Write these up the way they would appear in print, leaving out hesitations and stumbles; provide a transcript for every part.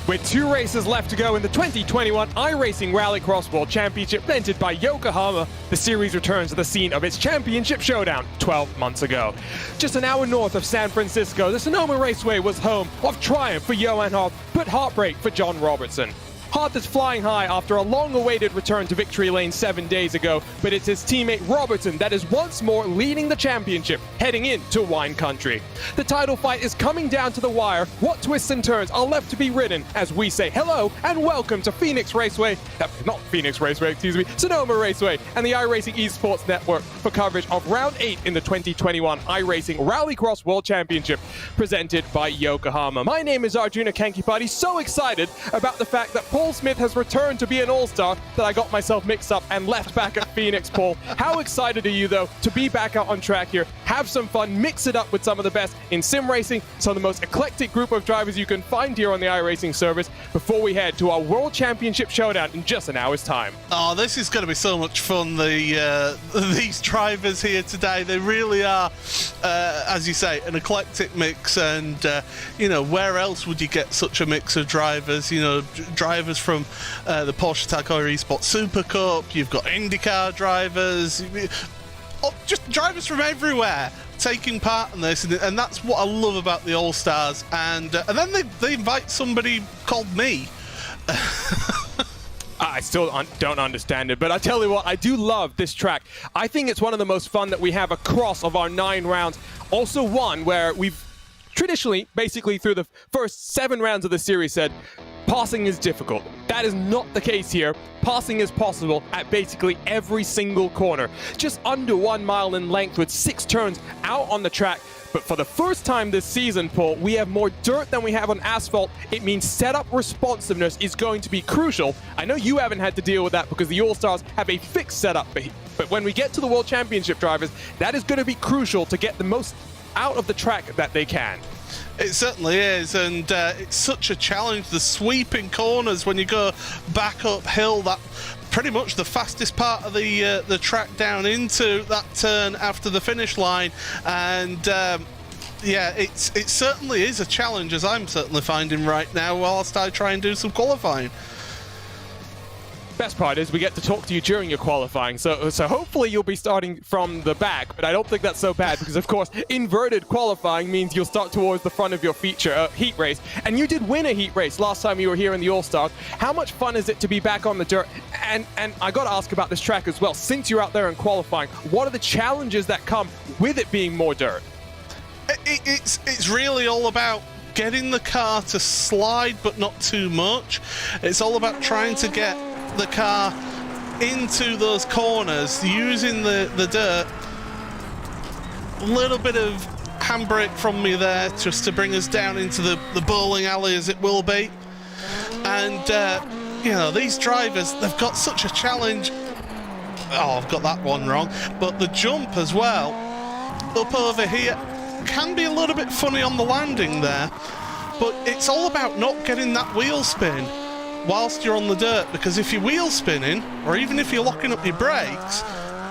With 2 races left to go in the 2021 iRacing Rallycross World Championship presented by Yokohama, the series returns to the scene of its championship showdown 12 months ago. Just an hour north of San Francisco, the Sonoma Raceway was home of triumph for Johan Hart, but heartbreak for John Robertson. Hart is flying high after a long-awaited return to victory lane 7 days ago, but it's his teammate Robertson that is once more leading the championship, heading into wine country. The title fight is coming down to the wire. What twists and turns are left to be ridden as we say hello and welcome to Sonoma Raceway and the iRacing Esports Network for coverage of Round 8 in the 2021 iRacing Rallycross World Championship presented by Yokohama. My name is Arjuna Kankipati, so excited about the fact that Paul Smith has returned to be an all-star that I got myself mixed up and left back at Phoenix. Paul, how excited are you though to be back out on track here, have some fun, mix it up with some of the best in sim racing, some of the most eclectic group of drivers you can find here on the iRacing service before we head to our World Championship showdown in just an hour's time. Oh, this is going to be so much fun. These drivers here today, they really are, as you say, an eclectic mix, and you know, where else would you get such a mix of drivers? You know, drivers from the Porsche Tag Heuer Esports Super Cup, you've got IndyCar drivers, just drivers from everywhere taking part in this, and that's what I love about the All-Stars. And then they invite somebody called me. I still don't understand it, but I tell you what, I do love this track. I think it's one of the most fun that we have across of our 9 rounds. Also one where we've traditionally, basically through the first 7 rounds of the series, said passing is difficult. That is not the case here. Passing is possible at basically every single corner. Just under 1 mile in length with 6 turns out on the track. But for the first time this season, Paul, we have more dirt than we have on asphalt. It means setup responsiveness is going to be crucial. I know you haven't had to deal with that because the All-Stars have a fixed setup. But when we get to the World Championship drivers, that is going to be crucial to get the most out of the track that they can. It certainly is, and it's such a challenge. The sweeping corners when you go back uphill, that pretty much the fastest part of the track down into that turn after the finish line. And yeah, it certainly is a challenge, as I'm certainly finding right now whilst I try and do some qualifying. Best part is we get to talk to you during your qualifying, so hopefully you'll be starting from the back, but I don't think that's so bad because, of course, inverted qualifying means you'll start towards the front of your feature heat race, and you did win a heat race last time you were here in the All-Stars. How much fun is it to be back on the dirt? And I got to ask about this track as well. Since you're out there in qualifying, what are the challenges that come with it being more dirt? It's really all about getting the car to slide, but not too much. It's all about trying to get the car into those corners, using the dirt. A little bit of handbrake from me there just to bring us down into the bowling alley, as it will be. And you know, these drivers, they've got such a challenge. Oh, I've got that one wrong. But the jump as well up over here can be a little bit funny on the landing there, but it's all about not getting that wheel spin whilst you're on the dirt, because if you're wheel spinning, or even if you're locking up your brakes,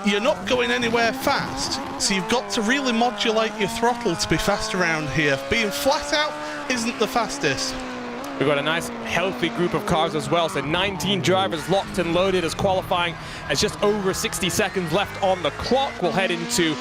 you're not going anywhere fast. So you've got to really modulate your throttle to be fast around here. Being flat out isn't the fastest. We've got a nice healthy group of cars as well, so 19 drivers locked and loaded as qualifying as just over 60 seconds left on the clock. We'll head into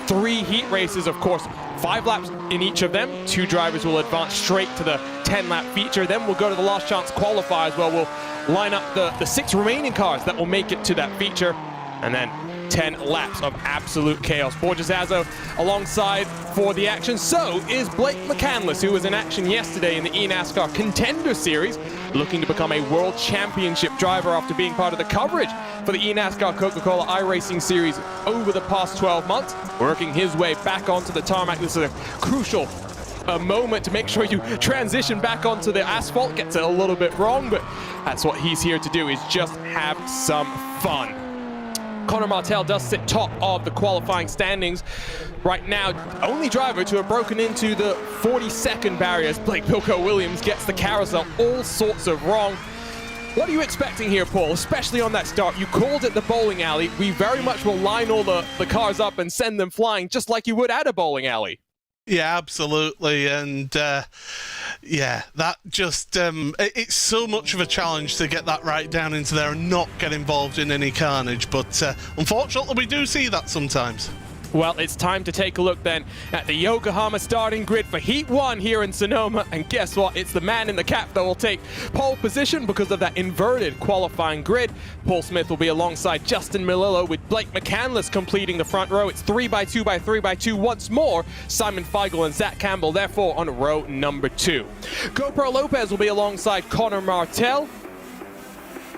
3 heat races, of course, 5 laps in each of them. 2 drivers will advance straight to the 10-lap feature. Then we'll go to the last chance qualifiers where we'll line up the 6 remaining cars that will make it to that feature. And then 10 laps of absolute chaos. Borges Azzo alongside for the action. So is Blake McCandless, who was in action yesterday in the eNASCAR Contender Series, looking to become a World Championship driver after being part of the coverage for the eNASCAR Coca-Cola iRacing Series over the past 12 months, working his way back onto the tarmac. This is a crucial moment to make sure you transition back onto the asphalt. Gets it a little bit wrong, but that's what he's here to do, is just have some fun. Connor Martell does sit top of the qualifying standings right now. Only driver to have broken into the 40-second barriers. Blake Bilko Williams gets the carousel all sorts of wrong. What are you expecting here, Paul, especially on that start? You called it the bowling alley. We very much will line all the cars up and send them flying just like you would at a bowling alley. Yeah, absolutely. And Yeah, that just, it's so much of a challenge to get that right down into there and not get involved in any carnage, but unfortunately we do see that sometimes. Well, it's time to take a look then at the Yokohama starting grid for Heat 1 here in Sonoma. And guess what? It's the man in the cap that will take pole position because of that inverted qualifying grid. Paul Smith will be alongside Justin Melillo with Blake McCandless completing the front row. It's 3x2 by 3x2 once more. Simon Feigl and Zach Campbell, therefore, on row number 2. GoPro Lopez will be alongside Connor Martell.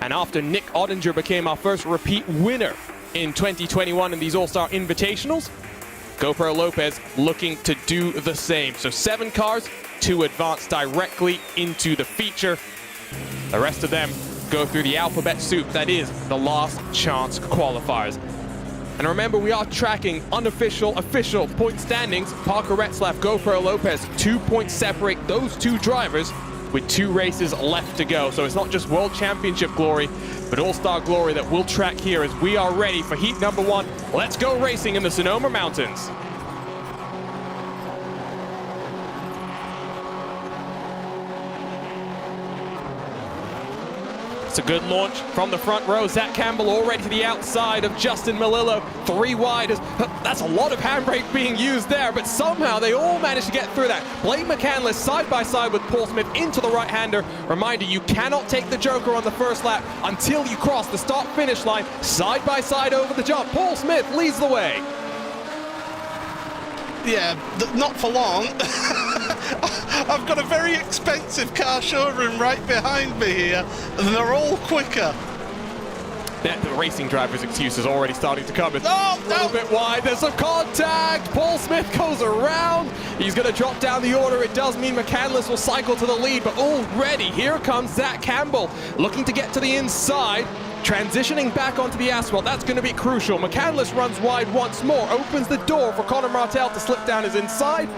And after Nick Ottinger became our first repeat winner in 2021 in these All-Star Invitationals, GoPro Lopez looking to do the same. So 7 cars to advance directly into the feature. The rest of them go through the alphabet soup that is the last chance qualifiers. And remember, we are tracking unofficial, official point standings. Parker Retzlaff, GoPro Lopez, 2 points separate those 2 drivers with 2 races left to go. So it's not just World Championship glory, but All-Star glory that we'll track here as we are ready for heat number 1. Let's go racing in the Sonoma Mountains. It's a good launch from the front row. Zach Campbell already to the outside of Justin Melillo. 3 wide. That's a lot of handbrake being used there, but somehow they all managed to get through that. Blake McCandless side by side with Paul Smith into the right-hander. Reminder, you cannot take the Joker on the first lap until you cross the start-finish line. Side by side over the jump. Paul Smith leads the way. Yeah, not for long. I've got a very expensive car showroom right behind me here, and they're all quicker. The racing driver's excuse is already starting to come. It's a little bit wide. There's a contact. Paul Smith goes around. He's going to drop down the order. It does mean McCandless will cycle to the lead, but already here comes Zach Campbell looking to get to the inside. Transitioning back onto the asphalt, that's going to be crucial. McCandless runs wide once more, opens the door for Connor Martell to slip down his inside.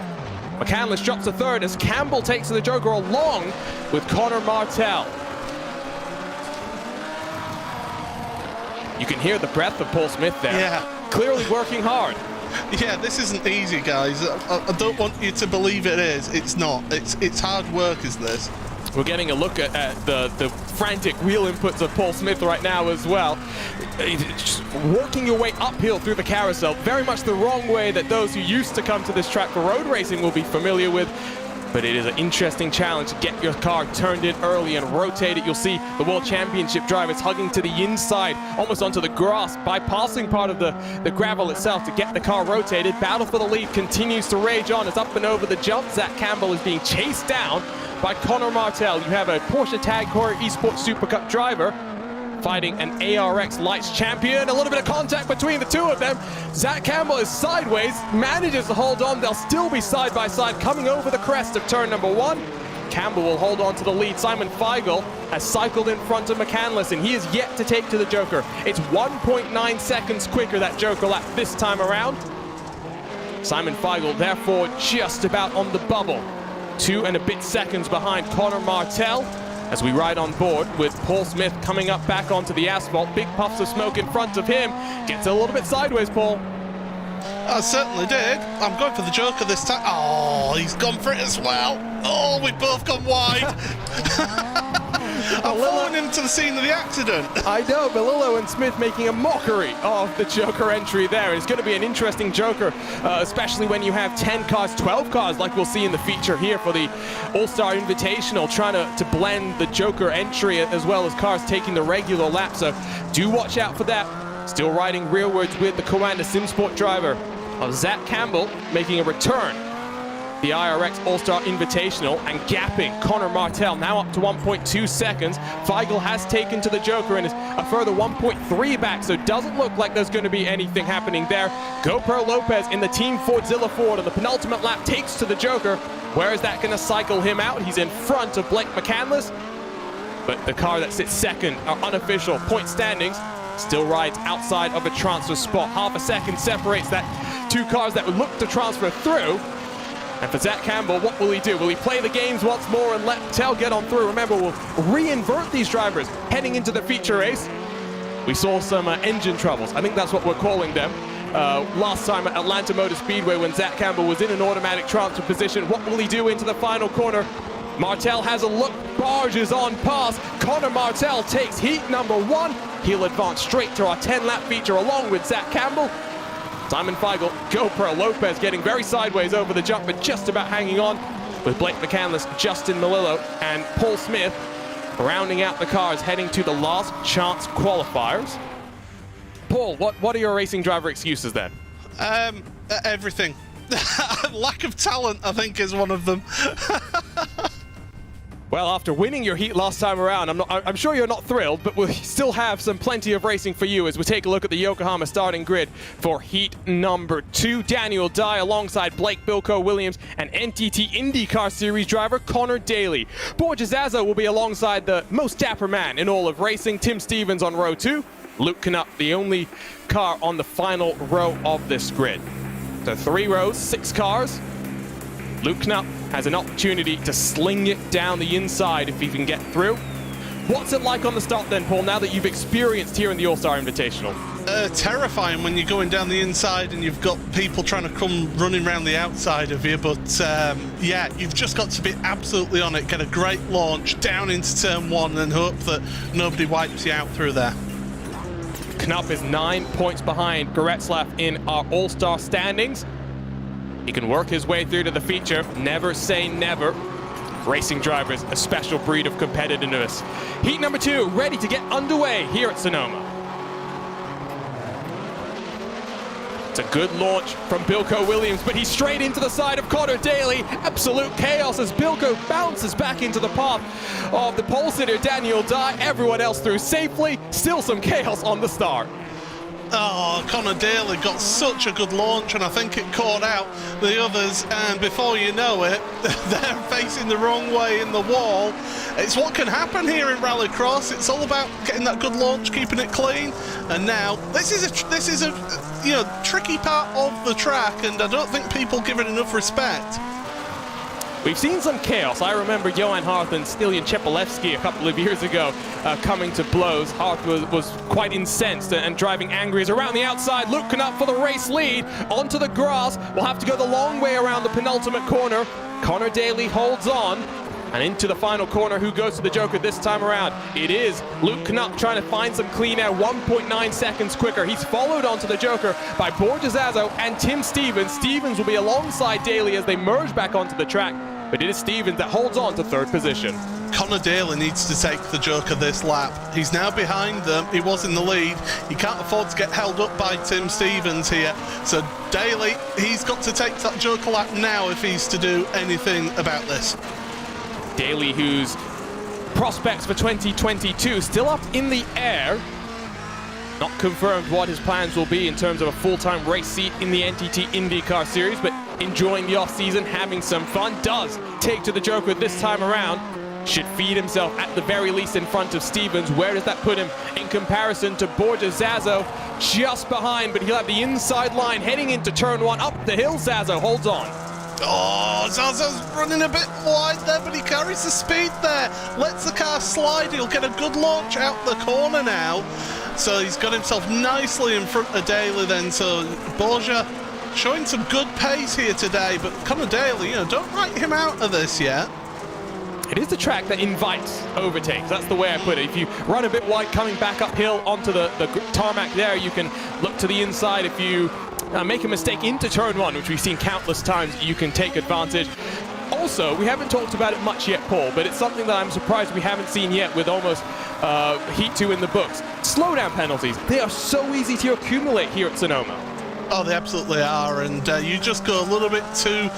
McCandless drops to third as Campbell takes the Joker along with Connor Martell. You can hear the breath of Paul Smith there. Yeah. Clearly working hard. Yeah, this isn't easy, guys. I don't want you to believe it is. It's not. It's hard work, is this. We're getting a look at the frantic wheel inputs of Paul Smith right now as well. Just working your way uphill through the carousel, very much the wrong way that those who used to come to this track for road racing will be familiar with. But it is an interesting challenge to get your car turned in early and rotate it. You'll see the World Championship drivers hugging to the inside, almost onto the grass, bypassing part of the gravel itself to get the car rotated. Battle for the lead continues to rage on. It's up and over the jump. Zach Campbell is being chased down by Connor Martell. You have a Porsche Tag Heuer Esports Super Cup driver fighting an ARX Lights champion. A little bit of contact between the two of them. Zach Campbell is sideways, manages to hold on. They'll still be side by side coming over the crest of turn number 1. Campbell will hold on to the lead. Simon Feigl has cycled in front of McCandless, and he is yet to take to the Joker. It's 1.9 seconds quicker, that Joker lap this time around. Simon Feigl, therefore, just about on the bubble. 2 and a bit seconds behind Connor Martell as we ride on board with Paul Smith coming up back onto the asphalt. Big puffs of smoke in front of him. Gets a little bit sideways, Paul. I certainly did. I'm going for the Joker this time. Oh, he's gone for it as well. Oh, we've both gone wide. I'm following him to the scene of the accident. I know, Melillo and Smith making a mockery of the Joker entry there. It's going to be an interesting Joker, especially when you have 10 cars, 12 cars, like we'll see in the feature here for the All-Star Invitational, trying to blend the Joker entry as well as cars taking the regular lap. So do watch out for that. Still riding rearwards with the Coanda SimSport driver of Zach Campbell making a return. The IRX All-Star Invitational and gapping Connor Martell now up to 1.2 seconds. Feigl has taken to the Joker and is a further 1.3 back, so it doesn't look like there's going to be anything happening there. GoPro Lopez in the Team Fordzilla Ford on the penultimate lap takes to the Joker. Where is that going to cycle him out? He's in front of Blake McCandless, but the car that sits second, our unofficial point standings, still rides outside of a transfer spot. Half a second separates that 2 cars that would look to transfer through. And for Zach Campbell, what will he do? Will he play the games once more and let Tell get on through? Remember, we'll re-invert these drivers heading into the feature race. We saw some engine troubles. I think that's what we're calling them. Last time at Atlanta Motor Speedway when Zach Campbell was in an automatic transfer position. What will he do into the final corner? Martel has a look, barges on past. Connor Martel takes heat number 1. He'll advance straight to our 10-lap feature along with Zach Campbell. Simon Feigl, GoPro Lopez getting very sideways over the jump, but just about hanging on, with Blake McCandless, Justin Melillo, and Paul Smith rounding out the cars heading to the last chance qualifiers. Paul, what are your racing driver excuses then? Everything. Lack of talent, I think, is one of them. Well, after winning your heat last time around, I'm sure you're not thrilled, but we'll still have plenty of racing for you as we take a look at the Yokohama starting grid for heat number 2. Daniel Dye alongside Blake Bilko Williams and NTT IndyCar Series driver Connor Daly. Borja Zazo will be alongside the most dapper man in all of racing, Tim Stevens on row 2. Luke Knupp, the only car on the final row of this grid. So 3 rows, 6 cars. Luke Knupp has an opportunity to sling it down the inside if he can get through. What's it like on the start then, Paul, now that you've experienced here in the All-Star Invitational? Terrifying when you're going down the inside and you've got people trying to come running around the outside of you, but yeah, you've just got to be absolutely on it, get a great launch down into turn 1 and hope that nobody wipes you out through there. Knupp is 9 points behind Goretzlaff in our All-Star standings. He can work his way through to the feature. Never say never. Racing drivers, a special breed of competitiveness. Heat number 2, ready to get underway here at Sonoma. It's a good launch from Bilko Williams, but he's straight into the side of Connor Daly. Absolute chaos as Bilko bounces back into the path of the pole sitter Daniel Dye. Everyone else through safely. Still some chaos on the start. Oh, Connor Daly got such a good launch, and I think it caught out the others, and before you know it, they're facing the wrong way in the wall. It's what can happen here in Rallycross. It's all about getting that good launch, keeping it clean, and now this is a tricky part of the track, and I don't think people give it enough respect. We've seen some chaos. I remember Johan Harth and Stilian Chepolevsky a couple of years ago coming to blows. Harth was quite incensed and driving angry as around the outside. Luke Knupp for the race lead. Onto the grass. We'll have to go the long way around the penultimate corner. Connor Daly holds on. And into the final corner, who goes to the Joker this time around? It is Luke Knupp trying to find some clean air, 1.9 seconds quicker. He's followed onto the Joker by Borja Zazo and Tim Stevens. Stevens will be alongside Daly as they merge back onto the track, but it is Stevens that holds on to 3rd position. Connor Daly needs to take the Joker this lap. He's now behind them. He was in the lead. He can't afford to get held up by Tim Stevens here. So Daly, he's got to take that Joker lap now if he's to do anything about this. Daly, whose prospects for 2022 still up in the air. Not confirmed what his plans will be in terms of a full-time race seat in the NTT IndyCar Series, but enjoying the off-season, having some fun. Does take to the Joker this time around. Should feed himself at the very least in front of Stevens. Where does that put him in comparison to Borja Zazo? Just behind, but he'll have the inside line heading into turn 1. Up the hill, Zazo holds on. Oh, Zazo's running a bit wide there, but he carries the speed there. Lets the car slide. He'll get a good launch out the corner now. So he's got himself nicely in front of Daly then. So Borja showing some good pace here today, but Connor Daly, don't write him out of this yet. It is the track that invites overtakes. That's the way I put it. If you run a bit wide coming back uphill onto the tarmac there, you can look to the inside. If you make a mistake into turn 1, which we've seen countless times, you can take advantage. Also, we haven't talked about it much yet, Paul, but it's something that I'm surprised we haven't seen yet with almost Heat 2 in the books. Slowdown penalties. They are so easy to accumulate here at Sonoma. Oh, they absolutely are, and you just go a little bit too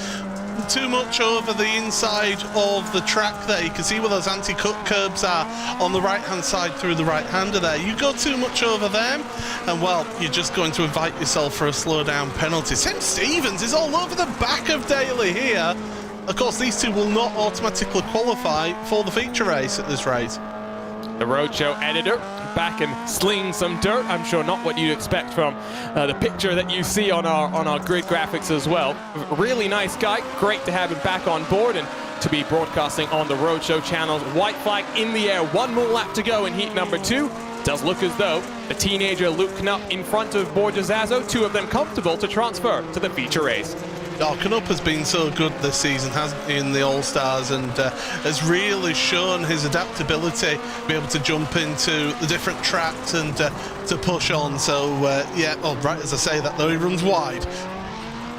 much over the inside of the track there. You can see where those anti-cut curbs are on the right-hand side through the right-hander there. You go too much over them, and well, you're just going to invite yourself for a slowdown penalty. Tim Stevens is all over the back of Daly here. Of course, these two will not automatically qualify for the feature race at this race. The Roadshow editor back and slinging some dirt. I'm sure not what you'd expect from the picture that you see on our grid graphics as well. Really nice guy. Great to have him back on board and to be broadcasting on the Roadshow channels. White flag in the air. 1 more lap to go in heat number 2. Does look as though the teenager Luke Knupp in front of Borja Zazo, 2 of them comfortable to transfer to the feature race. Oh, Canup has been so good this season, hasn't he, in the All-Stars, and has really shown his adaptability, be able to jump into the different tracks and to push on. So, yeah, oh, right as I say that, though, he runs wide.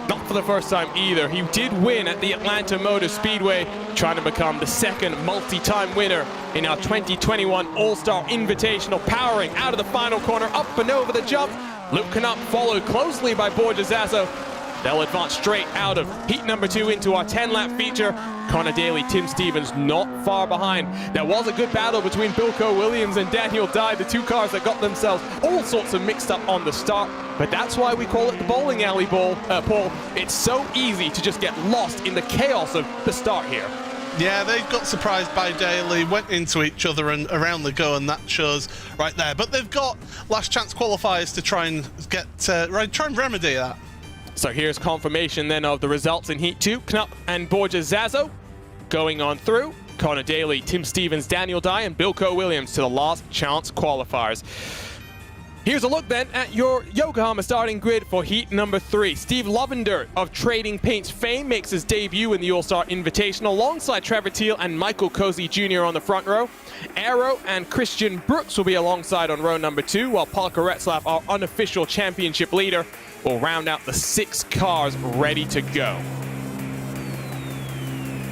Not for the first time either. He did win at the Atlanta Motor Speedway, trying to become the second multi-time winner in our 2021 All-Star Invitational, powering out of the final corner, up and over the jump. Luke Canup followed closely by Borja Zazo. They'll advance straight out of heat number 2 into our 10-lap feature. Connor Daly, Tim Stevens not far behind. There was a good battle between Bilko Williams and Daniel Dye, the two cars that got themselves all sorts of mixed up on the start. But that's why we call it the bowling alley ball, Paul. It's so easy to just get lost in the chaos of the start here. Yeah, they got surprised by Daly, went into each other and around the go, and that shows right there. But they've got last chance qualifiers to try and get try and remedy that. So here's confirmation then of the results in Heat 2. Knupp and Borja Zazo going on through. Connor Daly, Tim Stevens, Daniel Dye, and Bilko Williams to the last chance qualifiers. Here's a look then at your Yokohama starting grid for Heat number 3. Steve Lovender of Trading Paints fame makes his debut in the All-Star Invitational alongside Trevor Teal and Michael Cozy Jr. on the front row. Aero and Christian Brooks will be alongside on row number 2, while Parker Retzlaff, our unofficial championship leader, will round out the 6 cars ready to go.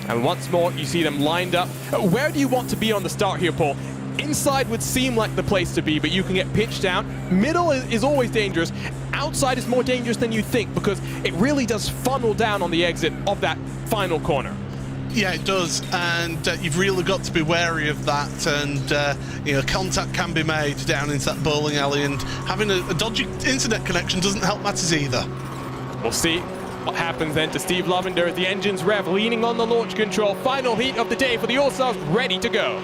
And once more, you see them lined up. Where do you want to be on the start here, Paul? Inside would seem like the place to be, but you can get pitched down. Middle is always dangerous. Outside is more dangerous than you think, because it really does funnel down on the exit of that final corner. Yeah, it does, and you've really got to be wary of that, and you know, contact can be made down into that bowling alley, and having a dodgy internet connection doesn't help matters either. We'll see what happens then to Steve Lovender as the engines rev, leaning on the launch control. Final heat of the day for the All-Stars, ready to go.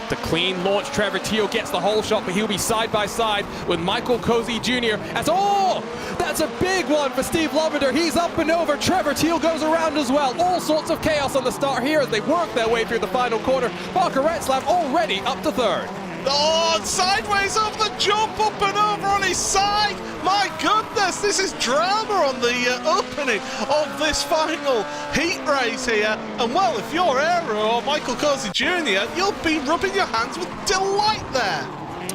The clean launch, Trevor Teal gets the whole shot, but he'll be side by side with Michael Cozy Jr. as, oh, that's a big one for Steve Lovender. He's up and over. Trevor Teal goes around as well. All sorts of chaos on the start here as they work their way through the final corner. Parker Retzlaff already up to 3rd. Oh, sideways over the jump, up and over on his side. My goodness, this is drama on the opening of this final heat race here. And well, if you're Aero or Michael Cozy Jr., you'll be rubbing your hands with delight there.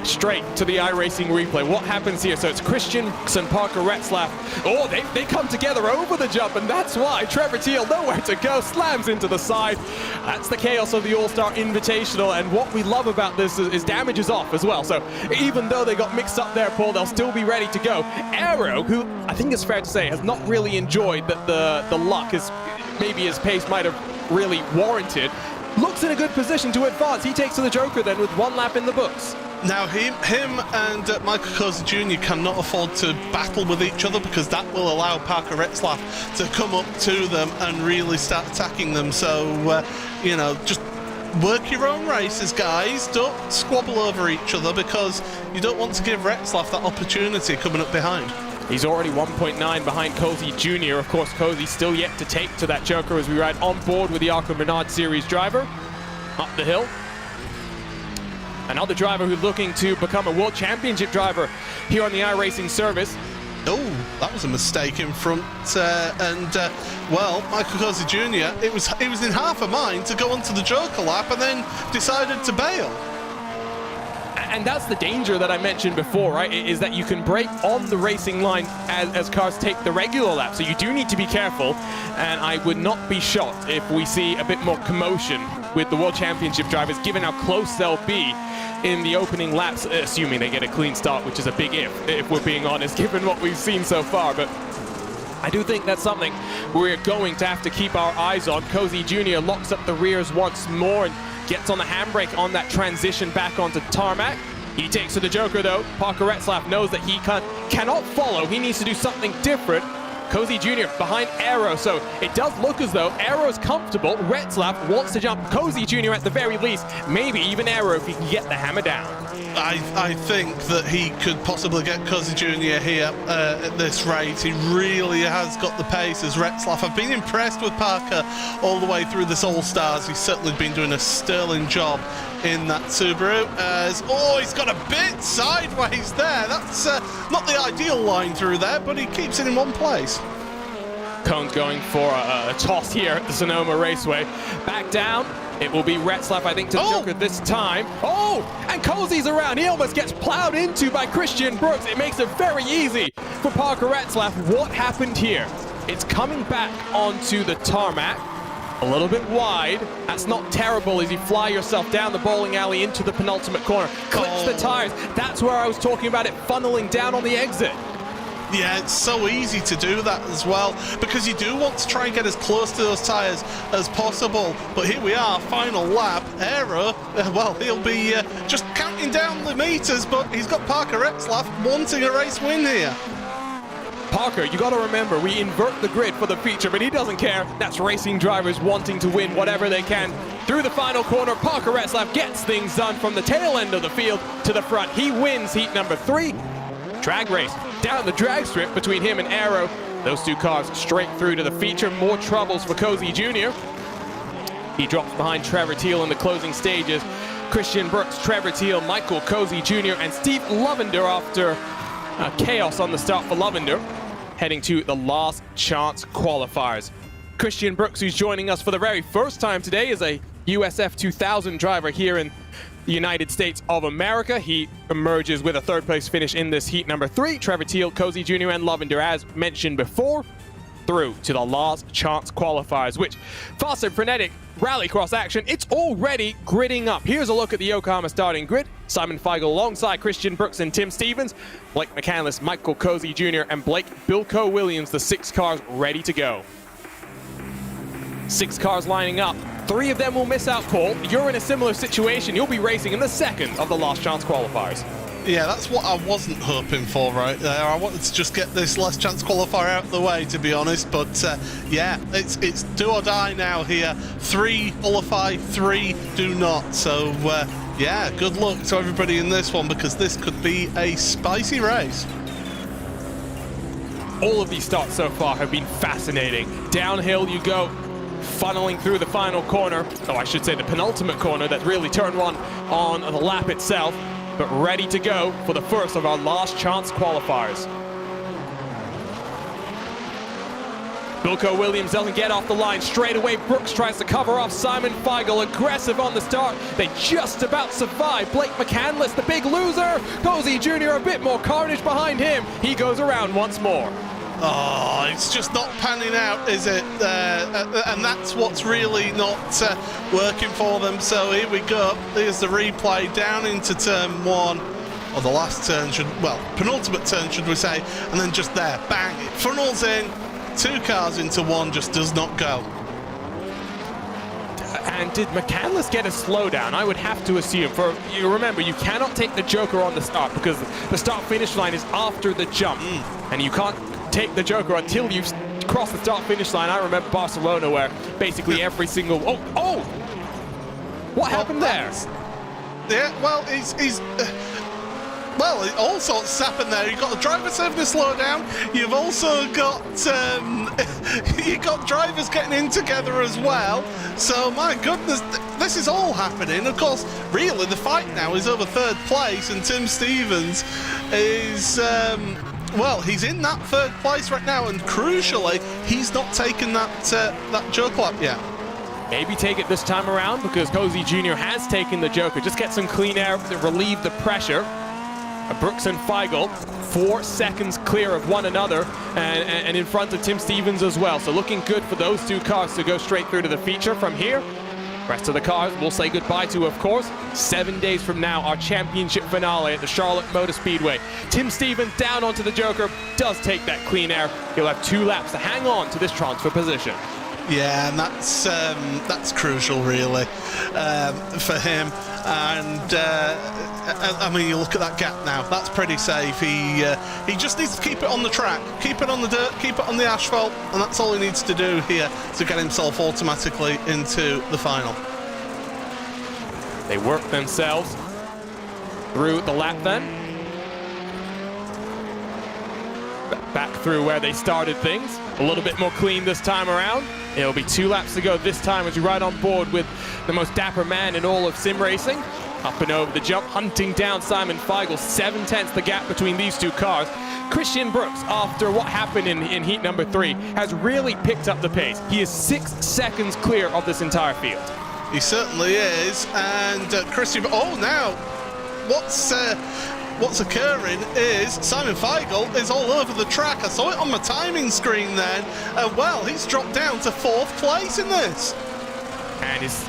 Straight to the iRacing replay. What happens here? So it's Christian and Parker Retzlaff. Oh, they come together over the jump, and that's why Trevor Teal, nowhere to go, slams into the side. That's the chaos of the All-Star Invitational, and what we love about this is damage is off as well. So even though they got mixed up there, Paul, they'll still be ready to go. Aero, who I think it's fair to say has not really enjoyed that the luck is maybe his pace might have really warranted, looks in a good position to advance. He takes to the Joker then with 1 lap in the books. Now, him and Michael Cozy Jr. cannot afford to battle with each other, because that will allow Parker Retzlaff to come up to them and really start attacking them. So, you know, just work your own races, guys. Don't squabble over each other, because you don't want to give Retzlaff that opportunity coming up behind. He's already 1.9 behind Cozy Jr. Of course, Cozy still yet to take to that Joker as we ride on board with the Arco Bernard Series driver. Up the hill. Another driver who's looking to become a World Championship driver here on the iRacing service. Oh, that was a mistake in front, well, Michael Cozy Jr., he was in half a mind to go onto the Joker lap and then decided to bail. And that's the danger that I mentioned before, right? Is that you can break on the racing line as cars take the regular lap. So you do need to be careful, and I would not be shocked if we see a bit more commotion with the World Championship drivers, given how close they'll be in the opening laps, assuming they get a clean start, which is a big if we're being honest, given what we've seen so far. But I do think that's something we're going to have to keep our eyes on. Cozy Jr. locks up the rears once more and gets on the handbrake on that transition back onto tarmac. He takes to the Joker though. Parker Retzlaff knows that he cannot follow. He needs to do something different. Cozy Jr. behind Aero, so it does look as though Aero's comfortable. Retzlaff wants to jump. Cozy Jr. at the very least, maybe even Aero if he can get the hammer down. I think that he could possibly get Cozy Jr. here at this rate. He really has got the pace as Retzlaff. I've been impressed with Parker all the way through this All-Stars. He's certainly been doing a sterling job in that Subaru. He's got a bit sideways there. That's not the ideal line through there, but he keeps it in one place. Cone's going for a toss here at the Sonoma Raceway. Back down. It will be Retzlaff, I think, to the Joker this time. And Cozy's around. He almost gets plowed into by Christian Brooks. It makes it very easy for Parker Retzlaff. What happened here? It's coming back onto the tarmac. A little bit wide. That's not terrible as you fly yourself down the bowling alley into the penultimate corner. Clips the tires. That's where I was talking about it funneling down on the exit. Yeah, it's so easy to do that as well, because you do want to try and get as close to those tyres as possible. But here we are, final lap. Aero, well, he'll be just counting down the meters, but he's got Parker Retzlaff wanting a race win here. Parker, you got to remember, we invert the grid for the feature, but he doesn't care. That's racing drivers wanting to win whatever they can. Through the final corner, Parker Retzlaff gets things done from the tail end of the field to the front. He wins heat number 3. Drag race down the drag strip between him and Aero. Those two cars straight through to the feature. More troubles for Cozy Jr. He drops behind Trevor Teal in the closing stages. Christian Brooks, Trevor Teal, Michael Cozy Jr. and Steve Lovender after chaos on the start for Lovender, heading to the last chance qualifiers. Christian Brooks, who's joining us for the very first time today, is a USF 2000 driver here in the United States of America. He emerges with a third place finish in this heat number 3. Trevor Teal, Cozy Jr. and Lovender, as mentioned before, through to the last chance qualifiers, which fast and frenetic rallycross action, it's already gridding up. Here's a look at the Yokohama starting grid. Simon Feigl alongside Christian Brooks and Tim Stevens, Blake McCandless, Michael Cozy Jr. and Blake Bilko Williams, the 6 cars ready to go. 6 cars lining up. 3 of them will miss out, Paul. You're in a similar situation. You'll be racing in the second of the last chance qualifiers. Yeah, that's what I wasn't hoping for right there. I wanted to just get this last chance qualifier out of the way, to be honest. But yeah, it's do or die now here. 3 qualify, 3 do not. So yeah, good luck to everybody in this one, because this could be a spicy race. All of these starts so far have been fascinating. Downhill you go, funneling through the final corner. Oh, I should say the penultimate corner that really turned one on the lap itself. But ready to go for the first of our last chance qualifiers. Bilko Williams doesn't get off the line straight away. Brooks tries to cover off Simon Feigl, aggressive on the start. They just about survive. Blake McCandless, the big loser. Cozy Jr. a bit more carnage behind him. He goes around once more. Oh, it's just not panning out, is it? And that's what's really not working for them. So here we go. Here's the replay down into turn 1. Or the last turn, penultimate turn, should we say. And then just there, bang, it funnels in. 2 cars into 1, just does not go. And did McCandless get a slowdown? I would have to assume. You remember, you cannot take the Joker on the start because the start-finish line is after the jump. And you can't take the Joker until you've crossed the start-finish line. I remember Barcelona where basically every single... What happened there? Yeah, well, he's well, all sorts happened there. You've got the driver having a slowdown. You've also got you've got drivers getting in together as well. So my goodness, this is all happening. Of course, really the fight now is over 3rd place, and Tim Stevens is well, he's in that 3rd place right now, and crucially, he's not taken that joke lap yet. Maybe take it this time around, because Cozy Jr. has taken the Joker. Just get some clean air to relieve the pressure. Brooks and Feigl, 4 seconds clear of one another, and in front of Tim Stevens as well. So looking good for those 2 cars to go straight through to the feature from here. Rest of the cars we'll say goodbye to, of course. 7 days from now, our championship finale at the Charlotte Motor Speedway. Tim Stevens down onto the Joker, does take that clean air. He'll have 2 laps to hang on to this transfer position. Yeah, and that's crucial, really, for him. And I mean, you look at that gap now. That's pretty safe. He just needs to keep it on the track, keep it on the dirt, keep it on the asphalt, and that's all he needs to do here to get himself automatically into the final. They work themselves through the lap then. Back through where they started things. A little bit more clean this time around. It'll be 2 laps to go this time as we ride on board with the most dapper man in all of sim racing. Up and over the jump, hunting down Simon Feigl. 7/10 the gap between these 2 cars. Christian Brooks, after what happened in heat number 3, has really picked up the pace. He is 6 seconds clear of this entire field. He certainly is. And Christian, now what's occurring is Simon Feigl is all over the track. I saw it on my timing screen then. Well, he's dropped down to 4th place in this. And his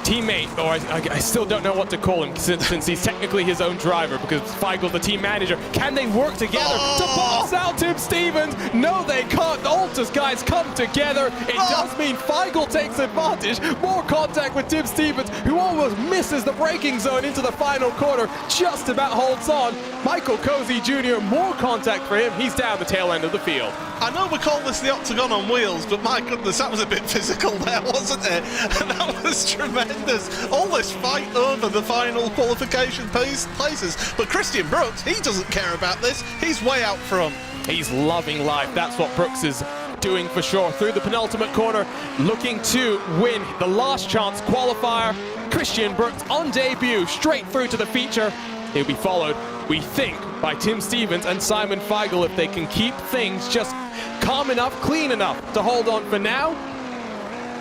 teammate, or I still don't know what to call him since he's technically his own driver because Feigel's the team manager. Can they work together to pass out Tim Stevens? No, they can't. The Altus guys come together. It does mean Feigl takes advantage. More contact with Tim Stevens, who almost misses the braking zone into the final corner. Just about holds on. Michael Cozy Jr., more contact for him. He's down the tail end of the field. I know we call this the Octagon on wheels, but my goodness, that was a bit physical there, wasn't it? And that was tremendous. All this fight over the final qualification places. But Christian Brooks, he doesn't care about this. He's way out front. He's loving life. That's what Brooks is doing for sure. Through the penultimate corner, looking to win the last chance qualifier. Christian Brooks on debut, straight through to the feature. He'll be followed, we think, by Tim Stevens and Simon Feigl if they can keep things just calm enough, clean enough to hold on for now.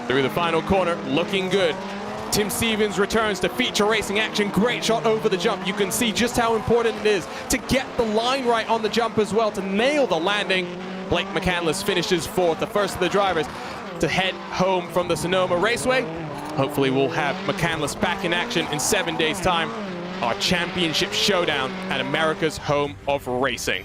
Through the final corner, looking good. Tim Stevens returns to feature racing action. Great shot over the jump. You can see just how important it is to get the line right on the jump as well, to nail the landing. Blake McCandless finishes 4th, the first of the drivers to head home from the Sonoma Raceway. Hopefully we'll have McCandless back in action in 7 days' time. Our championship showdown at America's home of racing.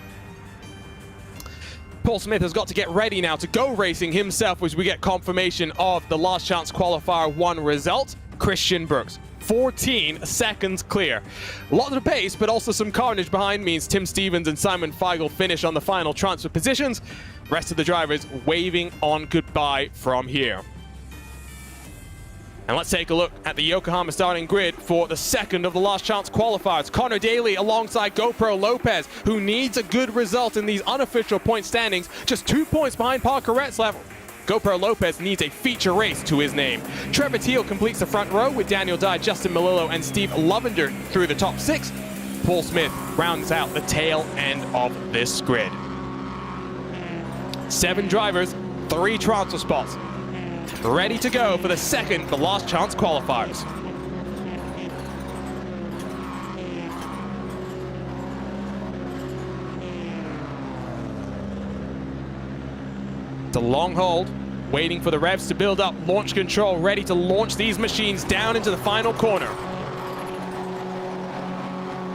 Paul Smith has got to get ready now to go racing himself as we get confirmation of the last chance qualifier 1 result. Christian Brooks, 14 seconds clear. A lot of pace, but also some carnage behind means Tim Stevens and Simon Feigl finish on the final transfer positions. Rest of the drivers waving on goodbye from here. And let's take a look at the Yokohama starting grid for the second of the last chance qualifiers. Connor Daly alongside GoPro Lopez, who needs a good result in these unofficial point standings. Just 2 points behind Parker Retzlaff. GoPro Lopez needs a feature race to his name. Trevor Teal completes the front row with Daniel Dye, Justin Melillo, and Steve Lovender through the top 6. Paul Smith rounds out the tail end of this grid. 7 drivers, 3 transfer spots. Ready to go for the second, the last chance qualifiers. It's a long hold, waiting for the revs to build up. Launch control ready to launch these machines down into the final corner.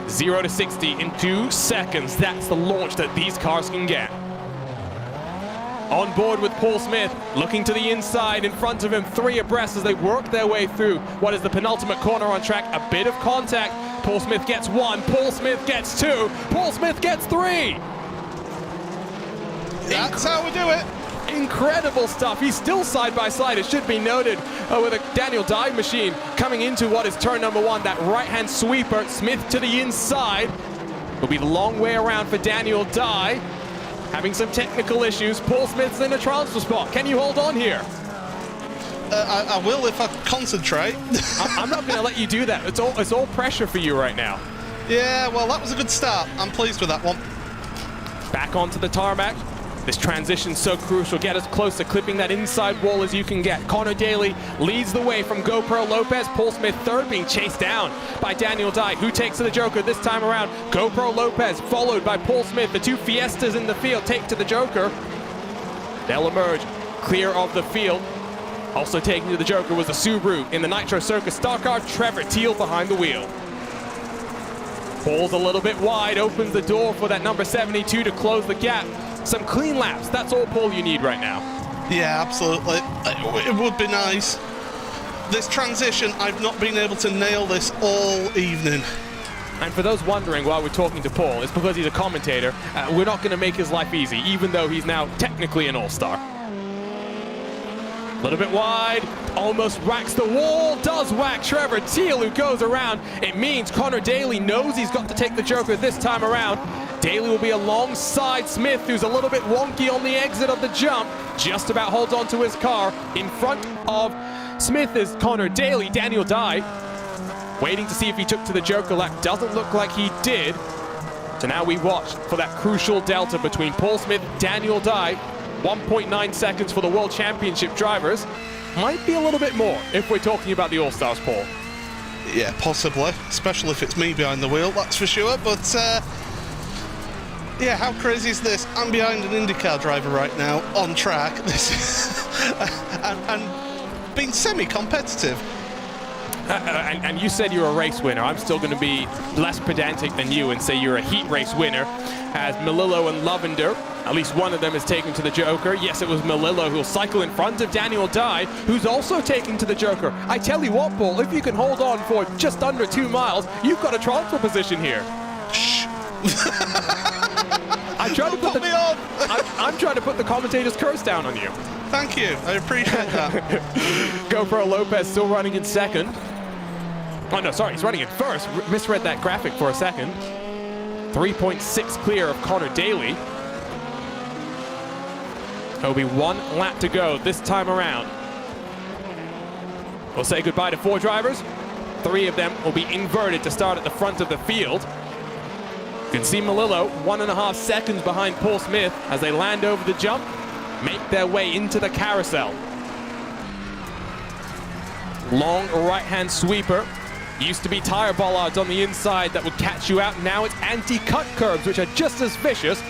0 to 60 in 2 seconds. That's the launch that these cars can get. On board with Paul Smith, looking to the inside, in front of him, 3 abreast as they work their way through what is the penultimate corner on track. A bit of contact. Paul Smith gets 1, Paul Smith gets 2, Paul Smith gets 3. That's how we do it. Incredible stuff. He's still side by side, it should be noted, with a Daniel Dye machine coming into what is turn number 1. That right-hand sweeper, Smith to the inside. Will be the long way around for Daniel Dye. Having some technical issues. Paul Smith's in a transfer spot. Can you hold on here? I will if I concentrate. I'm not going to let you do that. It's all pressure for you right now. Yeah, well, that was a good start. I'm pleased with that one. Back onto the tarmac. This transition's so crucial. Get as close to clipping that inside wall as you can get. Connor Daly leads the way from GoPro Lopez. Paul Smith third, being chased down by Daniel Dye, who takes to the Joker this time around. GoPro Lopez followed by Paul Smith. The 2 Fiestas in the field take to the Joker. They'll emerge clear of the field. Also taking to the Joker was the Subaru in the Nitro Circus stock car. Trevor Teal behind the wheel. Pulls a little bit wide, opens the door for that number 72 to close the gap. Some clean laps, that's all Paul you need right now. Yeah, absolutely. It would be nice. This transition, I've not been able to nail this all evening. And for those wondering why we're talking to Paul, it's because he's a commentator. We're not going to make his life easy, even though he's now technically an all-star. A little bit wide, almost whacks the wall, does whack Trevor Teal, who goes around. It means Connor Daly knows he's got to take the Joker this time around. Daly will be alongside Smith, who's a little bit wonky on the exit of the jump. Just about holds on to his car. In front of Smith is Connor Daly. Daniel Dye waiting to see if he took to the Joker lap. Doesn't look like he did. So now we watch for that crucial delta between Paul Smith, Daniel Dye. 1.9 seconds for the World Championship drivers. Might be a little bit more if we're talking about the All-Stars, Paul. Yeah, possibly. Especially if it's me behind the wheel, that's for sure. But, yeah, how crazy is this? I'm behind an IndyCar driver right now, on track. and being semi-competitive. And you said you're a race winner. I'm still going to be less pedantic than you and say you're a heat race winner. As Melillo and Lavender, at least one of them is taken to the Joker. Yes, it was Melillo who'll cycle in front of Daniel Dye, who's also taking to the Joker. I tell you what, Paul, if you can hold on for just under 2 miles, you've got a transfer position here. Shh. I'm trying to put me on. I'm trying to put the commentator's curse down on you. Thank you. I appreciate that. GoPro Lopez still running in second. Oh, no, sorry, he's running in first. Misread that graphic for a second. 3.6 clear of Connor Daly. There'll be 1 lap to go this time around. We'll say goodbye to 4 drivers. 3 of them will be inverted to start at the front of the field. You can see Melillo 1.5 seconds behind Paul Smith as they land over the jump, make their way into the carousel. Long right-hand sweeper. Used to be tire bollards on the inside that would catch you out. Now it's anti-cut curbs, which are just as vicious.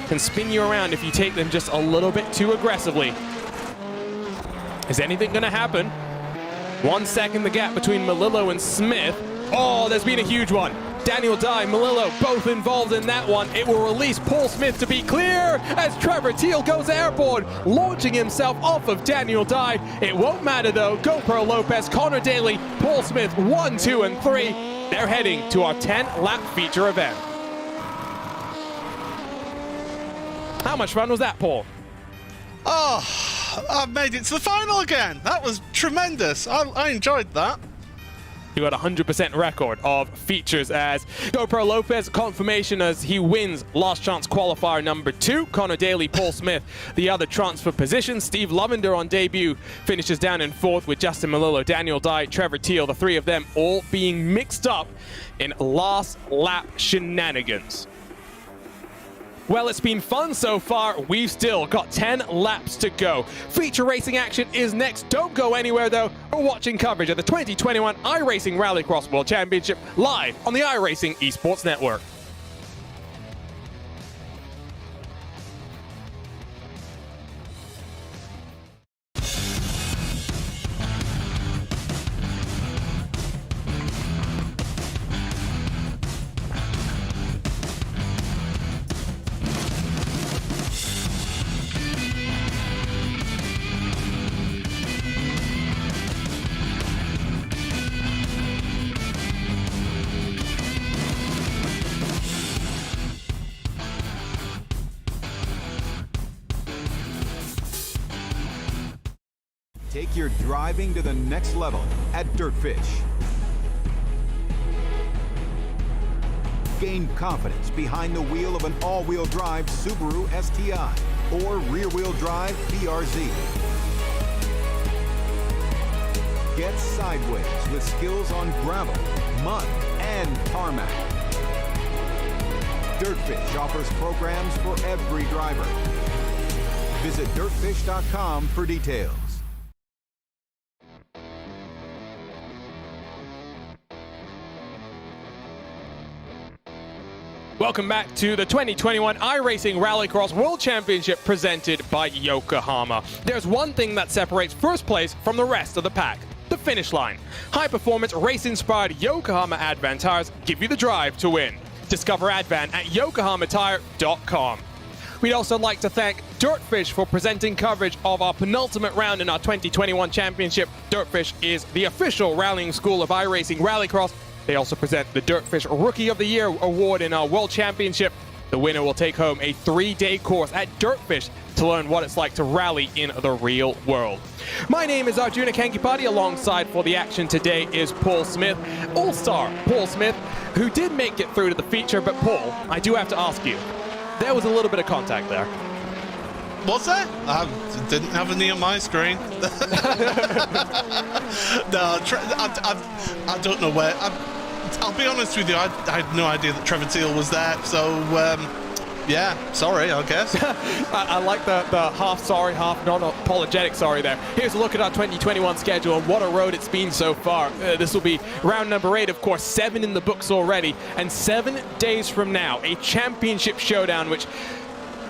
Can spin you around if you take them just a little bit too aggressively. Is anything going to happen? 1 second the gap between Melillo and Smith. Oh, there's been a huge one. Daniel Dye, Melillo, both involved in that one. It will release Paul Smith to be clear as Trevor Teal goes airborne, launching himself off of Daniel Dye. It won't matter though. GoPro Lopez, Connor Daly, Paul Smith, 1, 2, and 3. They're heading to our 10-lap feature event. How much fun was that, Paul? Oh, I've made it to the final again. That was tremendous. I enjoyed that. You got a 100% record of features as GoPro Lopez confirmation as he wins last chance qualifier number 2. Connor Daly, Paul Smith, the other transfer position. Steve Lavender on debut finishes down in 4th with Justin Melillo, Daniel Dye, Trevor Teal, the 3 of them all being mixed up in last lap shenanigans. Well, it's been fun so far. We've still got 10 laps to go. Feature racing action is next. Don't go anywhere, though. We're watching coverage of the 2021 iRacing Rallycross World Championship live on the iRacing Esports Network. Take your driving to the next level at Dirtfish. Gain confidence behind the wheel of an all-wheel drive Subaru STI or rear-wheel drive BRZ. Get sideways with skills on gravel, mud, and tarmac. Dirtfish offers programs for every driver. Visit dirtfish.com for details. Welcome back to the 2021 iRacing Rallycross World Championship presented by Yokohama. There's one thing that separates first place from the rest of the pack: the finish line. High-performance, race-inspired Yokohama Advan tires give you the drive to win. Discover Advan at yokohamatire.com. We'd also like to thank Dirtfish for presenting coverage of our penultimate round in our 2021 championship. Dirtfish is the official rallying school of iRacing Rallycross. They also present the Dirtfish Rookie of the Year award in our World Championship. The winner will take home a 3-day course at Dirtfish to learn what it's like to rally in the real world. My name is Arjuna Kankipati. Alongside for the action today is Paul Smith, all-star Paul Smith, who did make it through to the feature. But Paul, I do have to ask you, there was a little bit of contact there. Was there? I didn't have any on my screen. No, I don't know where. I'll be honest with you, I had no idea that Trevor Teal was there, so yeah, sorry, I guess. I like the half sorry, half non-apologetic sorry there. Here's a look at our 2021 schedule and what a road it's been so far. This will be round number 8, of course, 7 in the books already, and 7 days from now, a championship showdown, which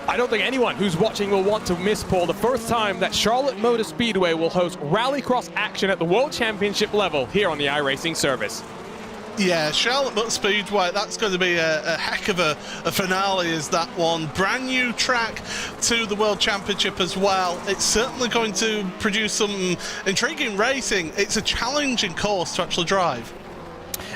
I don't think anyone who's watching will want to miss, Paul. The first time that Charlotte Motor Speedway will host Rallycross action at the World Championship level here on the iRacing service. Yeah, Charlotte Motor Speedway, that's going to be a heck of a finale, is that one. Brand new track to the World Championship as well. It's certainly going to produce some intriguing racing. It's a challenging course to actually drive.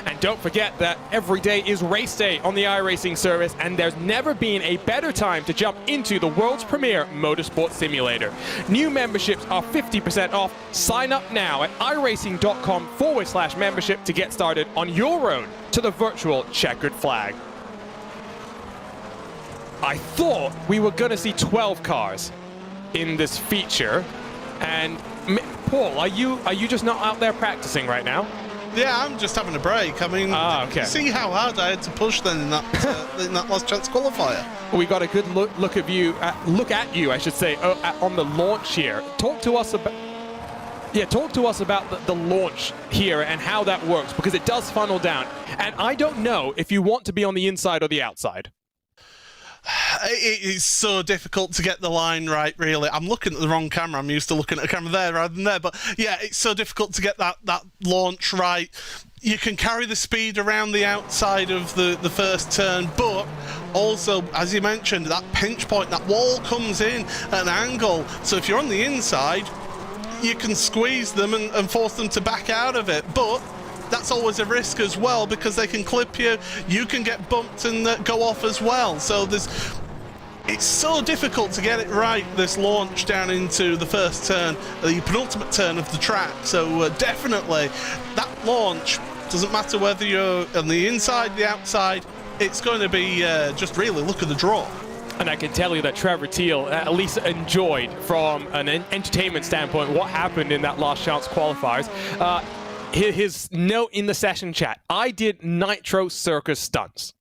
And don't forget that every day is race day on the iRacing service, and there's never been a better time to jump into the world's premier motorsport simulator. New memberships are 50% off. Sign up now at iRacing.com/membership to get started on your road to the virtual checkered flag. I thought we were going to see 12 cars in this feature, and Paul, are you just not out there practicing right now? Yeah, I'm just having a break. I mean, okay. See how hard I had to push then in that last chance qualifier. We got a good look at you, I should say, on the launch here. Talk to us about the launch here and how that works, because it does funnel down. And I don't know if you want to be on the inside or the outside. It is so difficult to get the line right, really. I'm looking at the wrong camera. I'm used to looking at a camera there rather than there. But yeah, it's so difficult to get that launch right. You can carry the speed around the outside of the first turn, but also, as you mentioned, that pinch point, that wall comes in at an angle. So if you're on the inside, you can squeeze them and force them to back out of it. But that's always a risk as well, because they can clip you, you can get bumped and go off as well. So it's so difficult to get it right, this launch down into the first turn, the penultimate turn of the track. So definitely, that launch, doesn't matter whether you're on the inside, the outside, it's going to be just really look at the draw. And I can tell you that Trevor Teal at least enjoyed, from an entertainment standpoint, what happened in that last chance qualifiers. His note in the session chat: I did Nitro Circus stunts.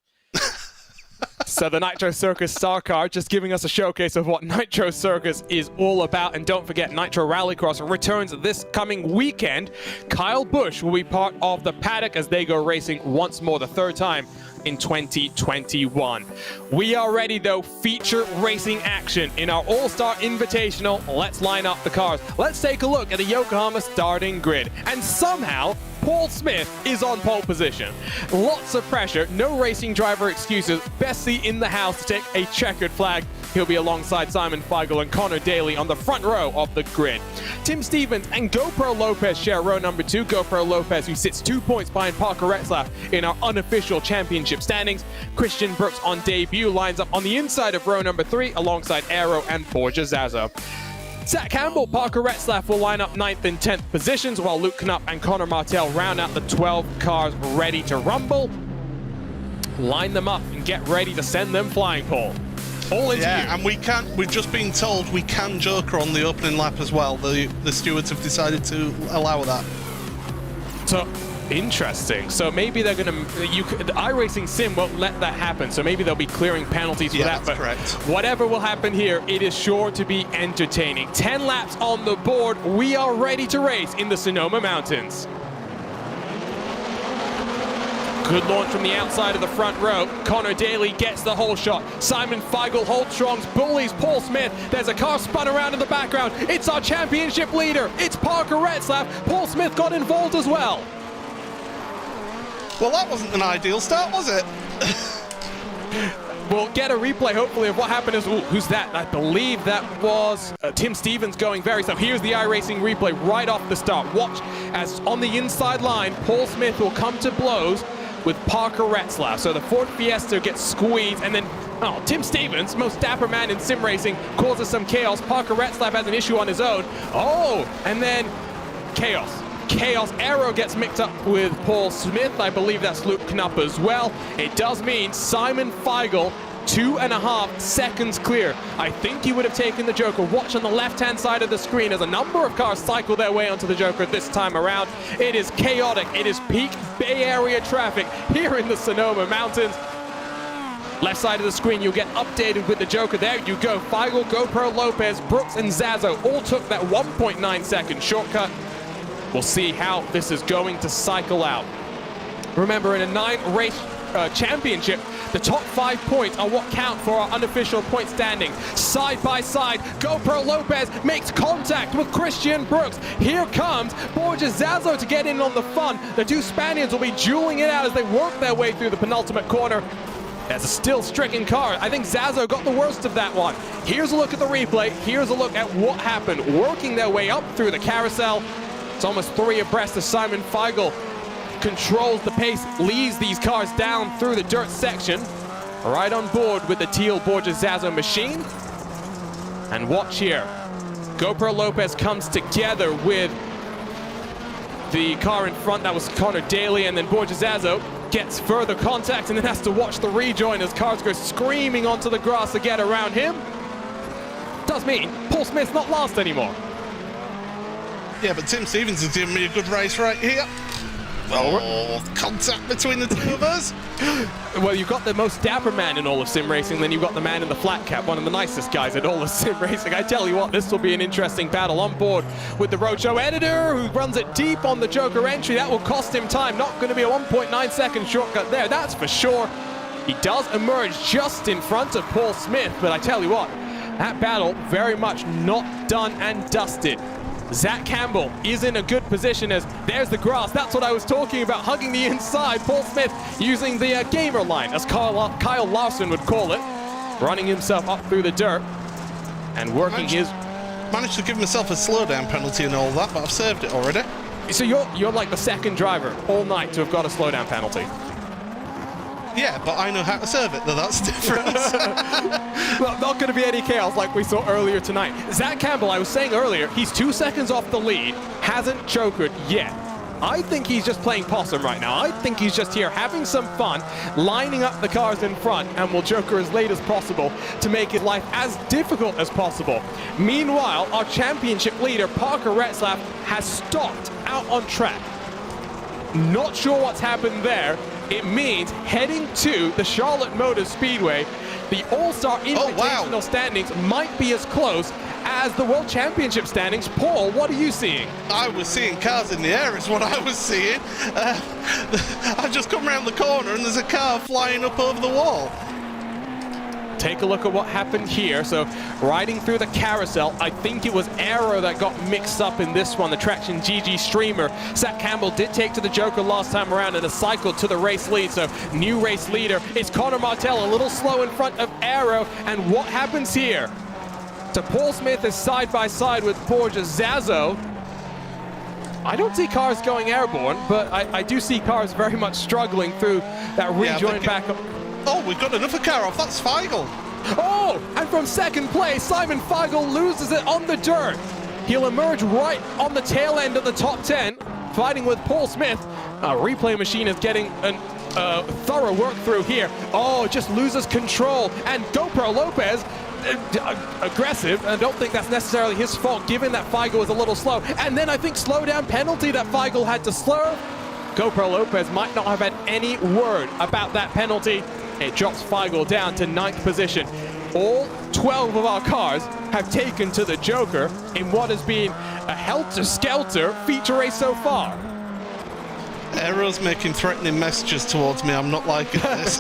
So the Nitro Circus star car just giving us a showcase of what Nitro Circus is all about. And don't forget, Nitro Rallycross returns this coming weekend. Kyle Busch will be part of the paddock as they go racing once more, the 3rd time in 2021. We are ready, though. Feature racing action in our All-Star Invitational. Let's line up the cars. Let's take a look at the Yokohama starting grid. And somehow, Paul Smith is on pole position. Lots of pressure, no racing driver excuses. Best seat in the house to take a checkered flag. He'll be alongside Simon Feigl and Connor Daly on the front row of the grid. Tim Stevens and GoPro Lopez share row number 2. GoPro Lopez, who sits 2 points behind Parker Retzlaff in our unofficial championship standings. Christian Brooks on debut lines up on the inside of row number 3 alongside Aero and Borja Zazo. Zach Campbell, Parker Retzlaff will line up 9th and 10th positions, while Luke Knupp and Connor Martell round out the 12 cars ready to rumble. Line them up and get ready to send them flying, Paul. All into you. And we've just been told we can joker on the opening lap as well. The stewards have decided to allow that. So, interesting. So maybe they're going to, the iRacing sim won't let that happen. So maybe they'll be clearing penalties for that. That's correct. Whatever will happen here, it is sure to be entertaining. 10 laps on the board. We are ready to race in the Sonoma Mountains. Good launch from the outside of the front row. Connor Daly gets the whole shot. Simon Feigl holds strong, bullies Paul Smith. There's a car spun around in the background. It's our championship leader. It's Parker Retzlaff. Paul Smith got involved as well. Well, that wasn't an ideal start, was it? we'll get a replay, hopefully, of what happened. Who's that? I believe that was Tim Stevens going very slow. Here's the iRacing replay right off the start. Watch as on the inside line, Paul Smith will come to blows with Parker Retzlaff. So the Ford Fiesta gets squeezed, and then Tim Stevens, most dapper man in sim racing, causes some chaos. Parker Retzlaff has an issue on his own. And then chaos. Aero gets mixed up with Paul Smith. I believe that's Luke Knapp as well. It does mean Simon Feigl 2.5 seconds clear. I think he would have taken the Joker. Watch on the left-hand side of the screen as a number of cars cycle their way onto the Joker this time around. It is chaotic. It is peak Bay Area traffic here in the Sonoma Mountains. Left side of the screen, you'll get updated with the Joker. There you go. Feigl, GoPro, Lopez, Brooks, and Zazo all took that 1.9 second shortcut. We'll see how this is going to cycle out. Remember, in a 9-race championship, the top 5 points are what count for our unofficial point standing. Side by side, GoPro Lopez makes contact with Christian Brooks. Here comes Borges Zazo to get in on the fun. The two Spaniards will be dueling it out as they work their way through the penultimate corner. There's a still stricken car. I think Zazo got the worst of that one. Here's a look at the replay. Here's a look at what happened. Working their way up through the carousel. It's almost 3 abreast as Simon Feigl controls the pace, leads these cars down through the dirt section. Right on board with the teal Borges Zazo machine. And watch here. GoPro Lopez comes together with the car in front. That was Connor Daly, and then Borges Zazo gets further contact and then has to watch the rejoin as cars go screaming onto the grass to get around him. Does mean Paul Smith's not last anymore. Yeah, but Tim Stevens is giving me a good race right here. Contact between the two of us. Well, you've got the most dapper man in all of sim racing, then you've got the man in the flat cap, one of the nicest guys in all of sim racing. I tell you what, this will be an interesting battle. On board with the Roadshow editor, who runs it deep on the Joker entry. That will cost him time. Not going to be a 1.9 second shortcut there, that's for sure. He does emerge just in front of Paul Smith, but I tell you what, that battle very much not done and dusted. Zach Campbell is in a good position as there's the grass. That's what I was talking about, hugging the inside. Paul Smith using the gamer line, as Kyle Larson would call it, running himself up through the dirt and working Managed to give myself a slowdown penalty and all that, but I've served it already. So you're like the second driver all night to have got a slowdown penalty. Yeah, but I know how to serve it, though that's different. Well, not going to be any chaos like we saw earlier tonight. Zach Campbell, I was saying earlier, he's 2 seconds off the lead, hasn't chokered yet. I think he's just playing possum right now. I think he's just here having some fun, lining up the cars in front, and will joker as late as possible to make his life as difficult as possible. Meanwhile, our championship leader, Parker Retzlaff, has stopped out on track. Not sure what's happened there. It means heading to the Charlotte Motor Speedway, the All-Star Invitational standings might be as close as the World Championship standings. Paul, what are you seeing? I was seeing cars in the air is what I was seeing. I just come around the corner and there's a car flying up over the wall. Take a look at what happened here. So riding through the carousel, I think it was Aero that got mixed up in this one, the Traction GG streamer. Zach Campbell did take to the Joker last time around and a cycle to the race lead. So new race leader is Connor Martell, a little slow in front of Aero. And what happens here? So Paul Smith is side by side with Borges Zazo. I don't see cars going airborne, but I do see cars very much struggling through that rejoin back up. Oh, we've got another car off. That's Feigl. Oh, and from second place, Simon Feigl loses it on the dirt. He'll emerge right on the tail end of the top 10, fighting with Paul Smith. Our replay machine is getting a thorough work through here. Oh, just loses control. And GoPro Lopez, aggressive. I don't think that's necessarily his fault, given that Feigl was a little slow. And then I think slowdown penalty that Feigl had to slur. GoPro Lopez might not have had any word about that penalty. It drops Feigl down to 9th position. All 12 of our cars have taken to the Joker in what has been a helter-skelter feature race so far. Aero's making threatening messages towards me. I'm not liking this.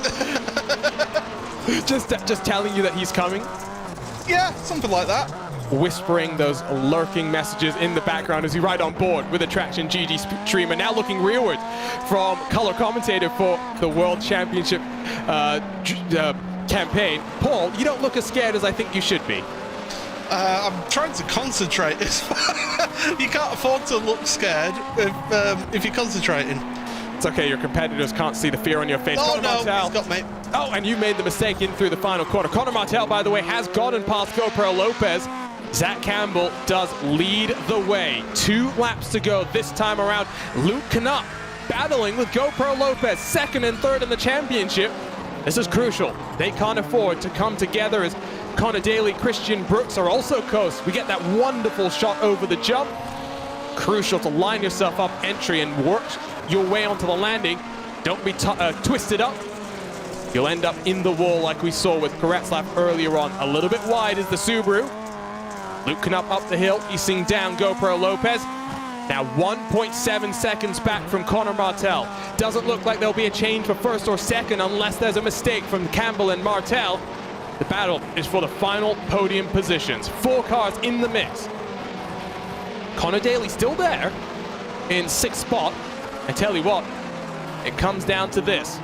just telling you that he's coming? Yeah, something like that. Whispering those lurking messages in the background as we ride on board with the Traction GG streamer. Now looking rearward from color commentator for the World Championship campaign. Paul, you don't look as scared as I think you should be. I'm trying to concentrate. You can't afford to look scared if you're concentrating. It's okay, your competitors can't see the fear on your face. Oh Connor no, Martel. he's got me. Oh, and you made the mistake in through the final corner. Connor Martel, by the way, has gotten past GoPro Lopez. Zach Campbell does lead the way. 2 laps to go this time around. Luke Knupp battling with GoPro Lopez, 2nd and 3rd in the championship. This is crucial. They can't afford to come together as Connor Daly, Christian Brooks are also close. We get that wonderful shot over the jump. Crucial to line yourself up entry and work your way onto the landing. Don't be twisted up. You'll end up in the wall like we saw with Karetzlaff earlier on. A little bit wide is the Subaru. Luke Knupp up the hill, easing down GoPro Lopez. Now 1.7 seconds back from Connor Martel. Doesn't look like there'll be a change for 1st or 2nd unless there's a mistake from Campbell and Martel. The battle is for the final podium positions. 4 cars in the mix. Connor Daly still there in 6th spot. I tell you what, it comes down to this.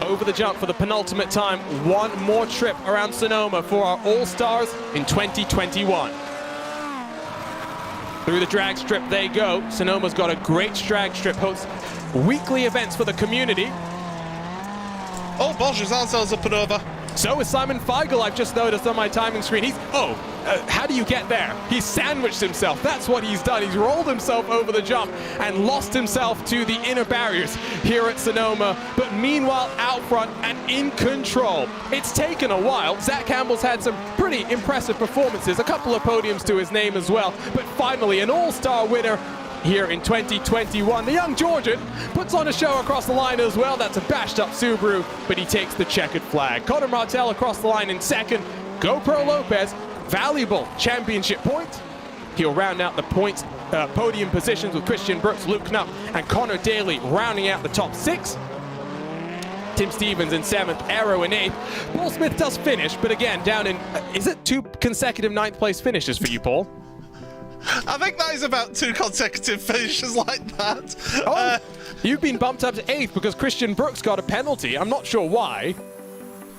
Over the jump for the penultimate time. 1 more trip around Sonoma for our All-Stars in 2021. Through the drag strip they go. Sonoma's got a great drag strip, hosts weekly events for the community. Oh, Borges up and over. So is Simon Feigl, I've just noticed on my timing screen. How do you get there? He's sandwiched himself. That's what he's done. He's rolled himself over the jump and lost himself to the inner barriers here at Sonoma. But meanwhile, out front and in control. It's taken a while. Zach Campbell's had some pretty impressive performances. A couple of podiums to his name as well. But finally, an all-star winner here in 2021. The young Georgian puts on a show across the line as well. That's a bashed up Subaru, but he takes the checkered flag. Connor Martel across the line in 2nd. GoPro Lopez, valuable championship point. He'll round out the points, podium positions with Christian Brooks, Luke Knupp, and Connor Daly rounding out the top 6. Tim Stevens in 7th, Aero in 8th. Paul Smith does finish, but again, down in, is it 2 consecutive 9th place finishes for you, Paul? I think that is about 2 consecutive finishes like that. Oh, you've been bumped up to 8th because Christian Brooks got a penalty. I'm not sure why,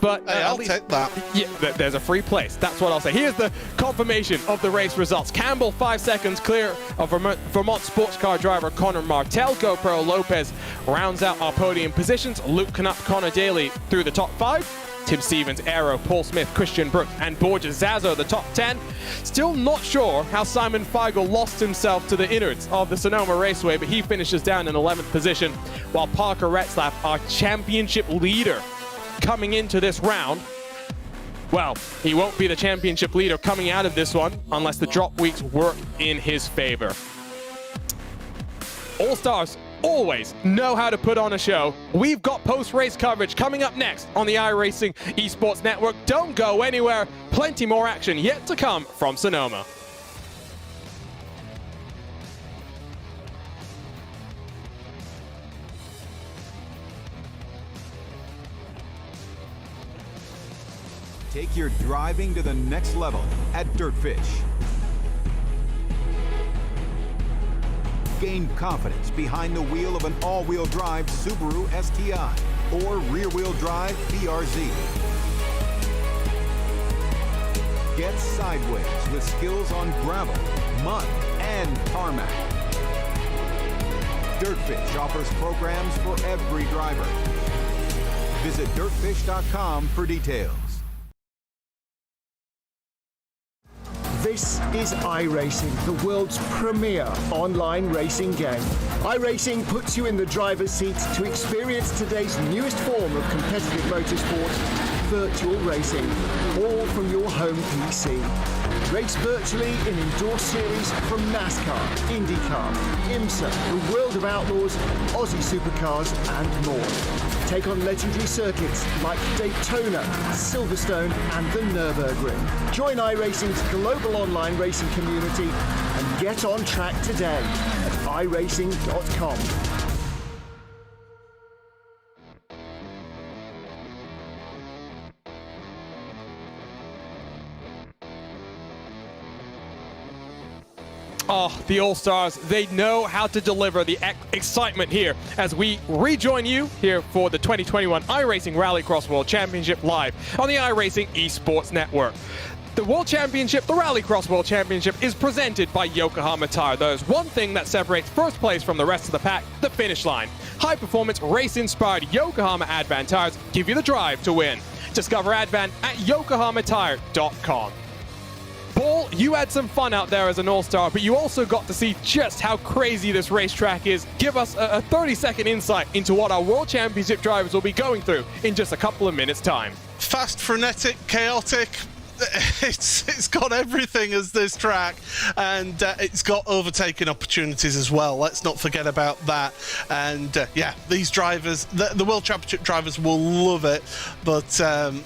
but hey, I'll take that. Yeah, there's a free place. That's what I'll say. Here's the confirmation of the race results. Campbell 5 seconds clear of Vermont sports car driver Connor Martel. GoPro Lopez rounds out our podium positions. Luke Knupp, Connor Daly through the top 5. Tim Stevens, Aero, Paul Smith, Christian Brooks, and Borges Zazo, the top 10. Still not sure how Simon Feigl lost himself to the innards of the Sonoma Raceway, but he finishes down in 11th position, while Parker Retzlaff, our championship leader, coming into this round. Well, he won't be the championship leader coming out of this one unless the drop weeks work in his favor. All-Stars always know how to put on a show. We've got post-race coverage coming up next on the iRacing Esports Network. Don't go anywhere. Plenty more action yet to come from Sonoma. Take your driving to the next level at Dirtfish. Gain confidence behind the wheel of an all-wheel drive Subaru STI or rear-wheel drive BRZ. Get sideways with skills on gravel, mud, and tarmac. Dirtfish offers programs for every driver. Visit dirtfish.com for details. This is iRacing, the world's premier online racing game. iRacing puts you in the driver's seat to experience today's newest form of competitive motorsport, virtual racing, all from your home PC. Race virtually in indoor series from NASCAR, IndyCar, IMSA, the World of Outlaws, Aussie Supercars, and more. Take on legendary circuits like Daytona, Silverstone, and the Nürburgring. Join iRacing's global online racing community and get on track today at iRacing.com. Oh, Oh, the All-Stars, they know how to deliver the excitement here as we rejoin you here for the 2021 iRacing Rallycross World Championship live on the iRacing Esports Network. The World Championship, the Rallycross World Championship, is presented by Yokohama Tire. There's one thing that separates first place from the rest of the pack, the finish line. High-performance, race-inspired Yokohama Advan tires give you the drive to win. Discover Advan at yokohamatire.com. Paul, you had some fun out there as an all-star, but you also got to see just how crazy this racetrack is. Give us a 30-second insight into what our World Championship drivers will be going through in just a couple of minutes' time. Fast, frenetic, chaotic. It's got everything as this track, and it's got overtaking opportunities as well. Let's not forget about that. And yeah, these drivers, the World Championship drivers, will love it. But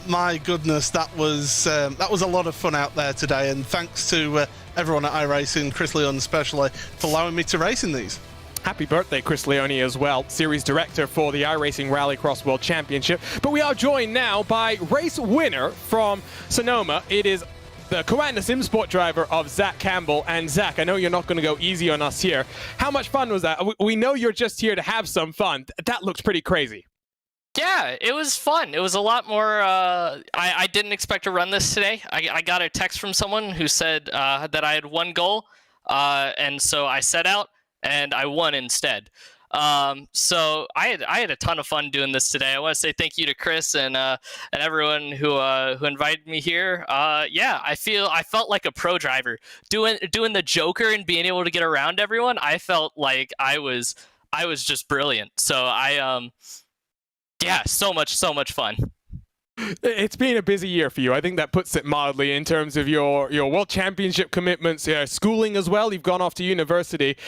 my goodness, that was a lot of fun out there today. And thanks to everyone at iRacing, Chris Leon especially, for allowing me to race in these. Happy birthday, Chris Leone, as well, series director for the iRacing Rallycross World Championship. But we are joined now by race winner from Sonoma. It is the Coanda Simsport driver of Zach Campbell. And Zach, I know you're not going to go easy on us here. How much fun was that? We know you're just here to have some fun. That looks pretty crazy. Yeah, it was fun. It was a lot more. I didn't expect to run this today. I got a text from someone who said that I had one goal, and so I set out. And I won instead. So I had a ton of fun doing this today. I want to say thank you to Chris and everyone who invited me here. Yeah, I felt like a pro driver doing the Joker and being able to get around everyone. I felt like I was just brilliant. So yeah, so much fun. It's been a busy year for you. I think that puts it mildly in terms of your World Championship commitments, schooling as well. You've gone off to university.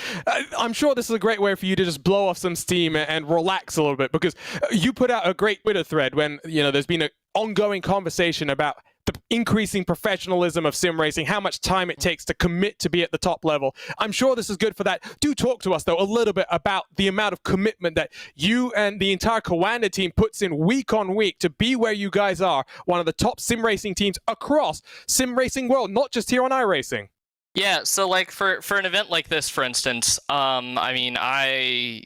I'm sure this is a great way for you to just blow off some steam and relax a little bit, because you put out a great Twitter thread when there's been an ongoing conversation about the increasing professionalism of sim racing, how much time it takes to commit to be at the top level. I'm sure this is good for that. Do talk to us, though, a little bit about the amount of commitment that you and the entire Coanda team puts in week on week to be where you guys are, one of the top sim racing teams across sim racing world, not just here on iRacing. Yeah, so like for an event like this, for instance, I mean, I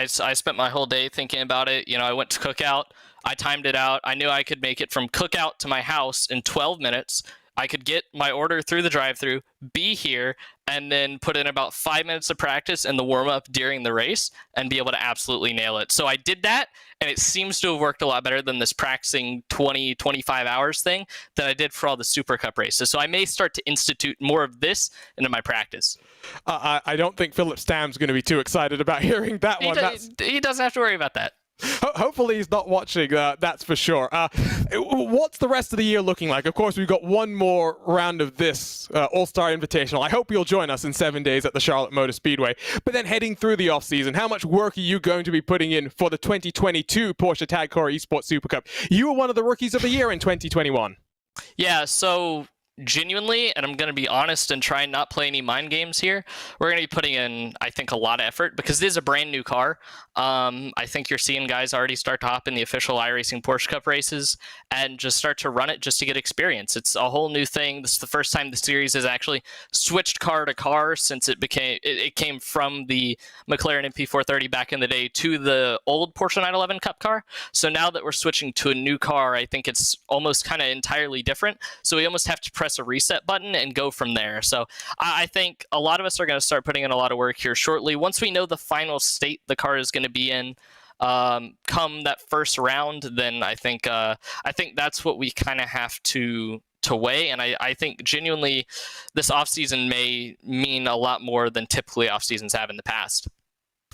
spent my whole day thinking about it. I went to Cookout. I timed it out. I knew I could make it from Cookout to my house in 12 minutes. I could get my order through the drive-thru, be here, and then put in about 5 minutes of practice and the warm-up during the race and be able to absolutely nail it. So I did that, and it seems to have worked a lot better than this practicing 20, 25 hours thing that I did for all the Super Cup races. So I may start to institute more of this into my practice. I don't think Philip Stam's going to be too excited about hearing that one. He doesn't have to worry about that. Hopefully he's not watching, that's for sure. What's the rest of the year looking like? Of course, we've got one more round of this All-Star Invitational. I hope you'll join us in 7 days at the Charlotte Motor Speedway. But then heading through the off-season, how much work are you going to be putting in for the 2022 Porsche Tag Heuer Esports Super Cup? You were one of the Rookies of the Year in 2021. Yeah, so genuinely, and I'm going to be honest and try and not play any mind games here, we're going to be putting in, I think, a lot of effort because it is a brand new car. I think you're seeing guys already start to hop in the official iRacing Porsche Cup races and just start to run it just to get experience. It's a whole new thing. This is the first time the series has actually switched car to car since it came from the McLaren MP430 back in the day to the old Porsche 911 Cup car. So now that we're switching to a new car, I think it's almost kind of entirely different. So we almost have to press a reset button and go from there. So I think a lot of us are going to start putting in a lot of work here shortly. Once we know the final state the car is going to be in come that first round, then I think that's what we kind of have to weigh. And I think genuinely this offseason may mean a lot more than typically off seasons have in the past.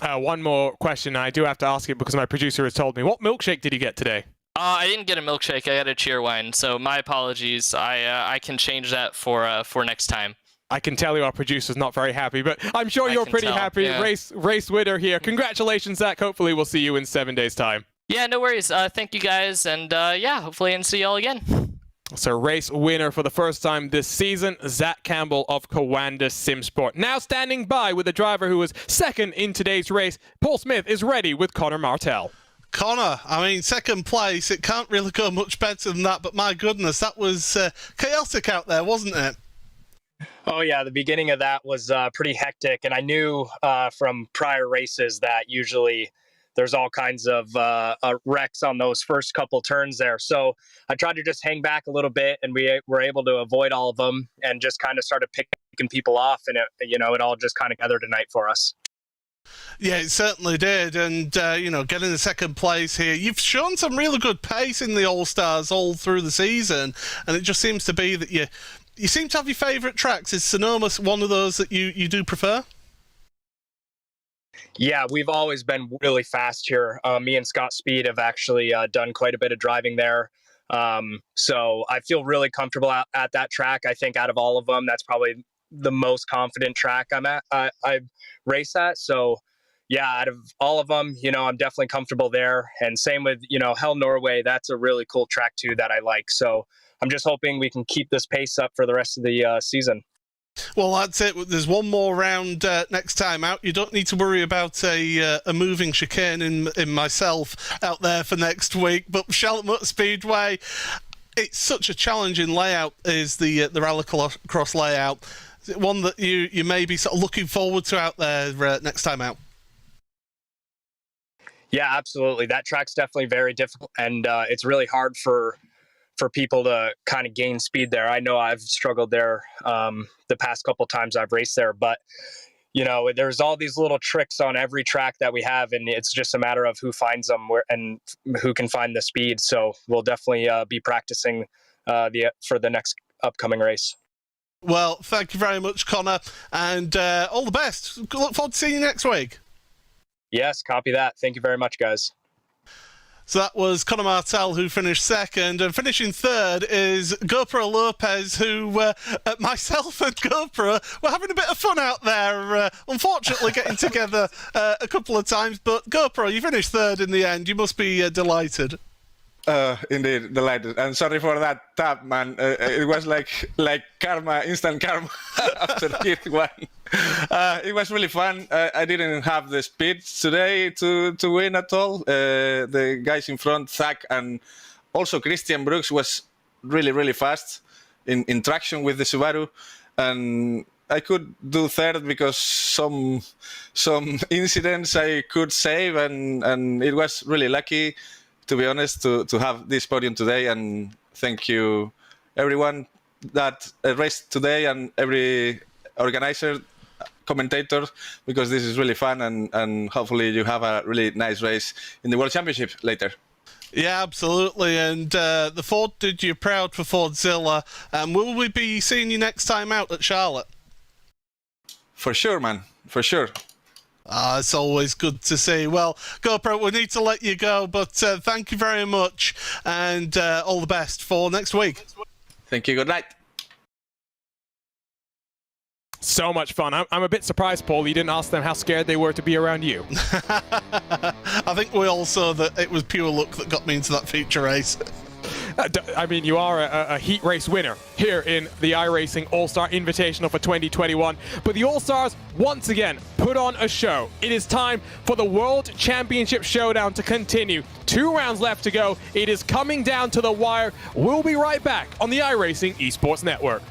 One more question. I do have to ask it because my producer has told me. What milkshake did you get today? I didn't get a milkshake. I got a cheer wine. So my apologies. I can change that for next time. I can tell you our producer's not very happy, but I'm sure you're pretty happy. Yeah. Race winner here. Congratulations, Zach. Hopefully we'll see you in 7 days' time. Yeah, no worries. Thank you guys, and yeah, hopefully I can see y'all again. So race winner for the first time this season, Zach Campbell of Coanda Simsport. Now standing by with a driver who was second in today's race, Paul Smith is ready with Connor Martell. Connor, I mean, second place, it can't really go much better than that, but my goodness, that was chaotic out there, wasn't it? Oh yeah, the beginning of that was pretty hectic, and I knew from prior races that usually there's all kinds of wrecks on those first couple turns there. So I tried to just hang back a little bit, and we were able to avoid all of them and just kind of started picking people off, and it all just kind of gathered tonight for us. Yeah, it certainly did, and getting the second place here, you've shown some really good pace in the All-Stars all through the season, and it just seems to be that you seem to have your favourite tracks. Is Sonoma one of those that you do prefer? Yeah, we've always been really fast here. Me and Scott Speed have actually done quite a bit of driving there. So I feel really comfortable at that track. I think out of all of them, that's probably the most confident track I race at. So yeah, out of all of them, I'm definitely comfortable there. And same with, Hell Norway, that's a really cool track too that I like. So I'm just hoping we can keep this pace up for the rest of the season. Well, that's it. There's one more round next time out. You don't need to worry about a moving chicane in myself out there for next week. But Charlotte Motor Speedway, it's such a challenging layout, is the Rallycross layout. Is it one that you may be sort of looking forward to out there next time out? Yeah, absolutely. That track's definitely very difficult, and it's really hard for people to kind of gain speed there. I know I've struggled there the past couple times I've raced there, but there's all these little tricks on every track that we have, and it's just a matter of who finds them and who can find the speed. So we'll definitely be practicing for the next upcoming race. Well, thank you very much, Connor, and all the best. Look forward to seeing you next week. Yes, copy that. Thank you very much, guys. So that was Connor Martel, who finished second, and finishing third is GoPro Lopez, who myself and GoPro were having a bit of fun out there, unfortunately getting together a couple of times, but GoPro, you finished third in the end. You must be delighted. Indeed, delighted. And sorry for that tap, man. It was like karma, instant karma after hit one. It was really fun. I didn't have the speed today to win at all. The guys in front, Zach, and also Christian Brooks was really, really fast in traction with the Subaru. And I could do third because some incidents I could save, and it was really lucky, to be honest, to have this podium today. And thank you everyone that raced today and every organizer, commentator, because this is really fun, and hopefully you have a really nice race in the World Championship later. Yeah, absolutely. And the Ford did you proud for Fordzilla. Will we be seeing you next time out at Charlotte? For sure, man. For sure. It's always good to see. Well, GoPro, we need to let you go, but thank you very much, and all the best for next week. Thank you. Good night. So much fun. I'm a bit surprised, Paul, you didn't ask them how scared they were to be around you. I think we all saw that it was pure luck that got me into that feature race. I mean, you are a heat race winner here in the iRacing All-Star Invitational for 2021. But the All-Stars, once again, put on a show. It is time for the World Championship Showdown to continue. 2 rounds left to go. It is coming down to the wire. We'll be right back on the iRacing Esports Network.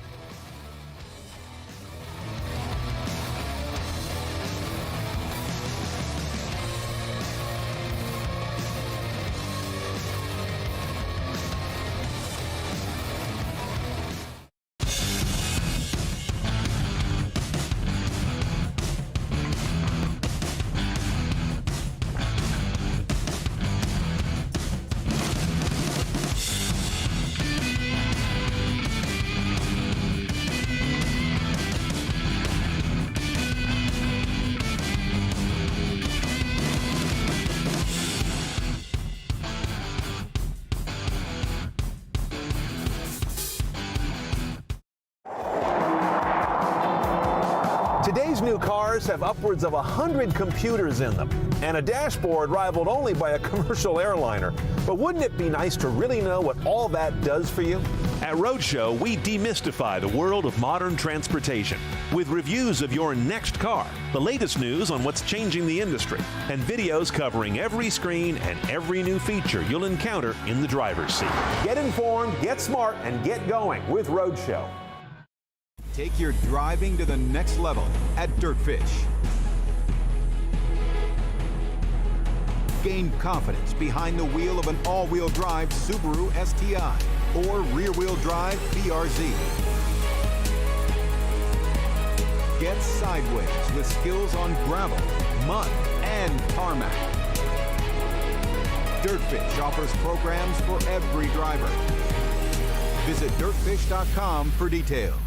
Today's new cars have upwards of 100 computers in them and a dashboard rivaled only by a commercial airliner. But wouldn't it be nice to really know what all that does for you? At Roadshow, we demystify the world of modern transportation with reviews of your next car, the latest news on what's changing the industry, and videos covering every screen and every new feature you'll encounter in the driver's seat. Get informed, get smart, and get going with Roadshow. Take your driving to the next level at Dirtfish. Gain confidence behind the wheel of an all-wheel drive Subaru STI or rear-wheel drive BRZ. Get sideways with skills on gravel, mud, and tarmac. Dirtfish offers programs for every driver. Visit dirtfish.com for details.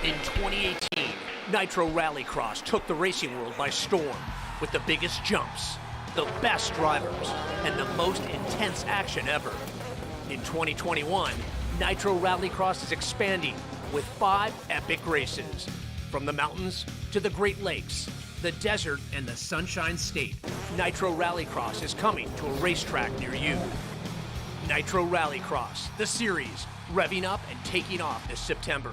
In 2018, Nitro Rallycross took the racing world by storm with the biggest jumps, the best drivers, and the most intense action ever. In 2021, Nitro Rallycross is expanding with 5 epic races. From the mountains to the Great Lakes, the desert, and the Sunshine State, Nitro Rallycross is coming to a racetrack near you. Nitro Rallycross, the series, revving up and taking off this September.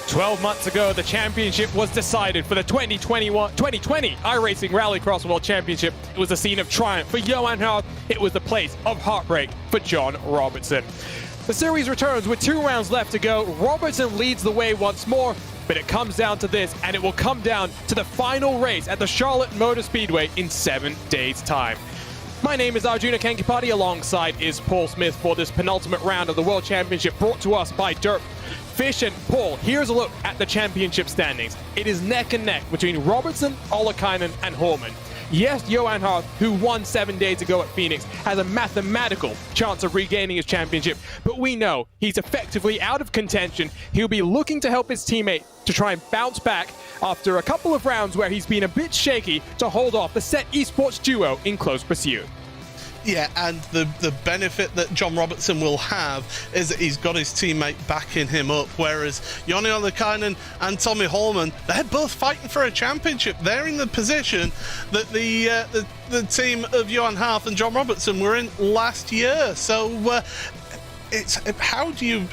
"12 months ago, the championship was decided for the 2020 iRacing Rallycross World Championship. It was a scene of triumph for Johan Hart. It was the place of heartbreak for John Robertson. The series returns with 2 rounds left to go. Robertson leads the way once more, but it comes down to this, and it will come down to the final race at the Charlotte Motor Speedway in 7 days' time. My name is Arjuna Kankipati, alongside is Paul Smith for this penultimate round of the World Championship, brought to us by Dirtfish. And Paul, here's a look at the championship standings. It is neck and neck between Robertson, Ollikainen, and Horman. Yes, Johan Hart, who won 7 days ago at Phoenix, has a mathematical chance of regaining his championship, but we know he's effectively out of contention. He'll be looking to help his teammate to try and bounce back after a couple of rounds where he's been a bit shaky to hold off the Set Esports duo in close pursuit. Yeah, and the benefit that John Robertson will have is that he's got his teammate backing him up, whereas Joni Ollikainen and Tommy Holman, they're both fighting for a championship. They're in the position that the team of Johan Hart and John Robertson were in last year. So it's how do you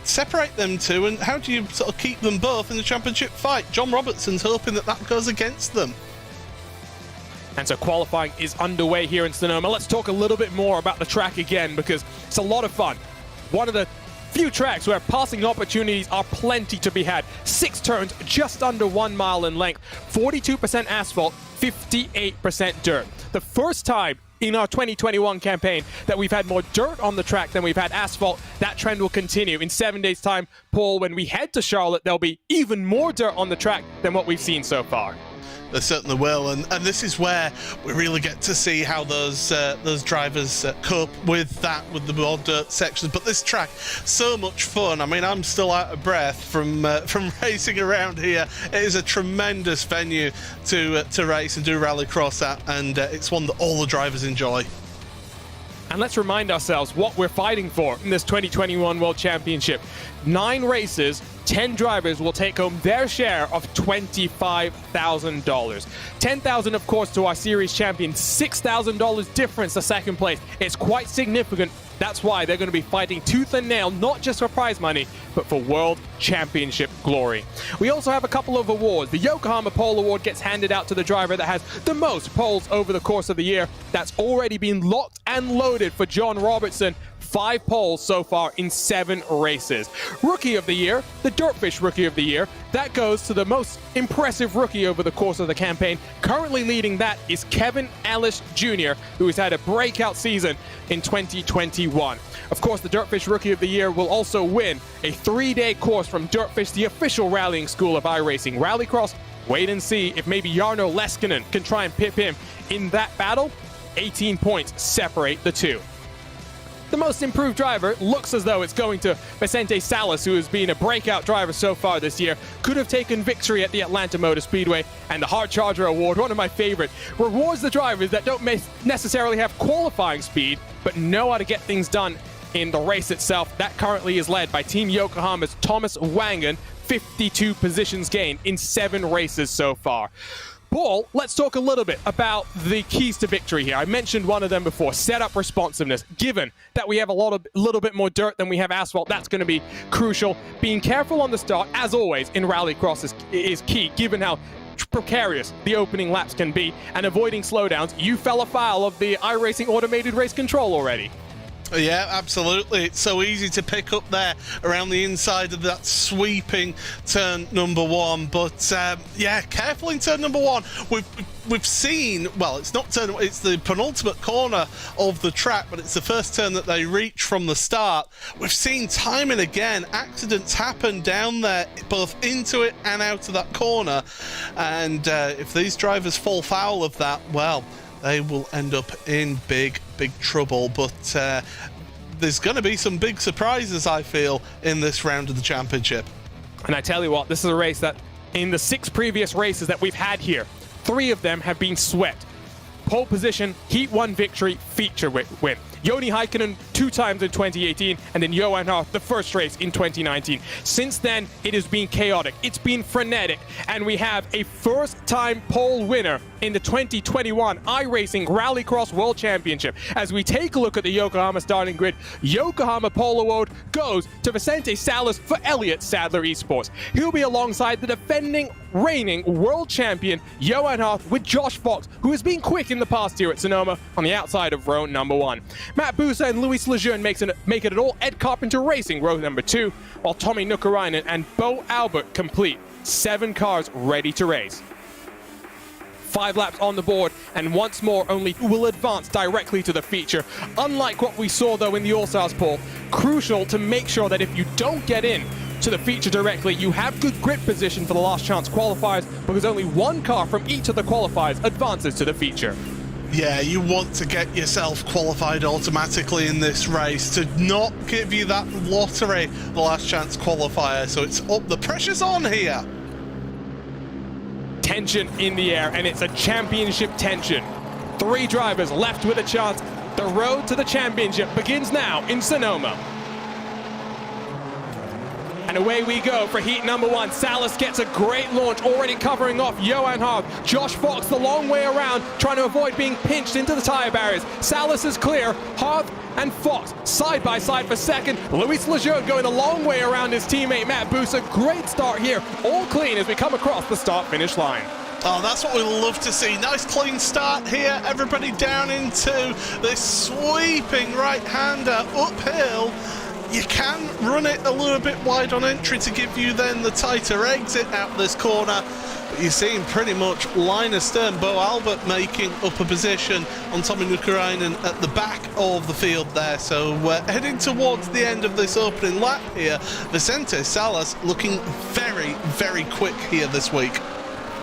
separate them two, and how do you sort of keep them both in the championship fight? John Robertson's hoping that goes against them. And so qualifying is underway here in Sonoma. Let's talk a little bit more about the track again, because it's a lot of fun. One of the few tracks where passing opportunities are plenty to be had. 6 turns, just under 1 mile in length, 42% asphalt, 58% dirt. The first time in our 2021 campaign that we've had more dirt on the track than we've had asphalt. That trend will continue. In 7 days' time, Paul, when we head to Charlotte, there'll be even more dirt on the track than what we've seen so far. They certainly will, and this is where we really get to see how those drivers cope with the more dirt sections. But this track, so much fun. I mean, I'm still out of breath from racing around here. It is a tremendous venue to race and do rallycross at, and it's one that all the drivers enjoy. And let's remind ourselves what we're fighting for in this 2021 World Championship. 9 races, 10 drivers will take home their share of $25,000. $10,000, of course, to our series champion. $6,000 difference to second place. It's quite significant. That's why they're going to be fighting tooth and nail, not just for prize money, but for World Championship glory. We also have a couple of awards. The Yokohama Pole Award gets handed out to the driver that has the most poles over the course of the year. That's already been locked and loaded for John Robertson. 5 poles so far in 7 races. Rookie of the Year, the Dirtfish Rookie of the Year, that goes to the most impressive rookie over the course of the campaign. Currently leading that is Kevin Ellis Jr., who has had a breakout season in 2021. Of course, the Dirtfish Rookie of the Year will also win a 3-day course from Dirtfish, the official rallying school of iRacing Rallycross. Wait and see if maybe Jarno Leskinen can try and pip him in that battle. 18 points separate the two. the most improved driver. It looks as though it's going to Vicente Salas, who has been a breakout driver so far this year. Could have taken victory at the Atlanta Motor Speedway, and the Hard Charger Award, one of my favorite, rewards the drivers that don't necessarily have qualifying speed, but know how to get things done in the race itself. That currently is led by Team Yokohama's Thomas Wangen, 52 positions gained in 7 races so far. Paul, let's talk a little bit about the keys to victory here. I mentioned one of them before, setup responsiveness. Given that we have a little bit more dirt than we have asphalt, that's going to be crucial. Being careful on the start, as always, in Rallycross is key, given how precarious the opening laps can be, and avoiding slowdowns. You fell afoul of the iRacing automated race control already. Yeah, absolutely. It's so easy to pick up there around the inside of that sweeping turn number 1. But yeah, careful in turn number 1. We've seen, well, it's not turn, it's the penultimate corner of the track, but it's the first turn that they reach from the start. We've seen time and again accidents happen down there, both into it and out of that corner. And if these drivers fall foul of that, well, they will end up in big trouble. But there's going to be some big surprises, I feel, in this round of the championship. And I tell you what, this is a race that in the 6 previous races that we've had here, 3 of them have been swept. Pole position, Heat 1 victory, feature win. Joni Heikkinen 2 times in 2018, and then Johan Hart the first race in 2019. Since then, it has been chaotic. It's been frenetic, and we have a first-time pole winner in the 2021 iRacing Rallycross World Championship. As we take a look at the Yokohama starting grid, Yokohama pole award goes to Vicente Salas for Elliott Sadler Esports. He'll be alongside the defending reigning world champion Johan Hart with Josh Fox, who has been quick in the past here at Sonoma on the outside of row number 1. Matt Busa and Luis Lejeune make it all Ed Carpenter Racing row number 2, while Tommy Nukarainen and Bo Albert complete 7 cars ready to race. 5 laps on the board, and once more only will advance directly to the feature. Unlike what we saw though in the All-Stars poll, crucial to make sure that if you don't get in to the feature directly, you have good grid position for the last chance qualifiers, because only 1 car from each of the qualifiers advances to the feature. Yeah, you want to get yourself qualified automatically in this race to not give you that lottery, the last chance qualifier. So it's up, the pressure's on here. Tension in the air, and it's a championship tension. 3 drivers left with a chance. The road to the championship begins now in Sonoma. And away we go for heat number 1. Salas gets a great launch, already covering off Johan Hart. Josh Fox the long way around, trying to avoid being pinched into the tire barriers. Salas is clear. Hart and Fox side by side for second. Luis Lejeune going a long way around his teammate Matt Busa. Great start here, all clean as we come across the start-finish line. Oh, that's what we love to see. Nice clean start here. Everybody down into this sweeping right-hander uphill. You can run it a little bit wide on entry to give you then the tighter exit out this corner. But you're seeing pretty much line astern. Bo Albert making up a position on Tommy Nukarainen at the back of the field there. So we're heading towards the end of this opening lap here. Vicente Salas looking very quick here this week.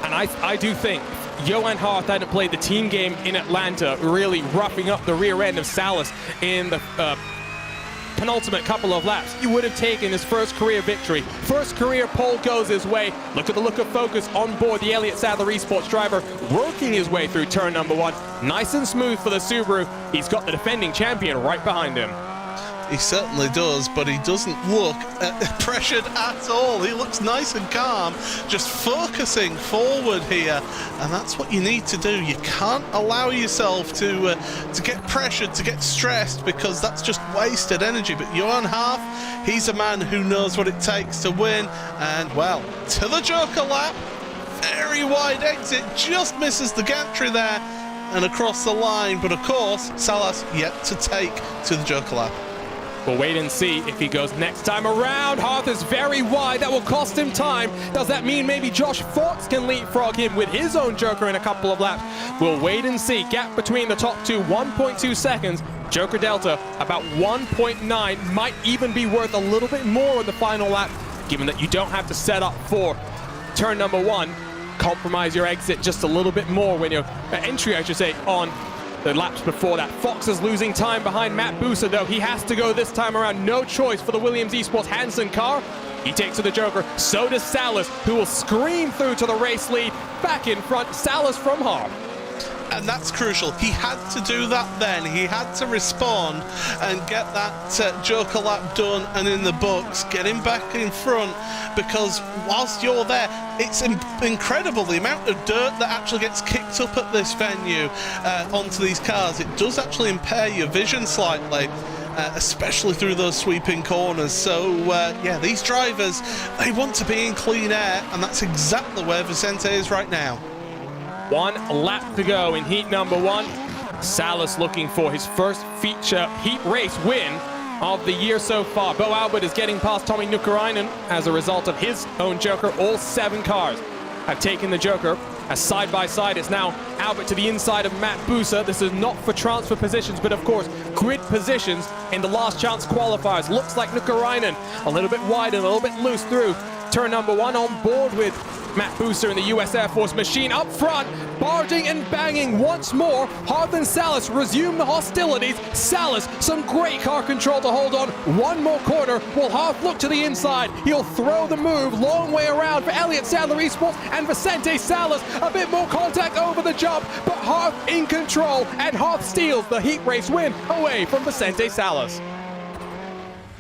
And I do think Johan Hart hadn't played the team game in Atlanta, really roughing up the rear end of Salas in the penultimate couple of laps. He would have taken his first career victory. First career pole goes his way. Look at the look of focus on board the Elliott Sadler Esports driver, working his way through turn number 1. Nice and smooth for the Subaru. He's got the defending champion right behind him. He certainly does, but he doesn't look pressured at all. He looks nice and calm, just focusing forward here, and that's what you need to do. You can't allow yourself to get pressured, to get stressed, because that's just wasted energy. But Johan Hart, he's a man who knows what it takes to win, and well, to the Joker lap, very wide exit, just misses the gantry there, and across the line. But of course, Salas yet to take to the Joker lap. We'll wait and see if he goes next time around. Hart is very wide. That will cost him time. Does that mean maybe Josh Fox can leapfrog him with his own Joker in a couple of laps? We'll wait and see. Gap between the top 2, 1.2 seconds. Joker Delta, about 1.9. Might even be worth a little bit more in the final lap, given that you don't have to set up for turn number 1. Compromise your exit just a little bit more when your entry, I should say, on the laps before that. Fox is losing time behind Matt Busa, though. He has to go this time around. No choice for the Williams Esports Hansen car. He takes to the Joker. So does Salas, who will scream through to the race lead. Back in front, Salas from Harp. And that's crucial. He had to do that then. He had to respond and get that Joker lap done and in the books, get him back in front, because whilst you're there, it's incredible the amount of dirt that actually gets kicked up at this venue onto these cars. It does actually impair your vision slightly. Especially through those sweeping corners. So, yeah, these drivers, they want to be in clean air, and that's exactly where Vicente is right now. 1 lap to go in heat number 1. Salas looking for his first feature heat race win of the year so far. Bo Albert is getting past Tommy Nukarainen as a result of his own Joker. All 7 cars have taken the Joker. As side by side, it's now Albert to the inside of Matt Busa. This is not for transfer positions, but of course, grid positions in the last chance qualifiers. Looks like Nukarainen a little bit wide and a little bit loose through turn number 1, on board with Matt Busa in the US Air Force machine. Up front, barging and banging once more. Harth and Salas resume the hostilities. Salas, some great car control to hold on. One more corner. Will Harth look to the inside? He'll throw the move. Long way around for Elliott Sadler Esports and Vicente Salas. A bit more contact over the jump, but Harth in control, and Harth steals the heat race win away from Vicente Salas.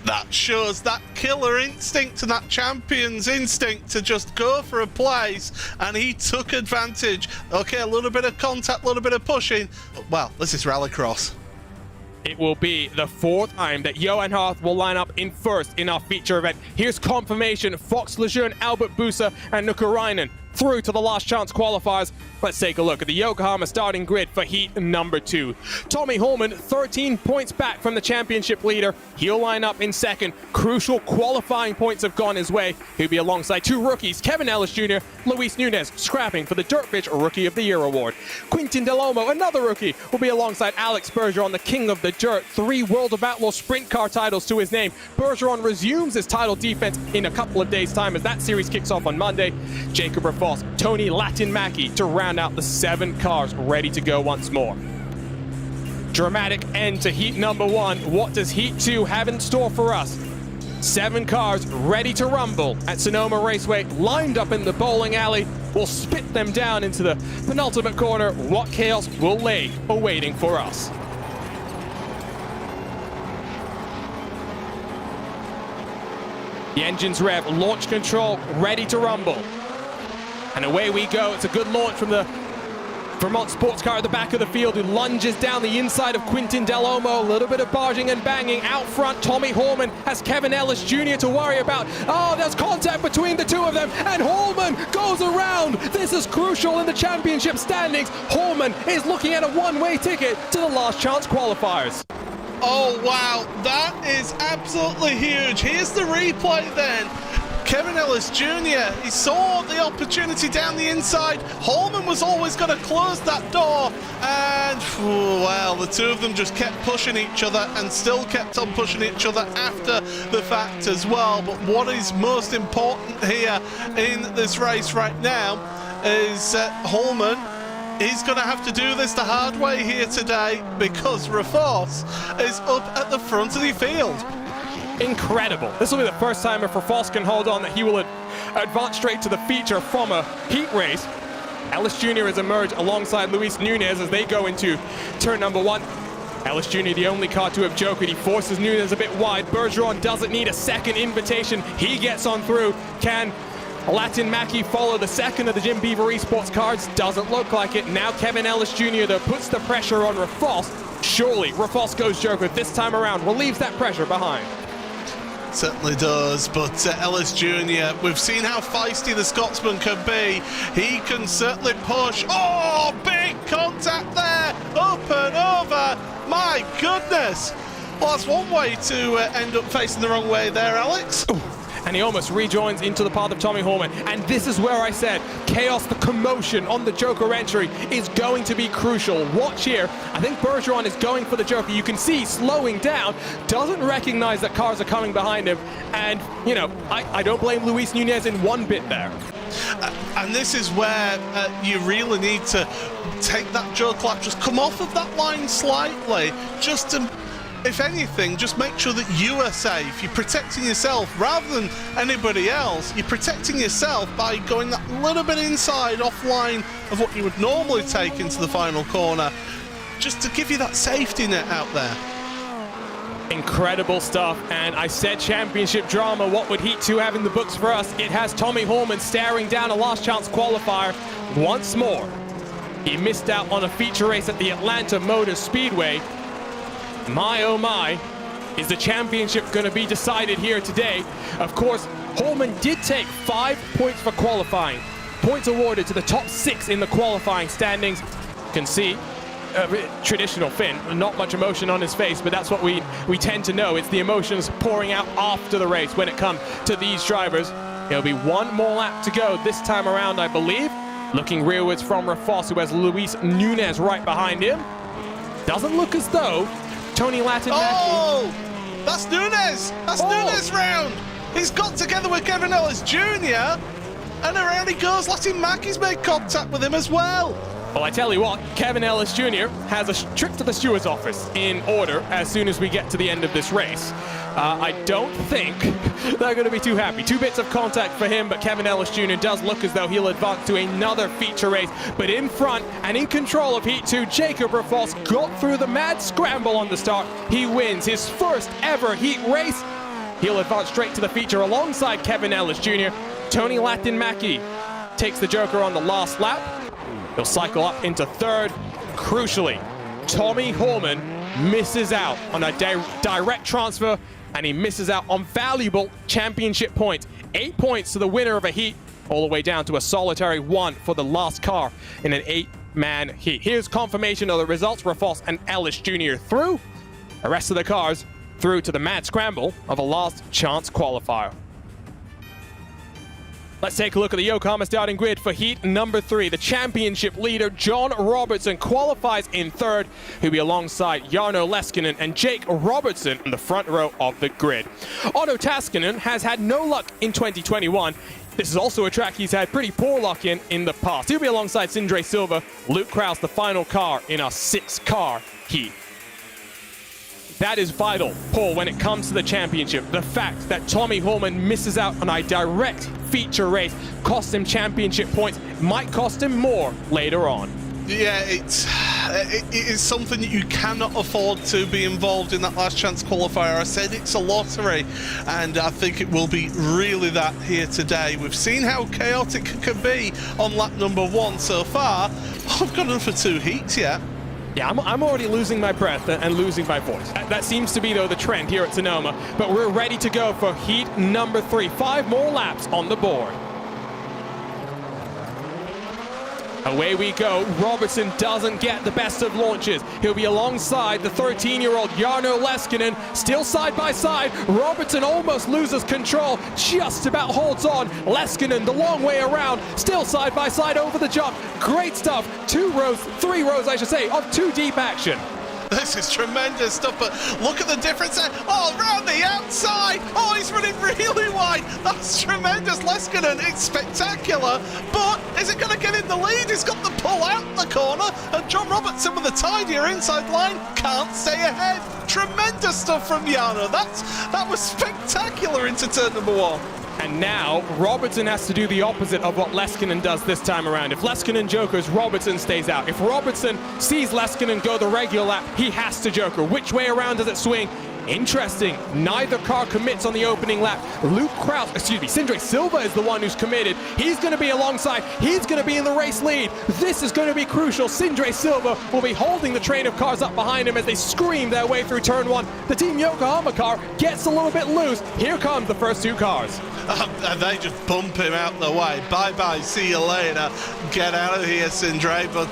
That shows that killer instinct and that champion's instinct to just go for a place, and he took advantage. Okay, a little bit of contact, a little bit of pushing. Well, this is Rallycross. It will be the 4th time that Johan Harth will line up in first in our feature event. Here's confirmation. Fox Lejeune, Albert Busa, and Nukarainen through to the last chance qualifiers. Let's take a look at the Yokohama starting grid for heat number 2. Tommy Holman, 13 points back from the championship leader. He'll line up in second. Crucial qualifying points have gone his way. He'll be alongside 2 rookies, Kevin Ellis Jr., Luis Nunez, scrapping for the Dirtfish Rookie of the Year award. Quintin Del Olmo, another rookie, will be alongside Alex Bergeron, the king of the dirt. 3 World of Outlaw sprint car titles to his name. Bergeron resumes his title defense in a couple of days' time as that series kicks off on Monday. Jacob Rafos, Tony Latin-Mackie to round out the 7 cars ready to go once more. Dramatic end to heat number 1. What does heat 2 have in store for us? 7 cars ready to rumble at Sonoma Raceway, lined up in the bowling alley. We'll spit them down into the penultimate corner. What chaos will lay awaiting for us? The engines rev, launch control, ready to rumble. And away we go. It's a good launch from the Vermont sports car at the back of the field, who lunges down the inside of Quintin Del Olmo. A little bit of barging and banging. Out front, Tommy Holman has Kevin Ellis Jr. to worry about. Oh, there's contact between the 2 of them, and Holman goes around. This is crucial in the championship standings. Holman is looking at a one-way ticket to the last chance qualifiers. Oh, wow, that is absolutely huge. Here's the replay then. Kevin Ellis Jr., he saw the opportunity down the inside. Holman was always going to close that door, and well, the 2 of them just kept pushing each other and still kept on pushing each other after the fact as well. But what is most important here in this race right now is Holman, he's going to have to do this the hard way here today, because Rafos is up at the front of the field. Incredible. This will be the first time if Rafos can hold on that he will advance straight to the feature from a heat race. Ellis Jr. has emerged alongside Luis Nunez as they go into turn number 1. Ellis Jr., the only car to have jokered. He forces Nunez a bit wide. Bergeron doesn't need a second invitation. He gets on through. Can Latin-Mackie follow the second of the Jim Beaver Esports cars? Doesn't look like it. Now Kevin Ellis Jr. though puts the pressure on Rafos. Surely Rafos goes Joker this time around, relieves that pressure behind. Certainly does, but Ellis Jr., we've seen how feisty the Scotsman can be. He can certainly push. Oh, big contact there, up and over. My goodness. Well, that's one way to end up facing the wrong way there, Alex. Ooh. and he almost rejoins into the path of Tommy Horman. And this is where I said chaos, the commotion on the Joker entry is going to be crucial. Watch here. I think Bergeron is going for the Joker. You can see slowing down, doesn't recognize that cars are coming behind him. And, you know, I don't blame Luis Nunez in one bit there. And this is where you really need to take that Joker lap, just come off of that line slightly, just to, if anything, just make sure that you are safe. You're protecting yourself rather than anybody else. You're protecting yourself by going that little bit inside, offline of what you would normally take into the final corner, just to give you that safety net out there. Incredible stuff, and I said championship drama. What would Heat 2 have in the books for us? It has Tommy Horman staring down a last chance qualifier once more. He missed out on a feature race at the Atlanta Motor Speedway. My oh my, is the championship going to be decided here today? Of course, Horman did take 5 points for qualifying. Points awarded to the top 6 in the qualifying standings. You can see traditional Finn, not much emotion on his face, but that's what we tend to know. It's the emotions pouring out after the race when it comes to these drivers. There'll be one more lap to go this time around, I believe. Looking rearwards from Rafos, who has Luis Nunez right behind him. Doesn't look as though Tony Latin. Oh, that's Nunez. That's Nunez round. He's got together with Kevin Ellis Jr. and around he goes. Latin Mackey's made contact with him as well. Well, I tell you what, Kevin Ellis Jr. has a trip to the steward's office in order as soon as we get to the end of this race. I don't think they're going to be too happy. 2 bits of contact for him, but Kevin Ellis Jr. does look as though he'll advance to another feature race. But in front and in control of Heat 2, Jacob Rafos got through the mad scramble on the start. He wins his first ever Heat race. He'll advance straight to the feature alongside Kevin Ellis Jr. Tony Latin Mackey takes the Joker on the last lap. He'll cycle up into third. Crucially, Tommy Horman misses out on a direct transfer, and he misses out on valuable championship points. 8 points to the winner of a heat, all the way down to a solitary 1 for the last car in an 8-man heat. Here's confirmation of the results. Rafos and Ellis Jr. through. The rest of the cars through to the mad scramble of a last chance qualifier. Let's take a look at the Yokohama starting grid for heat number 3. The championship leader, John Robertson, qualifies in third. He'll be alongside Jarno Leskinen and Jake Robertson in the front row of the grid. Otto Taskinen has had no luck in 2021. This is also a track he's had pretty poor luck in the past. He'll be alongside Sindre Silva, Luke Krause, the final car in our 6-car heat. That is vital, Paul, when it comes to the championship. The fact that Tommy Horman misses out on a direct feature race costs him championship points, might cost him more later on. Yeah, it is something that you cannot afford to be involved in that last chance qualifier. I said it's a lottery, and I think it will be really that here today. We've seen how chaotic it can be on lap number 1 so far. I've got enough for 2 heats yet. Yeah, I'm already losing my breath and losing my voice. That seems to be, though, the trend here at Sonoma. But we're ready to go for heat number 3. 5 more laps on the board. Away we go. Robertson doesn't get the best of launches. He'll be alongside the 13-year-old Jarno Leskinen, still side by side. Robertson almost loses control, just about holds on. Leskinen the long way around, still side by side over the jump. Great stuff. 3 rows, I should say, of 2 deep action. This is tremendous stuff, but look at the difference there. Oh, around the outside. Oh, he's running really wide. That's tremendous. Leskinen, it's spectacular. But is it going to get in the lead? He's got the pull out the corner, and John Robertson with the tidier inside line can't stay ahead. Tremendous stuff from Jarno. That was spectacular into turn number 1. And now, Robertson has to do the opposite of what Leskinen does this time around. If Leskinen jokers, Robertson stays out. If Robertson sees Leskinen go the regular lap, he has to joker. Which way around does it swing? Interesting. Neither car commits on the opening lap. Sindre Silva is the one who's committed. He's going to be alongside. He's going to be in the race lead. This is going to be crucial. Sindre Silva will be holding the train of cars up behind him as they scream their way through turn 1. The Team Yokohama car gets a little bit loose. Here come the first 2 cars. And they just bump him out the way. Bye-bye, see you later. Get out of here, Sindre. But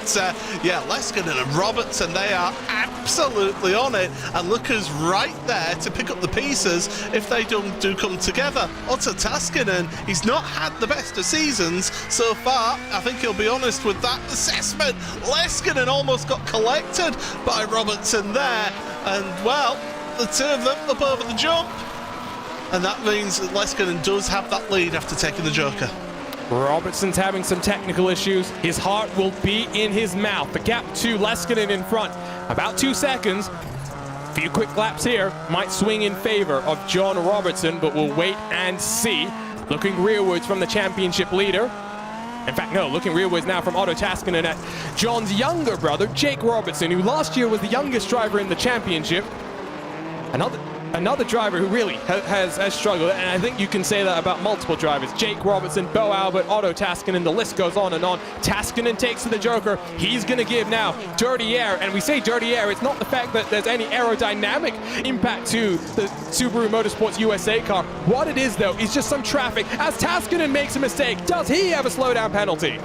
yeah, Leskinen and Robertson, they are absolutely on it. And look who's right there to pick up the pieces if they do come together. Otto Taskinen, he's not had the best of seasons so far. I think he'll be honest with that assessment. Leskinen almost got collected by Robertson there, and well, the two of them up over the jump, and that means that Leskinen does have that lead after taking the Joker. Robertson's having some technical issues. His heart will be in his mouth. The gap to Leskinen in front, about 2 seconds. A few quick laps here might swing in favor of John Robertson, but we'll wait and see. Looking rearwards from the championship leader. In fact, no, looking rearwards now from Otto Taskinen at John's younger brother, Jake Robertson, who last year was the youngest driver in the championship. Another driver who really has struggled, and I think you can say that about multiple drivers. Jake Robertson, Bo Albert, Otto Taskinen, the list goes on and on. Taskinen takes to the Joker. He's going to give now dirty air, and we say dirty air, it's not the fact that there's any aerodynamic impact to the Subaru Motorsports USA car. What it is, though, is just some traffic. As Taskinen makes a mistake, does he have a slowdown penalty?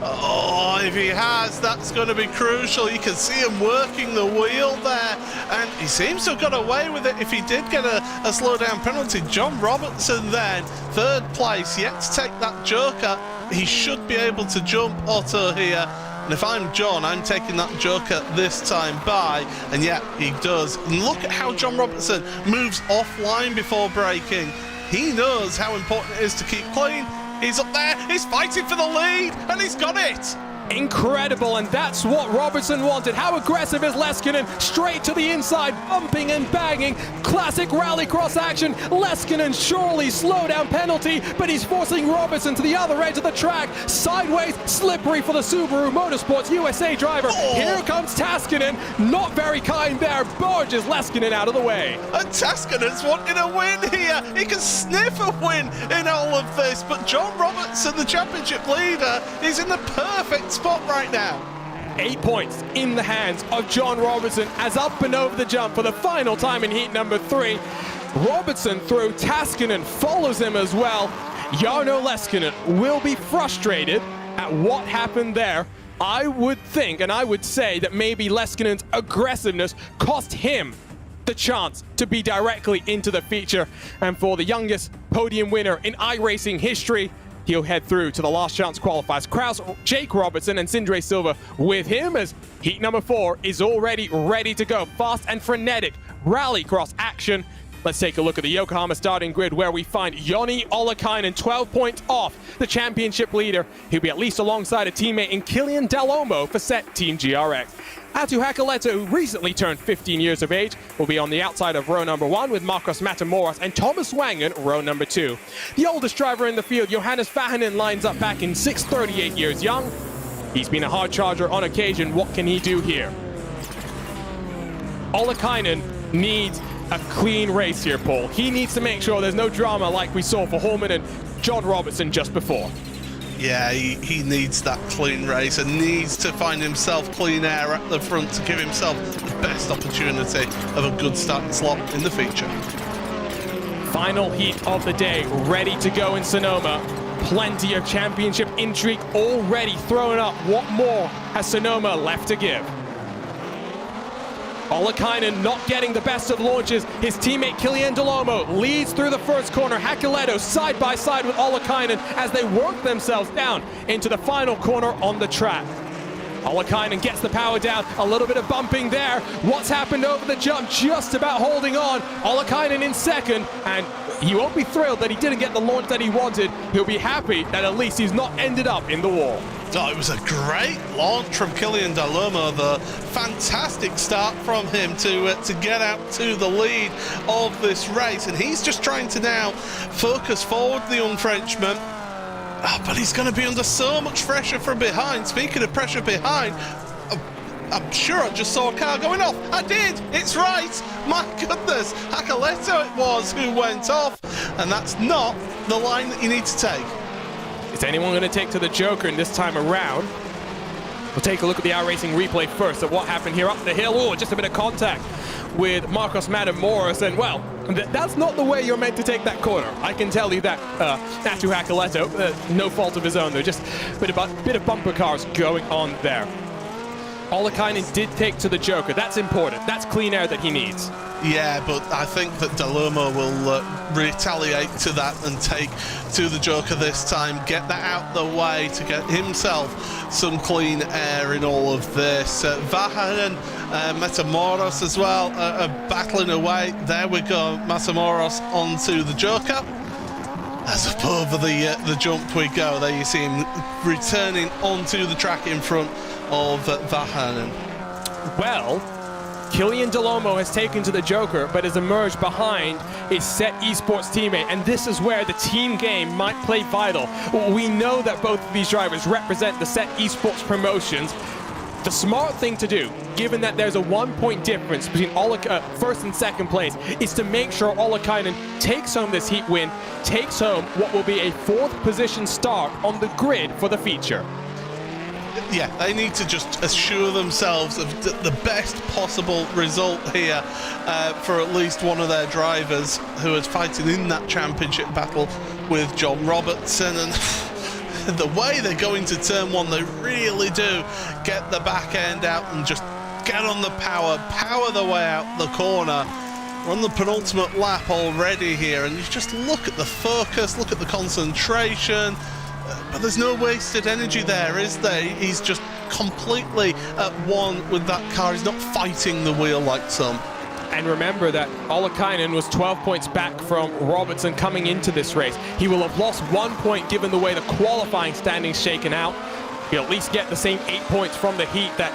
Oh, if he has, that's going to be crucial. You can see him working the wheel there, and he seems to have got away with it if he did get a slowdown penalty. John Robertson then, third place, yet to take that Joker. He should be able to jump Otto here. And if I'm John, I'm taking that Joker this time by, and yeah, he does. And look at how John Robertson moves offline before braking. He knows how important it is to keep clean. He's up there, he's fighting for the lead, and he's got it! Incredible, and that's what Robertson wanted. How aggressive is Leskinen? Straight to the inside, bumping and banging. Classic Rallycross action. Leskinen surely slowdown penalty, but he's forcing Robertson to the other edge of the track. Sideways, slippery for the Subaru Motorsports USA driver. Oh. Here comes Taskinen. Not very kind there. Barges Leskinen out of the way. And Taskinen's wanting a win here. He can sniff a win in all of this, but John Robertson, the championship leader, is in the perfect spot right now. 8 points in the hands of John Robertson as up and over the jump for the final time in heat number 3. Robertson through, Taskinen follows him as well. Jarno Leskinen will be frustrated at what happened there. I would think, and I would say, that maybe Leskinen's aggressiveness cost him the chance to be directly into the feature. And for the youngest podium winner in iRacing history, he'll head through to the last chance qualifiers. Kraus, Jake Robertson, and Sindre Silva with him as heat number 4 is already ready to go. Fast and frenetic Rallycross action. Let's take a look at the Yokohama starting grid, where we find Joni Ollikainen 12 points off the championship leader. He'll be at least alongside a teammate in Killian Dalomo for set Team GRX. Atu Hakaleta, who recently turned 15 years of age, will be on the outside of row number 1 with Marcos Matamoros and Thomas Wangen, row number 2. The oldest driver in the field, Johannes Vahanen, lines up back in 6th, 38 years young. He's been a hard charger on occasion. What can he do here? Ollikainen needs a clean race here, Paul. He needs to make sure there's no drama like we saw for Holman and John Robertson just before. Yeah, he needs that clean race and needs to find himself clean air at the front to give himself the best opportunity of a good starting slot in the feature. Final heat of the day, ready to go in Sonoma. Plenty of championship intrigue already thrown up. What more has Sonoma left to give? Ollikainen not getting the best of launches. His teammate Killian Dalomo leads through the first corner. Hakuleto side by side with Ollikainen as they work themselves down into the final corner on the track. Ollikainen gets the power down, a little bit of bumping there. What's happened over the jump? Just about holding on. Ollikainen in second, and he won't be thrilled that he didn't get the launch that he wanted. He'll be happy that at least he's not ended up in the wall. Oh, it was a great launch from Killian Dalomo. The fantastic start from him to get out to the lead of this race, and he's just trying to now focus forward, the young Frenchman. Oh, but he's going to be under so much pressure from behind. Speaking of pressure behind, I'm sure I just saw a car going off. I did. It's right. My goodness. Hakuleto it was who went off, and that's not the line that you need to take. Is anyone going to take to the Joker in this time around? We'll take a look at the iRacing replay first of what happened here up the hill. Oh, just a bit of contact with Marcos Matamoros, and well, that's not the way you're meant to take that corner. I can tell you that. Atu Hakuleto, no fault of his own. There's just a bit of bumper cars going on there. Ollikainen did take to the Joker. That's important. That's clean air that he needs. Yeah, but I think that Delomo will retaliate to that and take to the Joker this time, get that out the way to get himself some clean air in all of this. Vahanen, Matamoros as well, are battling away. There we go, Matamoros onto the Joker. As up over the jump we go. There you see him returning onto the track in front of Vahanen. Well, Killian Delomo has taken to the Joker, but has emerged behind his Set Esports teammate, and this is where the team game might play vital. We know that both of these drivers represent the Set Esports promotions. The smart thing to do, given that there's a 1-point difference between first and second place, is to make sure Ollikainen takes home this heat win, takes home what will be a 4th position start on the grid for the feature. Yeah, they need to just assure themselves of the best possible result here for at least one of their drivers who is fighting in that championship battle with John Robertson. And the way they're going to turn one, they really do get the back end out and just get on the power the way out the corner. We're on the penultimate lap already here, and you just look at the focus, look at the concentration. But there's no wasted energy there, is there? He's just completely at one with that car. He's not fighting the wheel like some. And remember that Ollikainen was 12 points back from Robertson coming into this race. He will have lost 1 point given the way the qualifying standings shaken out. He'll at least get the same 8 points from the heat that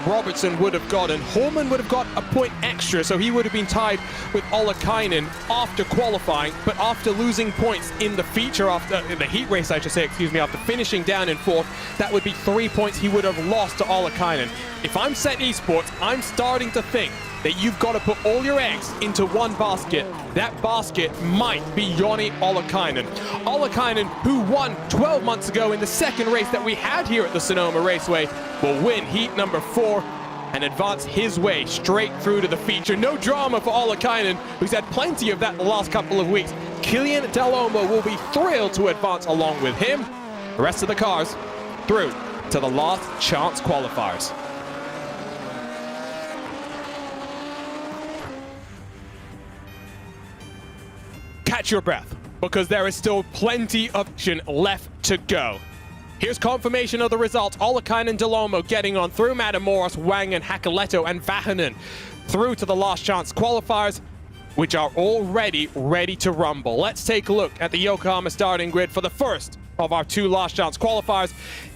Robertson would have gotten. Holman would have got a point extra, so he would have been tied with Ollikainen after qualifying, but after losing points in the feature, in the heat race, I should say, excuse me, after finishing down in 4th, that would be 3 points he would have lost to Ollikainen. If I'm Set Esports, I'm starting to think that you've got to put all your eggs into one basket. That basket might be Joni Ollikainen. Ollikainen, who won 12 months ago in the second race that we had here at the Sonoma Raceway, will win heat number 4 and advance his way straight through to the feature. No drama for Ollikainen, who's had plenty of that the last couple of weeks. Killian Delomo will be thrilled to advance along with him. The rest of the cars through to the last chance qualifiers. Catch your breath, because there is still plenty of action left to go. Here's confirmation of the results. Ollikainen, Delomo getting on through. Matamoros, Wang, and Hakoleto and Vahanen through to the last chance qualifiers, which are already ready to rumble. Let's take a look at the Yokohama starting grid for the first of our 2 last chance qualifiers.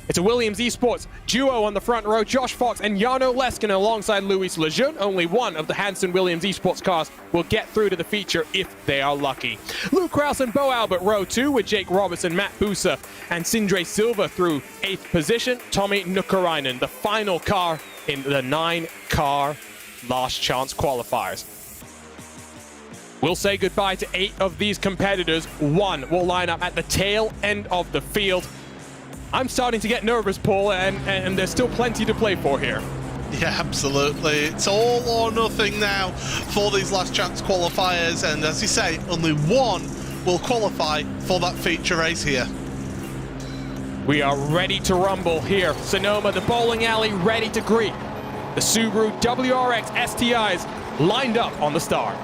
It's a Williams Esports duo on the front row, Josh Fox and Jarno Leskinen alongside Luis Lejeune. Only one of the Hanson Williams Esports cars will get through to the feature if they are lucky. Luke Kraus and Bo Albert row 2 with Jake Robertson, Matt Busa and Sindre Silva through 8th position. Tommy Nukarainen, the final car in the 9-car last chance qualifiers. We'll say goodbye to 8 of these competitors. 1 will line up at the tail end of the field. I'm starting to get nervous, Paul, and there's still plenty to play for here. Yeah, absolutely. It's all or nothing now for these last chance qualifiers, and as you say, only 1 will qualify for that feature race here. We are ready to rumble here. Sonoma, the bowling alley, ready to greet the Subaru WRX STIs lined up on the start.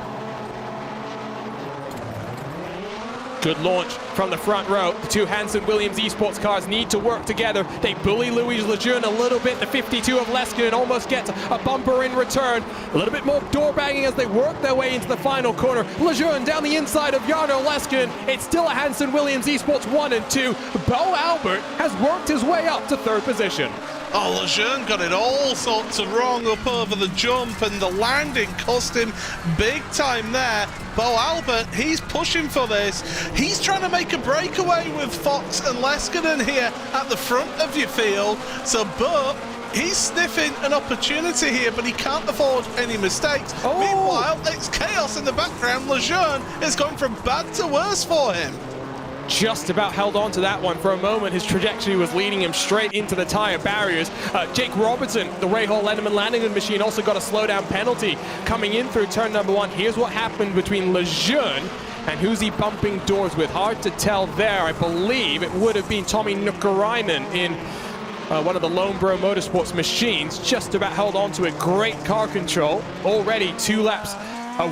Good launch from the front row. The 2 Hanson Williams Esports cars need to work together. They bully Luis Lejeune a little bit. The 52 of Leskinen almost gets a bumper in return. A little bit more door banging as they work their way into the final corner. Lejeune down the inside of Jarno Leskinen. It's still a Hanson Williams Esports 1 and 2. Bo Albert has worked his way up to 3rd position. Oh, Lejeune got it all sorts of wrong up over the jump, and the landing cost him big time there. Bo Albert, he's pushing for this. He's trying to make a breakaway with Fox and Leskinen here at the front of your field. So Bo, he's sniffing an opportunity here, but he can't afford any mistakes. Oh. Meanwhile, it's chaos in the background. Lejeune is going from bad to worse for him. Just about held on to that one for a moment. His trajectory was leading him straight into the tire barriers. Jake Robertson, the Ray Hall Lenneman landing machine, also got a slowdown penalty coming in through turn number 1. Here's what happened between Lejeune and who's he bumping doors with. Hard to tell there. I believe it would have been Tommy Nukarainen in one of the Lone Bro Motorsports machines, just about held on to it. Great car control. Already 2 laps.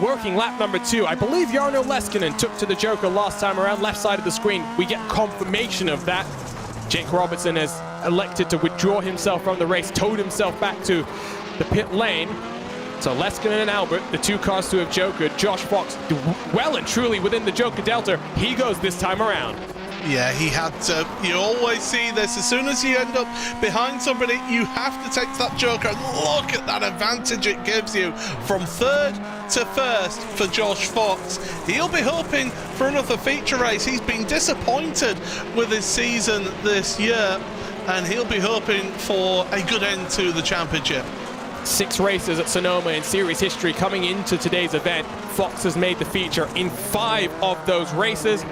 Working lap number 2. I believe Jarno Leskinen took to the Joker last time around, left side of the screen. We get confirmation of that. Jake Robertson has elected to withdraw himself from the race, towed himself back to the pit lane. So Leskinen and Albert, the 2 cars to have Joker. Josh Fox, well and truly within the Joker Delta. He goes this time around. Yeah, he had to. You always see this. As soon as you end up behind somebody, you have to take that Joker. And look at that advantage it gives you from 3rd to 1st for Josh Fox. He'll be hoping for another feature race. He's been disappointed with his season this year, and he'll be hoping for a good end to the championship. 6 races at Sonoma in series history coming into today's event. Fox has made the feature in 5 of those races.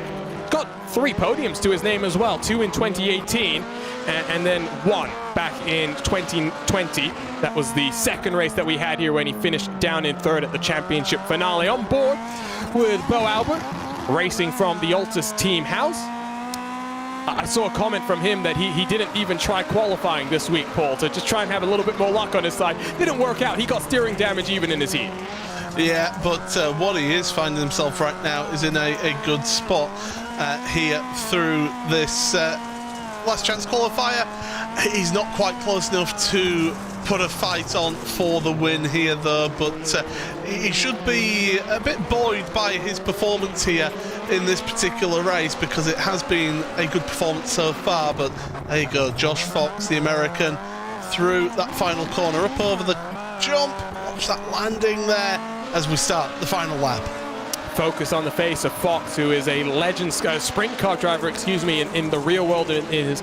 Got 3 podiums to his name as well, 2 in 2018 and then 1 back in 2020. That was the 2nd race that we had here when he finished down in 3rd at the championship finale. On board with Bo Albert, racing from the Altus team house. I saw a comment from him that he didn't even try qualifying this week, Paul, to just try and have a little bit more luck on his side. Didn't work out. He got steering damage even in his heat. Yeah, but what he is finding himself right now is in a good spot here through this last chance qualifier. He's not quite close enough to put a fight on for the win here though, but he should be a bit buoyed by his performance here in this particular race, because it has been a good performance so far. But there you go, Josh Fox, the American, through that final corner, up over the jump. Watch that landing there as we start the final lap. Focus on the face of Fox, who is a legend sprint car driver, in the real world in his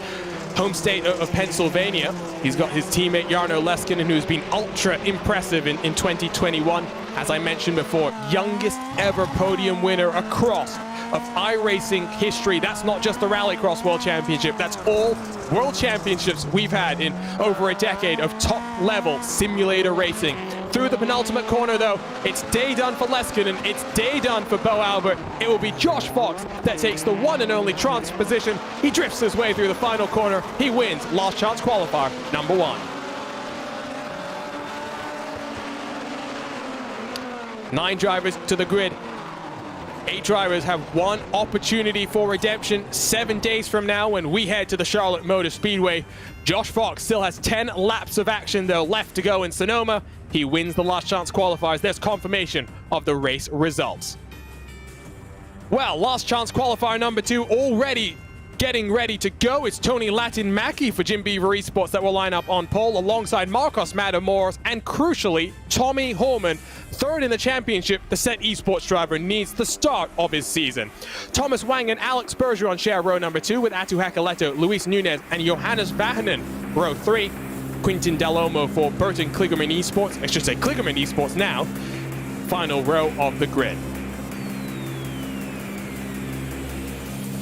home state of Pennsylvania. He's got his teammate Jarno Leskinen, who's been ultra impressive in 2021. As I mentioned before, youngest ever podium winner across of iRacing history. That's not just the Rallycross World Championship, that's all World Championships we've had in over a decade of top-level simulator racing. Through the penultimate corner, though, it's day done for Leskinen, it's day done for Bo Albert. It will be Josh Fox that takes the one and only trans position. He drifts his way through the final corner. He wins last chance qualifier number 1. 9 drivers to the grid. 8 drivers have 1 opportunity for redemption 7 days from now when we head to the Charlotte Motor Speedway. Josh Fox still has 10 laps of action though left to go in Sonoma. He wins the last chance qualifiers. There's confirmation of the race results. Well, last chance qualifier number 2 already getting ready to go. It's Tony Latin-Mackie for Jim Beaver Esports that will line up on pole alongside Marcos Matamoros and, crucially, Tommy Holman. 3rd in the championship, the Set Esports driver needs the start of his season. Thomas Wang and Alex Bergeron share row number 2 with Atu Hakaleto, Luis Nunez and Johannes Vahanen. Row 3, Quintin Dalomo for Burton Kligerman Esports. I should say Kligerman Esports now. Final row of the grid.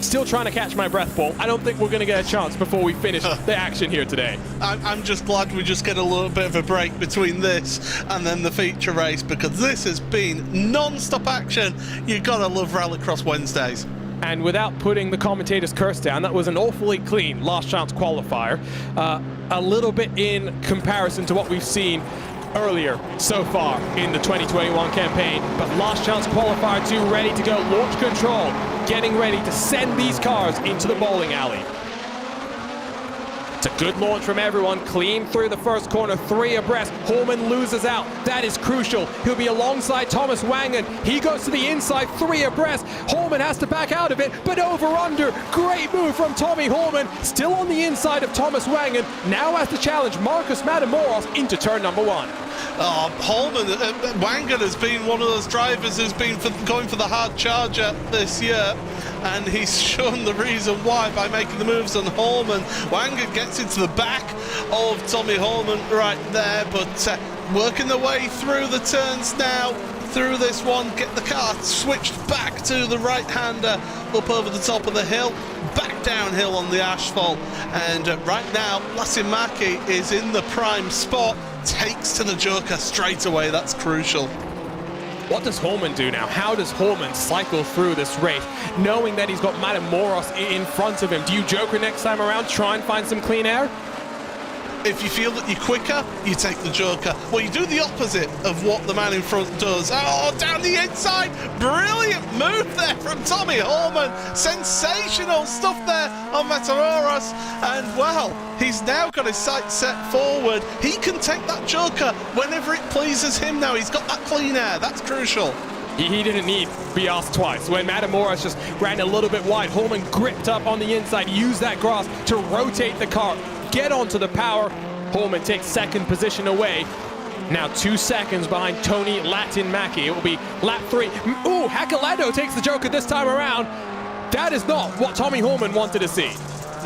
Still trying to catch my breath, Paul. I don't think we're going to get a chance before we finish the action here today. I'm just glad we just get a little bit of a break between this and then the feature race, because this has been non-stop action. You've got to love Rallycross Wednesdays. And without putting the commentator's curse down, that was an awfully clean last chance qualifier. A little bit in comparison to what we've seen earlier so far in the 2021 campaign, but last chance qualifier 2 ready to go. Launch control getting ready to send these cars into the bowling alley. It's a good launch from everyone, clean through the first corner, 3 abreast. Holman loses out, that is crucial. He'll be alongside Thomas Wangen. He goes to the inside, 3 abreast. Holman has to back out of it, but over under. Great move from Tommy Holman, still on the inside of Thomas Wangen. Now has to challenge Marcus Matamoros into turn number 1. Holman, Wangen has been one of those drivers who's been going for the hard charger this year, and he's shown the reason why by making the moves on Holman. Wangen gets into the back of Tommy Holman right there, but working their way through the turns now, through this one, get the car switched back to the right-hander, up over the top of the hill, back downhill on the asphalt, and right now, Latin-Mackie is in the prime spot, takes to the Joker straight away. That's crucial. What does Holman do now? How does Holman cycle through this race, knowing that he's got Matamoros in front of him? Do you Joker next time around, try and find some clean air? If you feel that you're quicker, you take the Joker. Well, you do the opposite of what the man in front does. Oh, down the inside. Brilliant move there from Tommy Holman. Sensational stuff there on Matamoros. And, well, he's now got his sights set forward. He can take that Joker whenever it pleases him now. He's got that clean air. That's crucial. He didn't need to be asked twice. When Matamoros just ran a little bit wide, Holman gripped up on the inside, used that grass to rotate the car, get onto the power. Holman takes second position away. Now 2 seconds behind Tony Latin-Mackie. It will be lap 3. Ooh, Hakalando takes the Joker this time around. That is not what Tommy Holman wanted to see.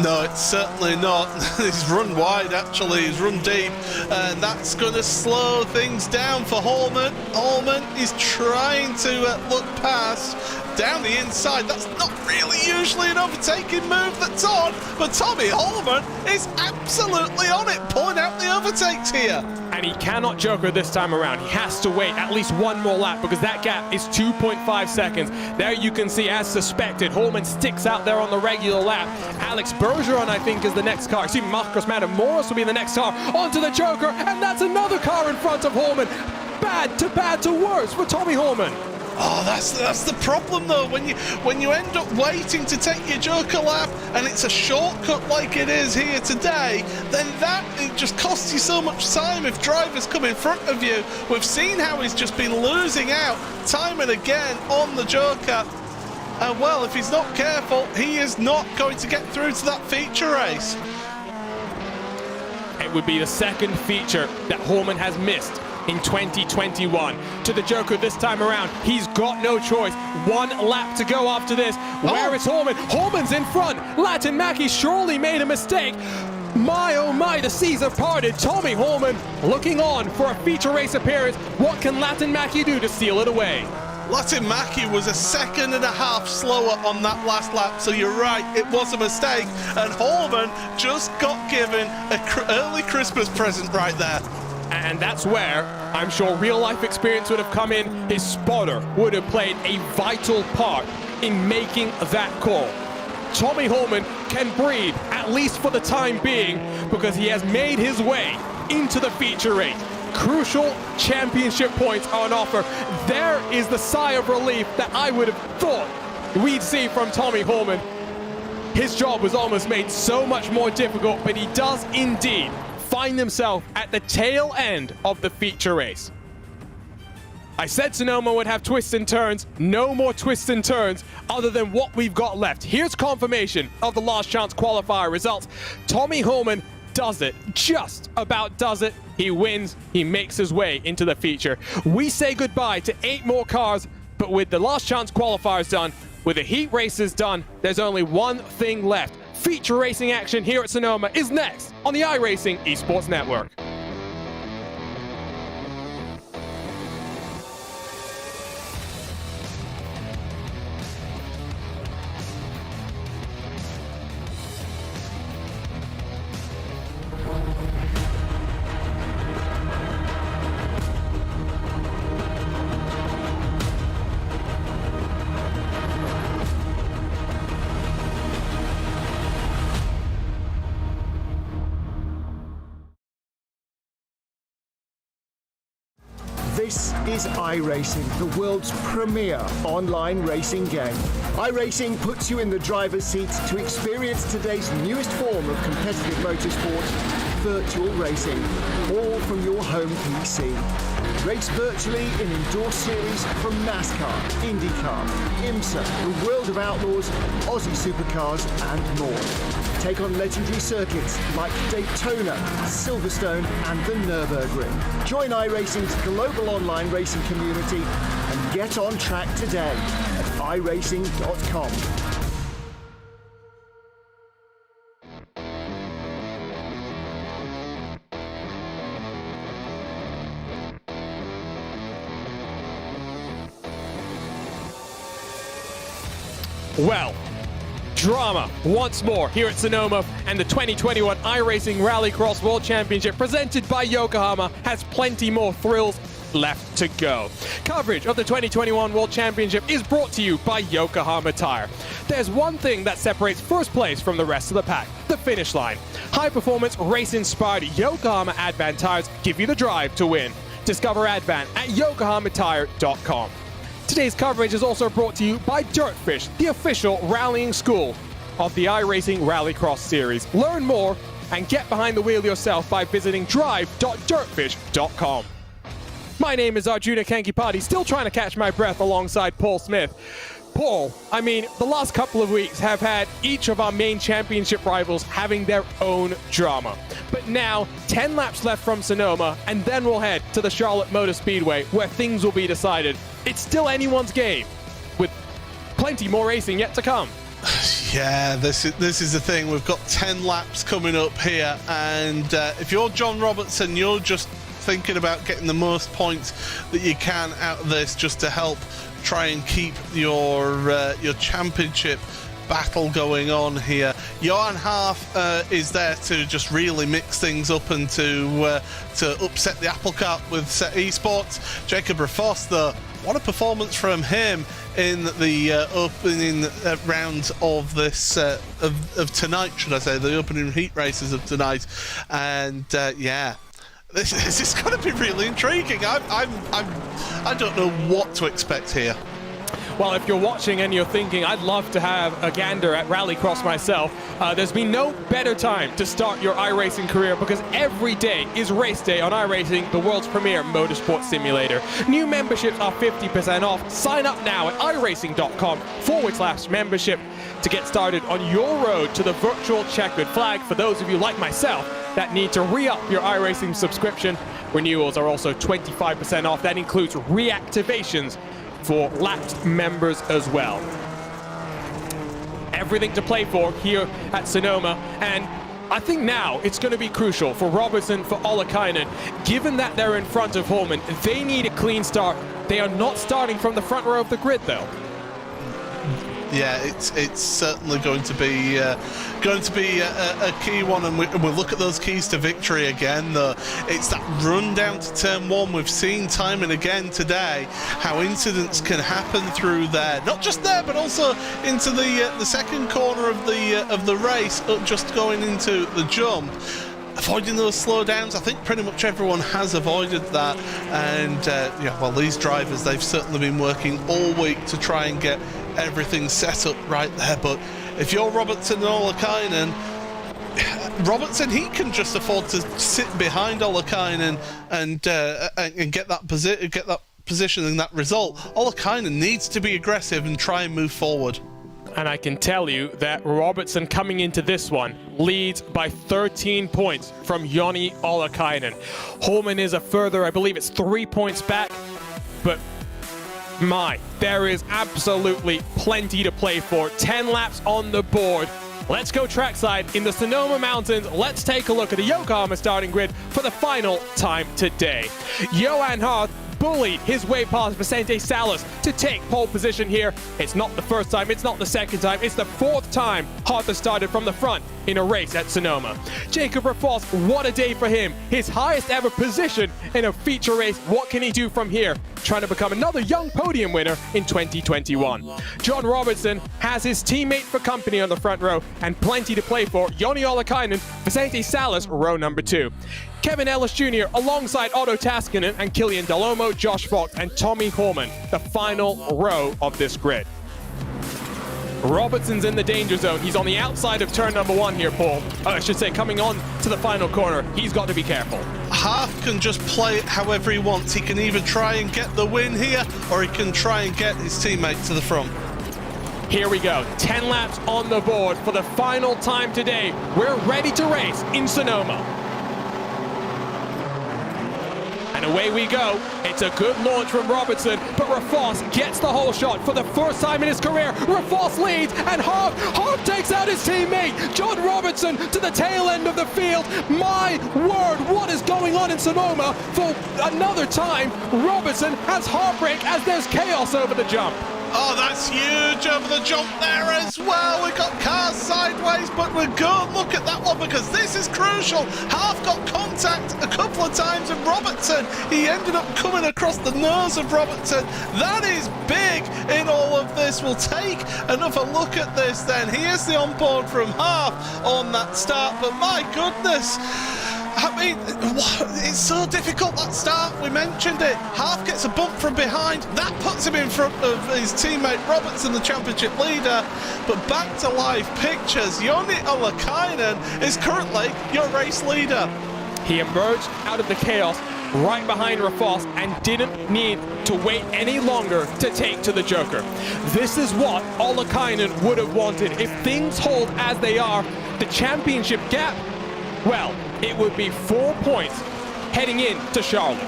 No, it's certainly not. He's run wide, actually. He's run deep. And that's going to slow things down for Holman. Holman is trying to look past. Down the inside, that's not really usually an overtaking move that's on. But Tommy Holman is absolutely on it, pulling out the overtakes here. And he cannot Joker this time around. He has to wait at least one more lap because that gap is 2.5 seconds. There you can see, as suspected, Holman sticks out there on the regular lap. Alex Bergeron, I think, is the next car. Excuse me, Marcos Matamoros will be the next car onto the Joker, and that's another car in front of Holman. Bad to worse for Tommy Holman. Oh, that's the problem though. When you end up waiting to take your Joker lap and it's a shortcut like it is here today, then it just costs you so much time if drivers come in front of you. We've seen how he's just been losing out time and again on the Joker. And well, if he's not careful, he is not going to get through to that feature race. It would be the second feature that Holman has missed in 2021. To the Joker this time around. He's got no choice. 1 lap to go after this. Where is Holman? Holman's in front. Latin-Mackie surely made a mistake. My, oh my, the seas have parted. Tommy Holman looking on for a feature race appearance. What can Latin-Mackie do to seal it away? Latin-Mackie was 1.5 seconds slower on that last lap, so you're right, it was a mistake, and Holman just got given an early Christmas present right there. And that's where I'm sure real life experience would have come in. His spotter would have played a vital part in making that call. Tommy Holman can breathe, at least for the time being, because he has made his way into the feature race. Crucial championship points are on offer. There is the sigh of relief that I would have thought we'd see from Tommy Holman. His job was almost made so much more difficult, but he does indeed find himself at the tail end of the feature race. I said Sonoma would have twists and turns. No more twists and turns other than what we've got left. Here's confirmation of the last chance qualifier results. Tommy Holman does it, just about does it. He wins, he makes his way into the feature. We say goodbye to 8 more cars, but with the last chance qualifiers done, with the heat races done, there's only one thing left. Feature racing action here at Sonoma is next on the iRacing Esports Network. This is iRacing, the world's premier online racing game. iRacing puts you in the driver's seat to experience today's newest form of competitive motorsport, virtual racing, all from your home PC. Race virtually in endorsed series from NASCAR, IndyCar, IMSA, the World of Outlaws, Aussie Supercars, and more. Take on legendary circuits like Daytona, Silverstone, and the Nürburgring. Join iRacing's global online racing community and get on track today at iRacing.com. Well, drama once more here at Sonoma, and the 2021 iRacing Rallycross World Championship presented by Yokohama has plenty more thrills left to go. Coverage of the 2021 World Championship is brought to you by Yokohama Tire. There's one thing that separates first place from the rest of the pack: the finish line. High-performance, race-inspired Yokohama Advan tires give you the drive to win. Discover Advan at yokohamatire.com. Today's coverage is also brought to you by Dirtfish, the official rallying school of the iRacing Rallycross series. Learn more and get behind the wheel yourself by visiting drive.dirtfish.com. My name is Arjuna Kankipati, still trying to catch my breath alongside Paul Smith. Paul, I mean, the last couple of weeks have had each of our main championship rivals having their own drama. But now, 10 laps left from Sonoma, and then we'll head to the Charlotte Motor Speedway, where things will be decided. It's still anyone's game, with plenty more racing yet to come. Yeah, this is the thing. We've got 10 laps coming up here, and if you're John Robertson, you're just thinking about getting the most points that you can out of this, just to help try and keep your championship battle going on here. Johan Half is there to just really mix things up and to upset the apple cart with Set Esports. Jacob Rafos, though, what a performance from him in the opening round of this of tonight, should I say, the opening heat races of tonight, and yeah. This is going to be really intriguing. I don't know what to expect here. Well, if you're watching and you're thinking, I'd love to have a gander at Rallycross myself, there's been no better time to start your iRacing career, because every day is race day on iRacing, the world's premier motorsport simulator. New memberships are 50% off. Sign up now at iRacing.com/membership to get started on your road to the virtual checkered flag. For those of you like myself that need to re-up your iRacing subscription, renewals are also 25% off. That includes reactivations for lapsed members as well. Everything to play for here at Sonoma, and I think now it's going to be crucial for Robertson, for Ollikainen. Given that they're in front of Holman, they need a clean start. They are not starting from the front row of the grid, though. Yeah, it's certainly going to be a key one, and we'll look at those keys to victory again. Though it's that run down to turn one. We've seen time and again today how incidents can happen through there, not just there, but also into the second corner of the race, just going into the jump. Avoiding those slowdowns, I think pretty much everyone has avoided that, and yeah, well, these drivers, they've certainly been working all week to try and get everything set up right there. But if you're Robertson and Ollikainen, Robertson, he can just afford to sit behind Ollikainen and get that position and that result. Ollikainen needs to be aggressive and try and move forward. And I can tell you that Robertson, coming into this one, leads by 13 points from Joni Ollikainen. Holman is a further, I believe it's 3 points back, but there is absolutely plenty to play for. 10 laps on the board. Let's go trackside in the Sonoma Mountains. Let's take a look at the Yokohama starting grid for the final time today. Johan Harth bullied his way past Vicente Salas to take pole position here. It's not the first time, it's not the second time, it's the fourth time Harth has started from the front in a race at Sonoma. Jacob Rafos, what a day for him. His highest ever position in a feature race. What can he do from here? Trying to become another young podium winner in 2021. John Robertson has his teammate for company on the front row and plenty to play for. Joni Ollikainen, Vicente Salas, row number 2. Kevin Ellis Jr. alongside Otto Taskinen and Killian Dalomo, Josh Fox, and Tommy Holman, the final row of this grid. Robertson's in the danger zone. He's on the outside of turn number 1 here, Paul. I should say, coming on to the final corner. He's got to be careful. Half can just play it however he wants. He can either try and get the win here, or he can try and get his teammate to the front. Here we go. 10 laps on the board for the final time today. We're ready to race in Sonoma. And away we go. It's a good launch from Robertson, but Rafos gets the whole shot for the first time in his career. Rafos leads, and Harth takes out his teammate, John Robertson, to the tail end of the field. My word, what is going on in Sonoma? For another time, Robertson has heartbreak as there's chaos over the jump. Oh, that's huge over the jump there as well. We got cars sideways, but we're good. Look at that one, because this is crucial. Half got contact a couple of times with Robertson. He ended up coming across the nose of Robertson. That is big in all of this. We'll take another look at this then. Here's the onboard from Half on that start, but my goodness. I mean, it's so difficult, that start. We mentioned it. Half gets a bump from behind. That puts him in front of his teammate Robertson, the championship leader. But back to live pictures. Joni Ollikainen is currently your race leader. He emerged out of the chaos right behind Rafos and didn't need to wait any longer to take to the Joker. This is what Ollikainen would have wanted. If things hold as they are, the championship gap, well, it would be 4 points heading into Charlotte.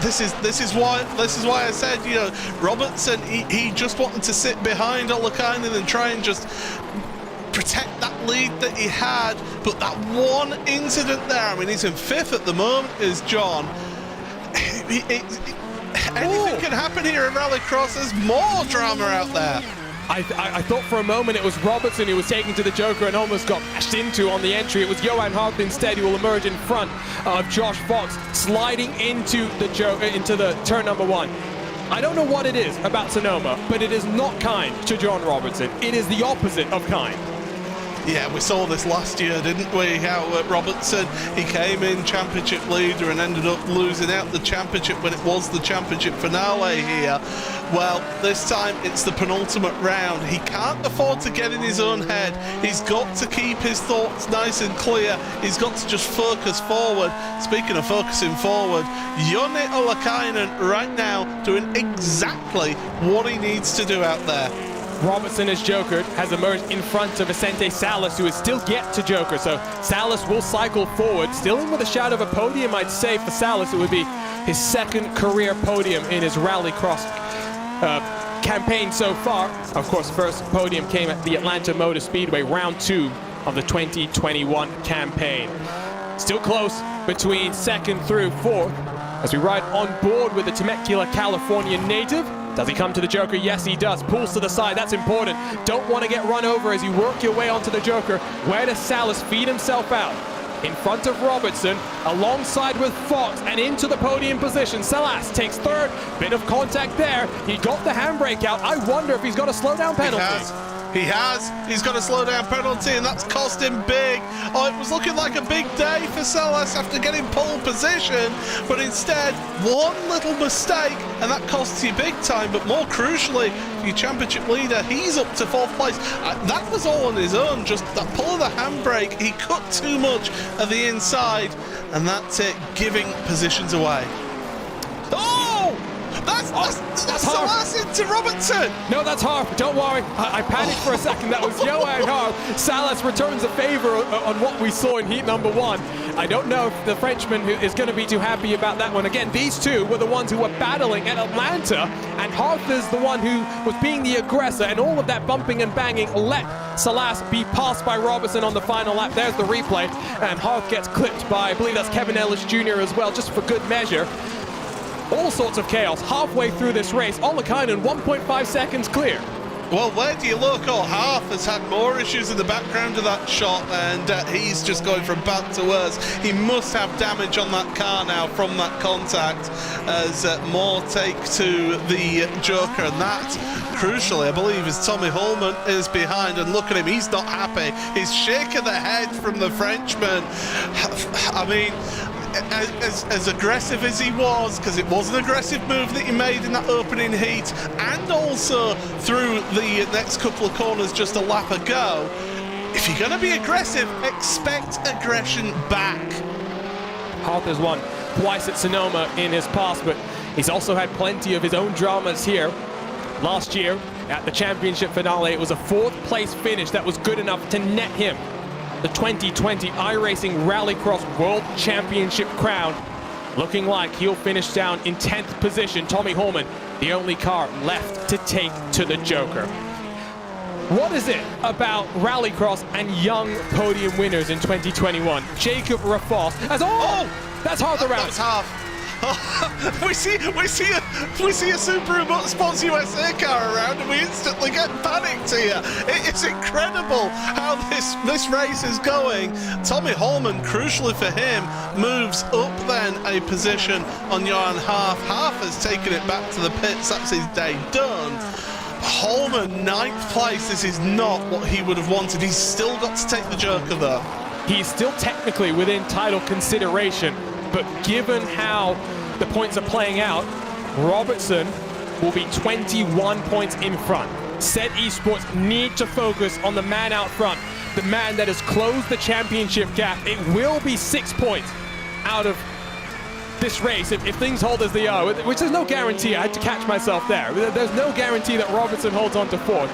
This is why I said, you know, Robertson, he just wanted to sit behind Ollikainen and try and just protect that lead that he had. But that one incident there, I mean, he's in 5th at the moment, is John. Anything can happen here in Rallycross. There's more drama out there. I thought for a moment it was Robertson who was taken to the Joker and almost got bashed into on the entry. It was Johan Hart instead who will emerge in front of Josh Fox, sliding into the turn number 1. I don't know what it is about Sonoma, but it is not kind to John Robertson. It is the opposite of kind. Yeah, we saw this last year, didn't we? How Robertson, he came in championship leader and ended up losing out the championship when it was the championship finale here. Well, this time it's the penultimate round. He can't afford to get in his own head. He's got to keep his thoughts nice and clear. He's got to just focus forward. Speaking of focusing forward, Joni Ollikainen right now doing exactly what he needs to do out there. Robertson as Joker has emerged in front of Vicente Salas, who is still yet to Joker. So Salas will cycle forward, still in with a shadow of a podium, I'd say, for Salas. It would be his 2nd career podium in his Rallycross campaign so far. Of course, first podium came at the Atlanta Motor Speedway, round 2 of the 2021 campaign. Still close between 2nd through 4th as we ride on board with the Temecula, California native. Does he come to the Joker? Yes, he does. Pulls to the side. That's important. Don't want to get run over as you work your way onto the Joker. Where does Salas feed himself out? In front of Robertson, alongside with Fox, and into the podium position. Salas takes 3rd. Bit of contact there. He got the handbrake out. I wonder if he's got a slowdown penalty. He has. He's got a slowdown penalty, and that's cost him big. Oh, it was looking like a big day for Salas after getting pole position, but instead, one little mistake, and that costs you big time. But more crucially, your championship leader, he's up to 4th place. That was all on his own, just that pull of the handbrake. He cut too much of the inside, and that's it, giving positions away. Oh! That's Salas into Robertson. No, that's Harp. Don't worry. I panicked for a second. That was Johan Harp. Salas returns a favor on what we saw in heat number 1. I don't know if the Frenchman is going to be too happy about that one. Again, these two were the ones who were battling at Atlanta, and Harp is the one who was being the aggressor, and all of that bumping and banging let Salas be passed by Robertson on the final lap. There's the replay, and Harp gets clipped by, I believe that's Kevin Ellis Jr. as well, just for good measure. All sorts of chaos halfway through this race. Ollikainen 1.5 seconds clear. Well, where do you look? Oh, Half has had more issues in the background of that shot, and he's just going from bad to worse. He must have damage on that car now from that contact as more take to the Joker, and that, crucially, I believe, is Tommy Holman is behind, and look at him, he's not happy. He's shaking the head from the Frenchman. I mean, as aggressive as he was, because it was an aggressive move that he made in that opening heat, and also through the next couple of corners just a lap ago, if you're going to be aggressive, expect aggression back. Hart has won twice at Sonoma in his past, but he's also had plenty of his own dramas here. Last year at the championship finale, it was a 4th place finish that was good enough to net him the 2020 iRacing Rallycross World Championship crown. Looking like he'll finish down in 10th position. Tommy Holman, the only car left to take to the Joker. What is it about Rallycross and young podium winners in 2021? Jacob Rafos as that's Arthur Rallis. That's Half. We see a Subaru Sports USA car around, and we instantly get panicked here. It's incredible how this race is going. Tommy Holman, crucially for him, moves up then a position on Johan Half. Half has taken it back to the pits. That's his day done. Holman, 9th place. This is not what he would have wanted. He's still got to take the Joker though. He's still technically within title consideration, but given how the points are playing out, Robertson will be 21 points in front. Said Esports need to focus on the man out front, the man that has closed the championship gap. It will be 6 points out of this race if things hold as they are, which there's no guarantee. I had to catch myself there. There's no guarantee that Robertson holds on to 4th.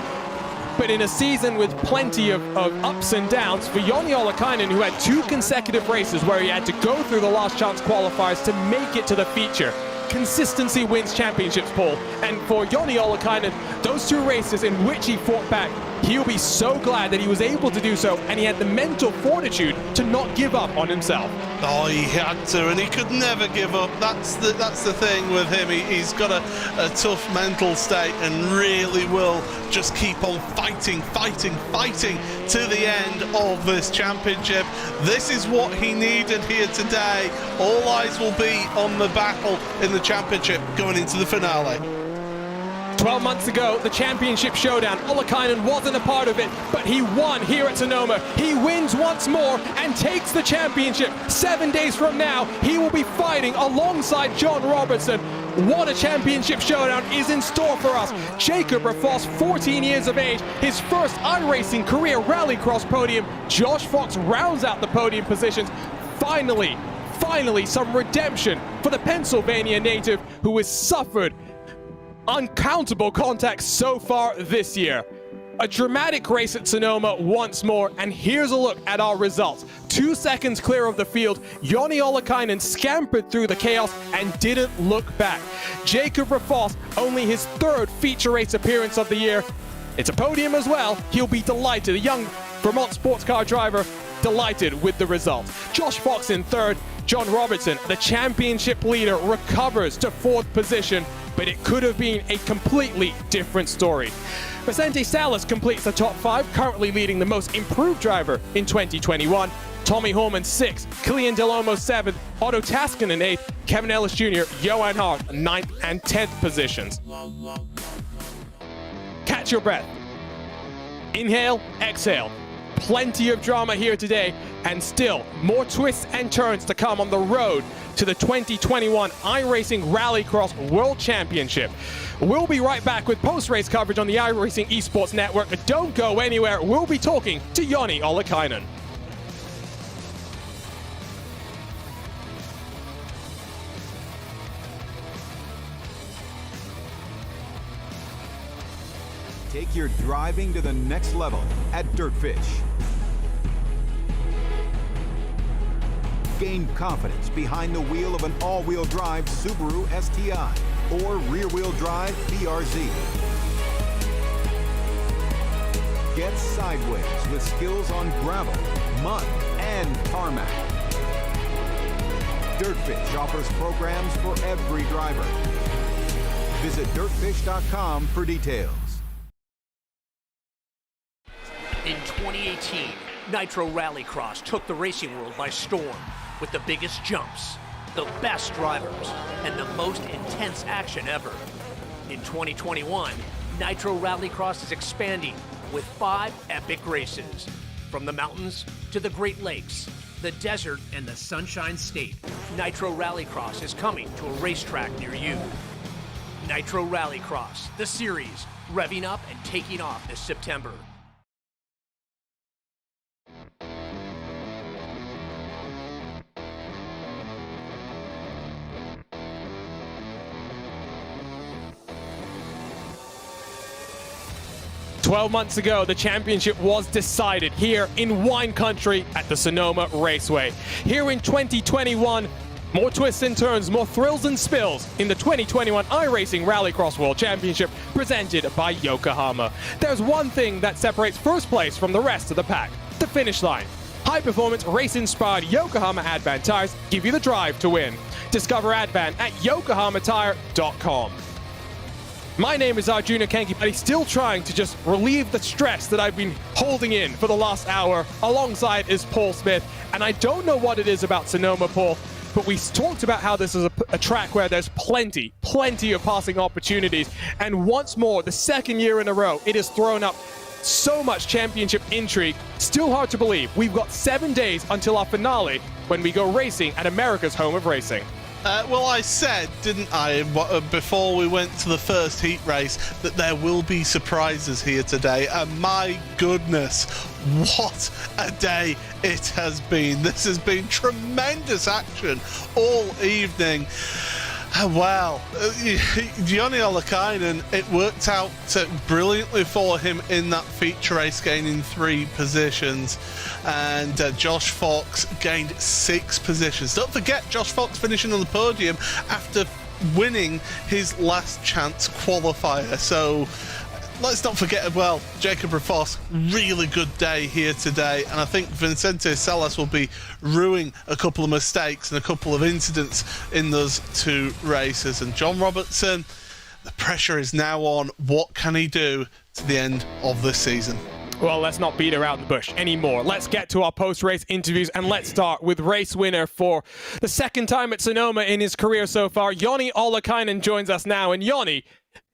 But in a season with plenty of ups and downs, for Joni Ollikainen, who had 2 consecutive races where he had to go through the last chance qualifiers to make it to the feature, consistency wins championships, Paul. And for Joni Ollikainen, those 2 races in which he fought back, he'll be so glad that he was able to do so, and he had the mental fortitude to not give up on himself. Oh, he had to, and he could never give up. That's the thing with him. He's got a tough mental state and really will just keep on fighting to the end of this championship. This is what he needed here today. All eyes will be on the battle in the championship going into the finale. 12 months ago, the championship showdown, Ollikainen wasn't a part of it, but he won here at Sonoma. He wins once more and takes the championship. 7 days from now, he will be fighting alongside John Robertson. What a championship showdown is in store for us. Jacob Rafos, 14 years of age, his first iRacing career Rallycross podium. Josh Fox rounds out the podium positions. Finally, some redemption for the Pennsylvania native who has suffered uncountable contacts so far this year. A dramatic race at Sonoma once more, and here's a look at our results. 2 seconds clear of the field, Joni Ollikainen scampered through the chaos and didn't look back. Jacob Rafos, only his 3rd feature race appearance of the year. It's a podium as well. He'll be delighted. A young Vermont sports car driver, delighted with the result. Josh Fox in 3rd. John Robertson, the championship leader, recovers to 4th position, but it could have been a completely different story. Vicente Salas completes the top 5, currently leading the most improved driver in 2021. Tommy Holman 6th, Killian Delolmo 7th, Otto Taskinen 8th, Kevin Ellis Jr., Johan Hart 9th and 10th positions. Catch your breath. Inhale, exhale. Plenty of drama here today, and still more twists and turns to come on the road to the 2021 iRacing Rallycross World Championship. We'll be right back with post-race coverage on the iRacing Esports Network. Don't go anywhere. We'll be talking to Joni Ollikainen. Take your driving to the next level at Dirtfish. Gain confidence behind the wheel of an all-wheel drive Subaru STI or rear-wheel drive BRZ. Get sideways with skills on gravel, mud, and tarmac. Dirtfish offers programs for every driver. Visit dirtfish.com for details. In 2018, Nitro Rallycross took the racing world by storm with the biggest jumps, the best drivers, and the most intense action ever. In 2021, Nitro Rallycross is expanding with 5 epic races. From the mountains to the Great Lakes, the desert, and the Sunshine State, Nitro Rallycross is coming to a racetrack near you. Nitro Rallycross, the series, revving up and taking off this September. "12 months ago, the championship was decided here in wine country at the Sonoma Raceway. Here in 2021, more twists and turns, more thrills and spills in the 2021 iRacing Rallycross World Championship presented by Yokohama. There's one thing that separates first place from the rest of the pack: the finish line. High-performance, race-inspired Yokohama Advan tires give you the drive to win. Discover Advan at yokohamatire.com. My name is Arjuna Kenki, but he's still trying to just relieve the stress that I've been holding in for the last hour. Alongside is Paul Smith, and I don't know what it is about Sonoma, Paul, but we talked about how this is a track where there's plenty of passing opportunities, and once more, the second year in a row, it has thrown up so much championship intrigue. Still hard to believe. We've got 7 days until our finale when we go racing at America's home of racing. Well, I said, didn't I, before we went to the first heat race, that there will be surprises here today. And my goodness, what a day it has been. This has been tremendous action all evening. Well, Joni Olakainen, it worked out brilliantly for him in that feature race, gaining 3 positions. And Josh Fox gained 6 positions. Don't forget, Josh Fox finishing on the podium after winning his last chance qualifier. So let's not forget as well, Jacob Rafos, really good day here today, and I think Vicente Salas will be ruining a couple of mistakes and a couple of incidents in those 2 races. And John Robertson, the pressure is now on. What can he do to the end of this season? Well, let's not beat around the bush anymore. Let's get to our post-race interviews, and let's start with race winner for the second time at Sonoma in his career so far. Joni Olakainen joins us now, and Joni,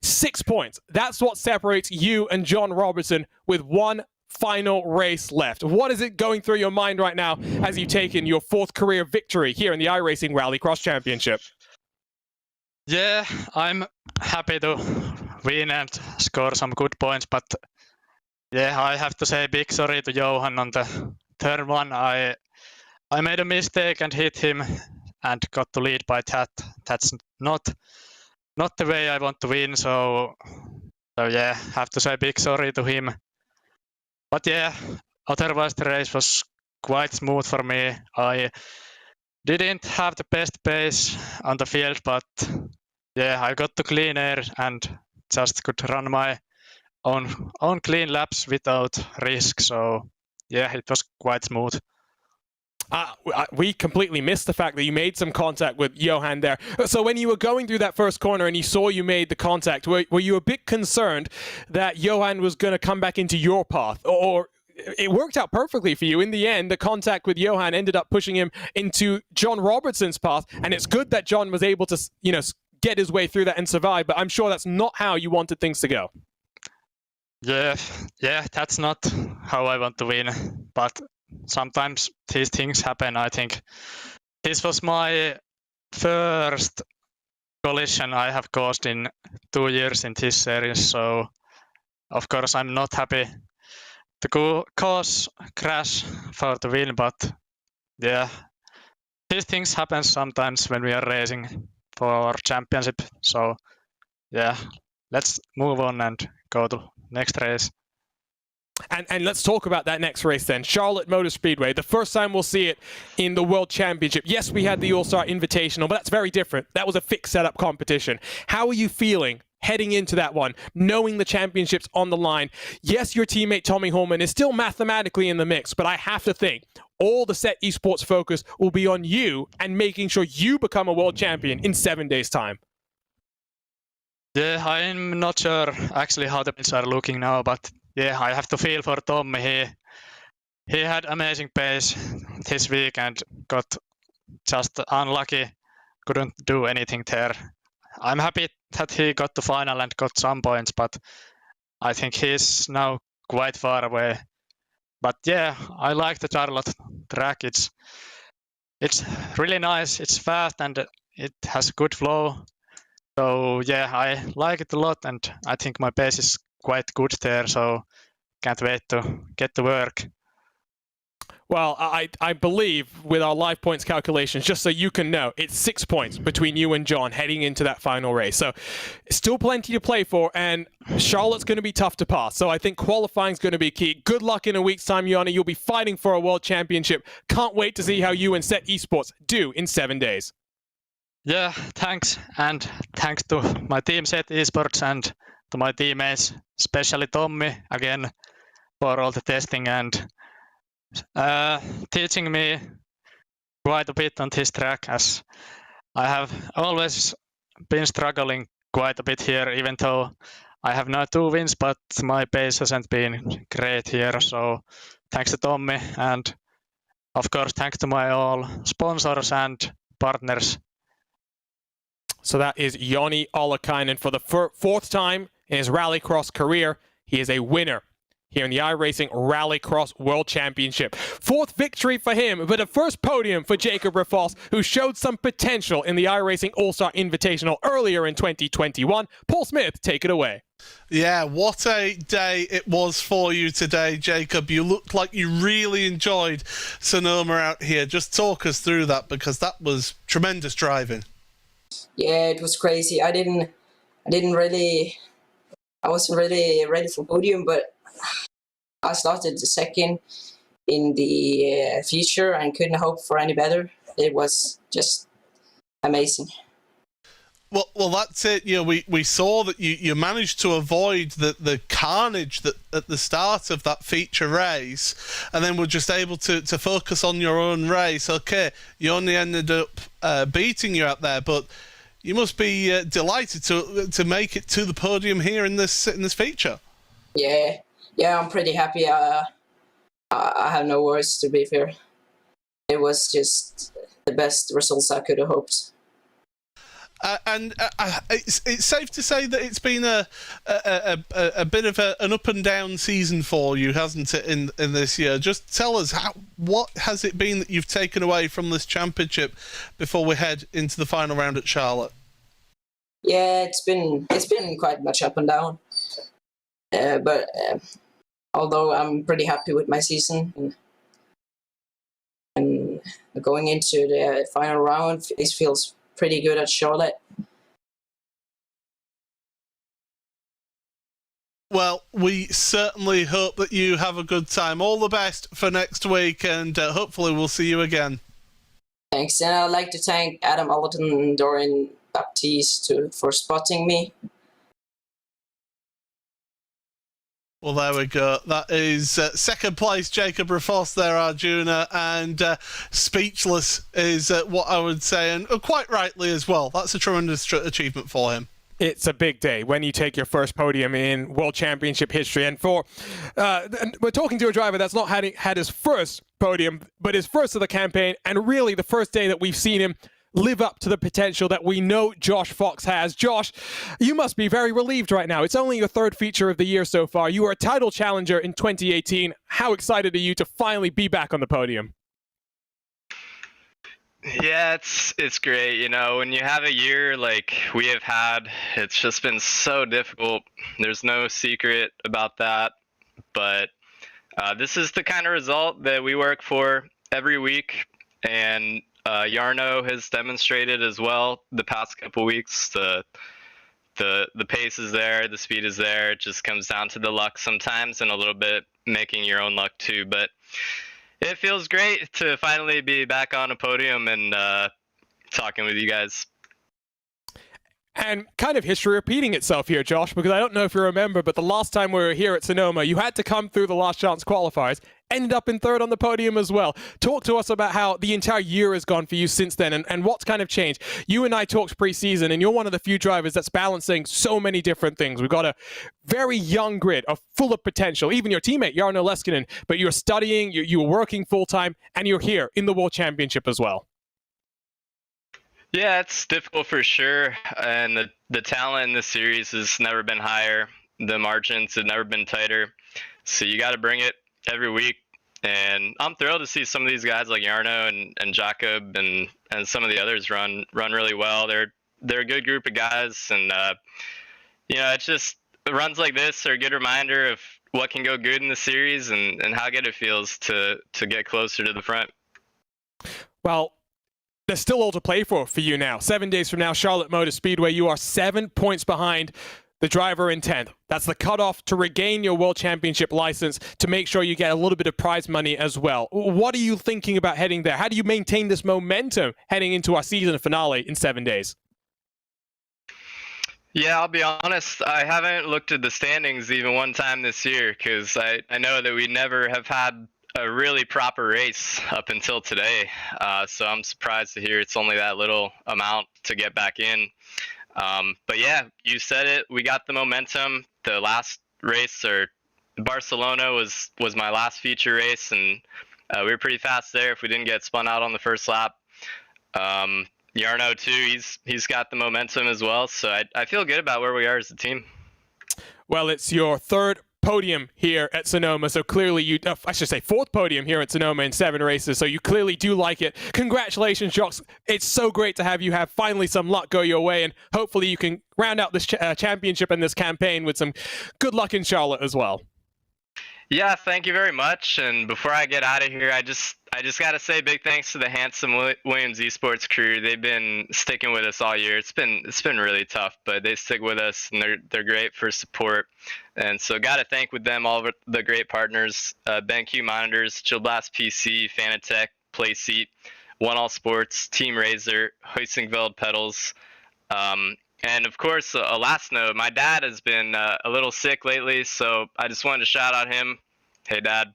6 points. That's what separates you and John Robertson with one final race left. What is it going through your mind right now as you've taken your 4th career victory here in the iRacing Rallycross Championship? Yeah, I'm happy to win and score some good points, but yeah, I have to say big sorry to Johan on the turn 1. I made a mistake and hit him and got to lead by that. That's not the way I want to win, so yeah, have to say big sorry to him. But yeah, otherwise the race was quite smooth for me. I didn't have the best pace on the field, but yeah, I got to clean air and just could run my own clean laps without risk. So yeah, it was quite smooth. We completely missed the fact that you made some contact with Johan there. So when you were going through that first corner and you saw you made the contact, were you a bit concerned that Johan was going to come back into your path? Or it worked out perfectly for you. In the end, the contact with Johan ended up pushing him into John Robertson's path. And it's good that John was able to, get his way through that and survive. But I'm sure that's not how you wanted things to go. Yeah, that's not how I want to win. But sometimes these things happen. I think this was my first collision I have caused in 2 years in this series. So of course I'm not happy to cause crash for the win, but yeah, these things happen sometimes when we are racing for championship. So yeah, let's move on and go to next race. And let's talk about that next race then. Charlotte Motor Speedway, the first time we'll see it in the World Championship. Yes, we had the All-Star Invitational, but that's very different. That was a fixed setup competition. How are you feeling heading into that one, knowing the championship's on the line? Yes, your teammate Tommy Holman is still mathematically in the mix, but I have to think all the Set Esports focus will be on you and making sure you become a world champion in 7 days' time. Yeah, I'm not sure actually how the points are looking now, but yeah, I have to feel for Tommy. He had amazing pace this week and got just unlucky. Couldn't do anything there. I'm happy that he got to final and got some points, but I think he's now quite far away. But yeah, I like the Charlotte track. It's really nice. It's fast and it has good flow. So yeah, I like it a lot, and I think my pace is quite good there, so can't wait to get to work. Well, I believe with our live points calculations, just so you can know, it's 6 points between you and John heading into that final race. So still plenty to play for, and Charlotte's going to be tough to pass. So I think qualifying is going to be key. Good luck in a week's time, Joni. You'll be fighting for a world championship. Can't wait to see how you and Set Esports do in 7 days. Yeah, thanks. And thanks to my team Set Esports and to my teammates, especially Tommy, again, for all the testing and teaching me quite a bit on this track, as I have always been struggling quite a bit here, even though I have now 2 wins, but my pace hasn't been great here. So thanks to Tommy, and of course thanks to my all sponsors and partners. So that is Joni Ollikainen for the fourth time in his Rallycross career. He is a winner here in the iRacing Rallycross World Championship. Fourth victory for him, but a first podium for Jacob Rafos, who showed some potential in the iRacing All-Star Invitational earlier in 2021. Paul Smith, take it away. Yeah, what a day it was for you today, Jacob. You looked like you really enjoyed Sonoma out here. Just talk us through that, because that was tremendous driving. Yeah, it was crazy. I wasn't really ready for podium, but I started second in the feature and couldn't hope for any better. It was just amazing. Well, that's it. You know, we saw that you managed to avoid the carnage that at the start of that feature race, and then were just able to focus on your own race. Okay, you only ended up beating you out there, but you must be delighted to make it to the podium here in this feature. Yeah, I'm pretty happy. I have no words, to be fair. It was just the best results I could have hoped. And it's safe to say that it's been a bit of an up and down season for you, hasn't it, in this year? Just tell us, what has it been that you've taken away from this championship before we head into the final round at Charlotte? Yeah, it's been quite much up and down. But although I'm pretty happy with my season and going into the final round, it feels pretty good at Charlotte. Well, we certainly hope that you have a good time. All the best for next week, and hopefully we'll see you again. Thanks, and I'd like to thank Adam Allerton and Dorian Baptiste for spotting me. Well, there we go. That is second place, Jacob Rafos there, Arjuna, and speechless is what I would say, and quite rightly as well. That's a tremendous achievement for him. It's a big day when you take your first podium in World Championship history. And for we're talking to a driver that's not had his first podium, but his first of the campaign, and really the first day that we've seen him live up to the potential that we know Josh Fox has. Josh, you must be very relieved right now. It's only your third feature of the year so far. You were a title challenger in 2018. How excited are you to finally be back on the podium? Yeah, it's great. You know, when you have a year like we have had, it's just been so difficult. There's no secret about that. But this is the kind of result that we work for every week. And Jarno has demonstrated as well the past couple weeks. The pace is there, the speed is there. It just comes down to the luck sometimes, and a little bit making your own luck too. But it feels great to finally be back on a podium and talking with you guys. And kind of history repeating itself here, Josh, because I don't know if you remember, but the last time we were here at Sonoma, you had to come through the last chance qualifiers, ended up in third on the podium as well. Talk to us about how the entire year has gone for you since then, and what's kind of changed. You and I talked pre-season, and you're one of the few drivers that's balancing so many different things. We've got a very young grid, full of potential. Even your teammate, Jarno Leskinen, but you're studying, you're working full-time, and you're here in the World Championship as well. Yeah, it's difficult for sure, and the talent in this series has never been higher. The margins have never been tighter, so you got to bring it every week. And I'm thrilled to see some of these guys like Jarno and Jakob and some of the others run really well. They're a good group of guys, and you know, it's just runs like this are a good reminder of what can go good in the series and how good it feels to get closer to the front. Well, there's still all to play for you now. 7 days from now, Charlotte Motor Speedway, you are 7 points behind the driver in 10th. That's the cutoff to regain your World Championship license, to make sure you get a little bit of prize money as well. What are you thinking about heading there? How do you maintain this momentum heading into our season finale in 7 days? Yeah, I'll be honest, I haven't looked at the standings even one time this year, because I know that we never have had a really proper race up until today. So I'm surprised to hear it's only that little amount to get back in. But yeah, you said it. We got the momentum. The last race, or Barcelona, was my last feature race, and we were pretty fast there if we didn't get spun out on the first lap. Jarno too, he's got the momentum as well, so I feel good about where we are as a team. Well, it's your third podium here at Sonoma, so clearly I should say fourth podium here at Sonoma in 7 races, so you clearly do like it. Congratulations, Jocks. It's so great to have you have finally some luck go your way, and hopefully you can round out this championship and this campaign with some good luck in Charlotte as well. Yeah, thank you very much. And before I get out of here, I just got to say big thanks to the Handsome Williams Esports crew. They've been sticking with us all year. It's been really tough, but they stick with us, and they're great for support. And so got to thank with them all of the great partners: BenQ Monitors, Chill Blast PC, Fanatec, Playseat, One All Sports, Team Razor, Hoisingveld Pedals. And of course, a last note, my dad has been a little sick lately, so I just wanted to shout out him. Hey, Dad.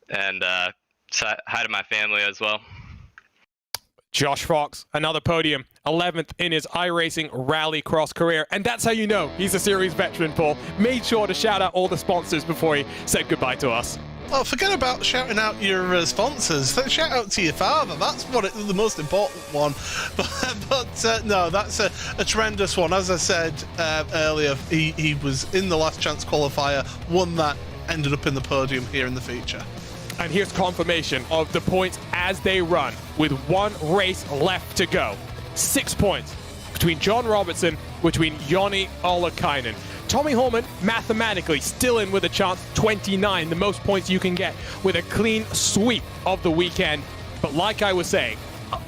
And hi to my family as well. Josh Fox, another podium, 11th in his iRacing Rallycross career. And that's how you know he's a series veteran, Paul. Made sure to shout out all the sponsors before he said goodbye to us. Oh, forget about shouting out your sponsors. Shout out to your father. That's the most important one. But no, that's a tremendous one. As I said earlier, he was in the last chance qualifier, won that, ended up in the podium here in the feature. And here's confirmation of the points as they run, with 1 race left to go. 6 points between John Robertson, between Joni Ollikainen. Tommy Holman, mathematically, still in with a chance, 29, the most points you can get with a clean sweep of the weekend. But like I was saying,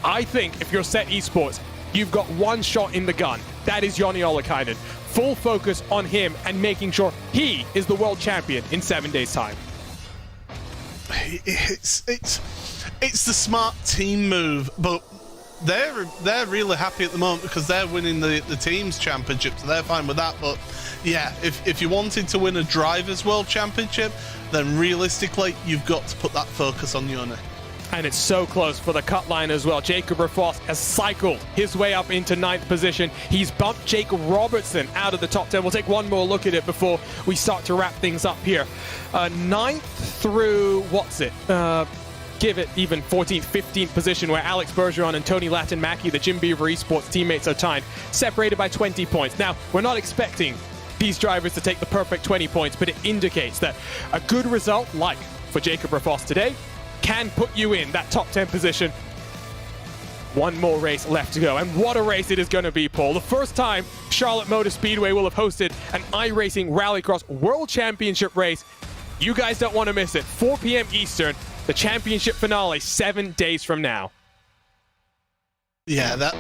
I think if you're Set Esports, you've got one shot in the gun. That is Joni Ollikainen. Full focus on him and making sure he is the world champion in 7 days' time. It's the smart team move, but they're really happy at the moment because they're winning the teams championship, so they're fine with that. But yeah, if you wanted to win a drivers world championship, then realistically you've got to put that focus on Joni. And it's so close for the cut line as well. Jacob Raffos has cycled his way up into 9th position. He's bumped Jake Robertson out of the top 10. We'll take one more look at it before we start to wrap things up here. 9th through, give it even 14th, 15th position, where Alex Bergeron and Tony Latin-Mackie, the Jim Beaver Esports teammates, are tied, separated by 20 points. Now, we're not expecting these drivers to take the perfect 20 points, but it indicates that a good result, like for Jacob Raffos today, can put you in that top 10 position. One more race left to go, and what a race it is going to be, Paul. The first time Charlotte Motor Speedway will have hosted an iRacing Rallycross World Championship race. You guys don't want to miss it. 4 p.m. Eastern, the championship finale 7 days from now. Yeah, that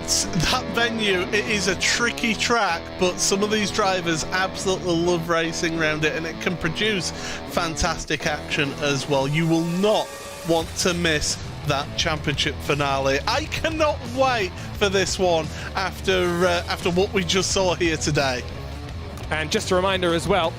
venue, it is a tricky track, but some of these drivers absolutely love racing around it, and it can produce fantastic action as well. You will not want to miss that championship finale. I cannot wait for this one after what we just saw here today. And just a reminder as well,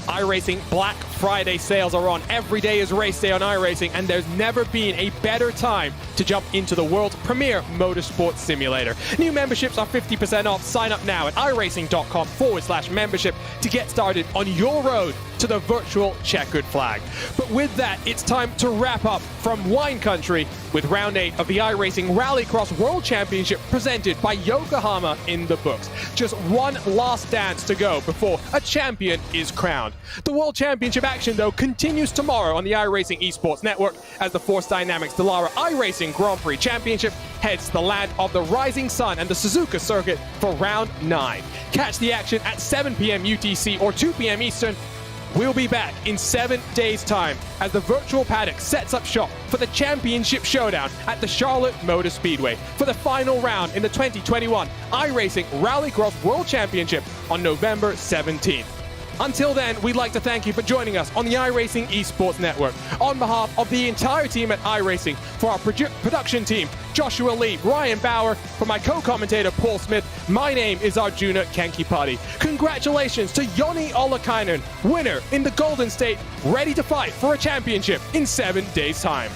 iRacing Black Friday sales are on. Every day is race day on iRacing, and there's never been a better time to jump into the world's premier motorsport simulator. New memberships are 50% off. Sign up now at iRacing.com/membership to get started on your road to the virtual checkered flag. But with that, it's time to wrap up from Wine Country with round 8 of the iRacing Rallycross World Championship presented by Yokohama in the books. Just one last dance to go before a champion is crowned. The World Championship action, though, continues tomorrow on the iRacing Esports Network as the Force Dynamics Dallara iRacing Grand Prix Championship heads to the land of the Rising Sun and the Suzuka Circuit for round 9. Catch the action at 7 p.m. UTC or 2 p.m. Eastern. We'll be back in 7 days' time as the virtual paddock sets up shop for the championship showdown at the Charlotte Motor Speedway for the final round in the 2021 iRacing Rallycross World Championship on November 17th. Until then, we'd like to thank you for joining us on the iRacing Esports Network. On behalf of the entire team at iRacing, for our production team, Joshua Lee, Ryan Bauer, for my co-commentator Paul Smith, my name is Arjuna Kankipati. Congratulations to Joni Ollikainen, winner in the Golden State, ready to fight for a championship in 7 days' time.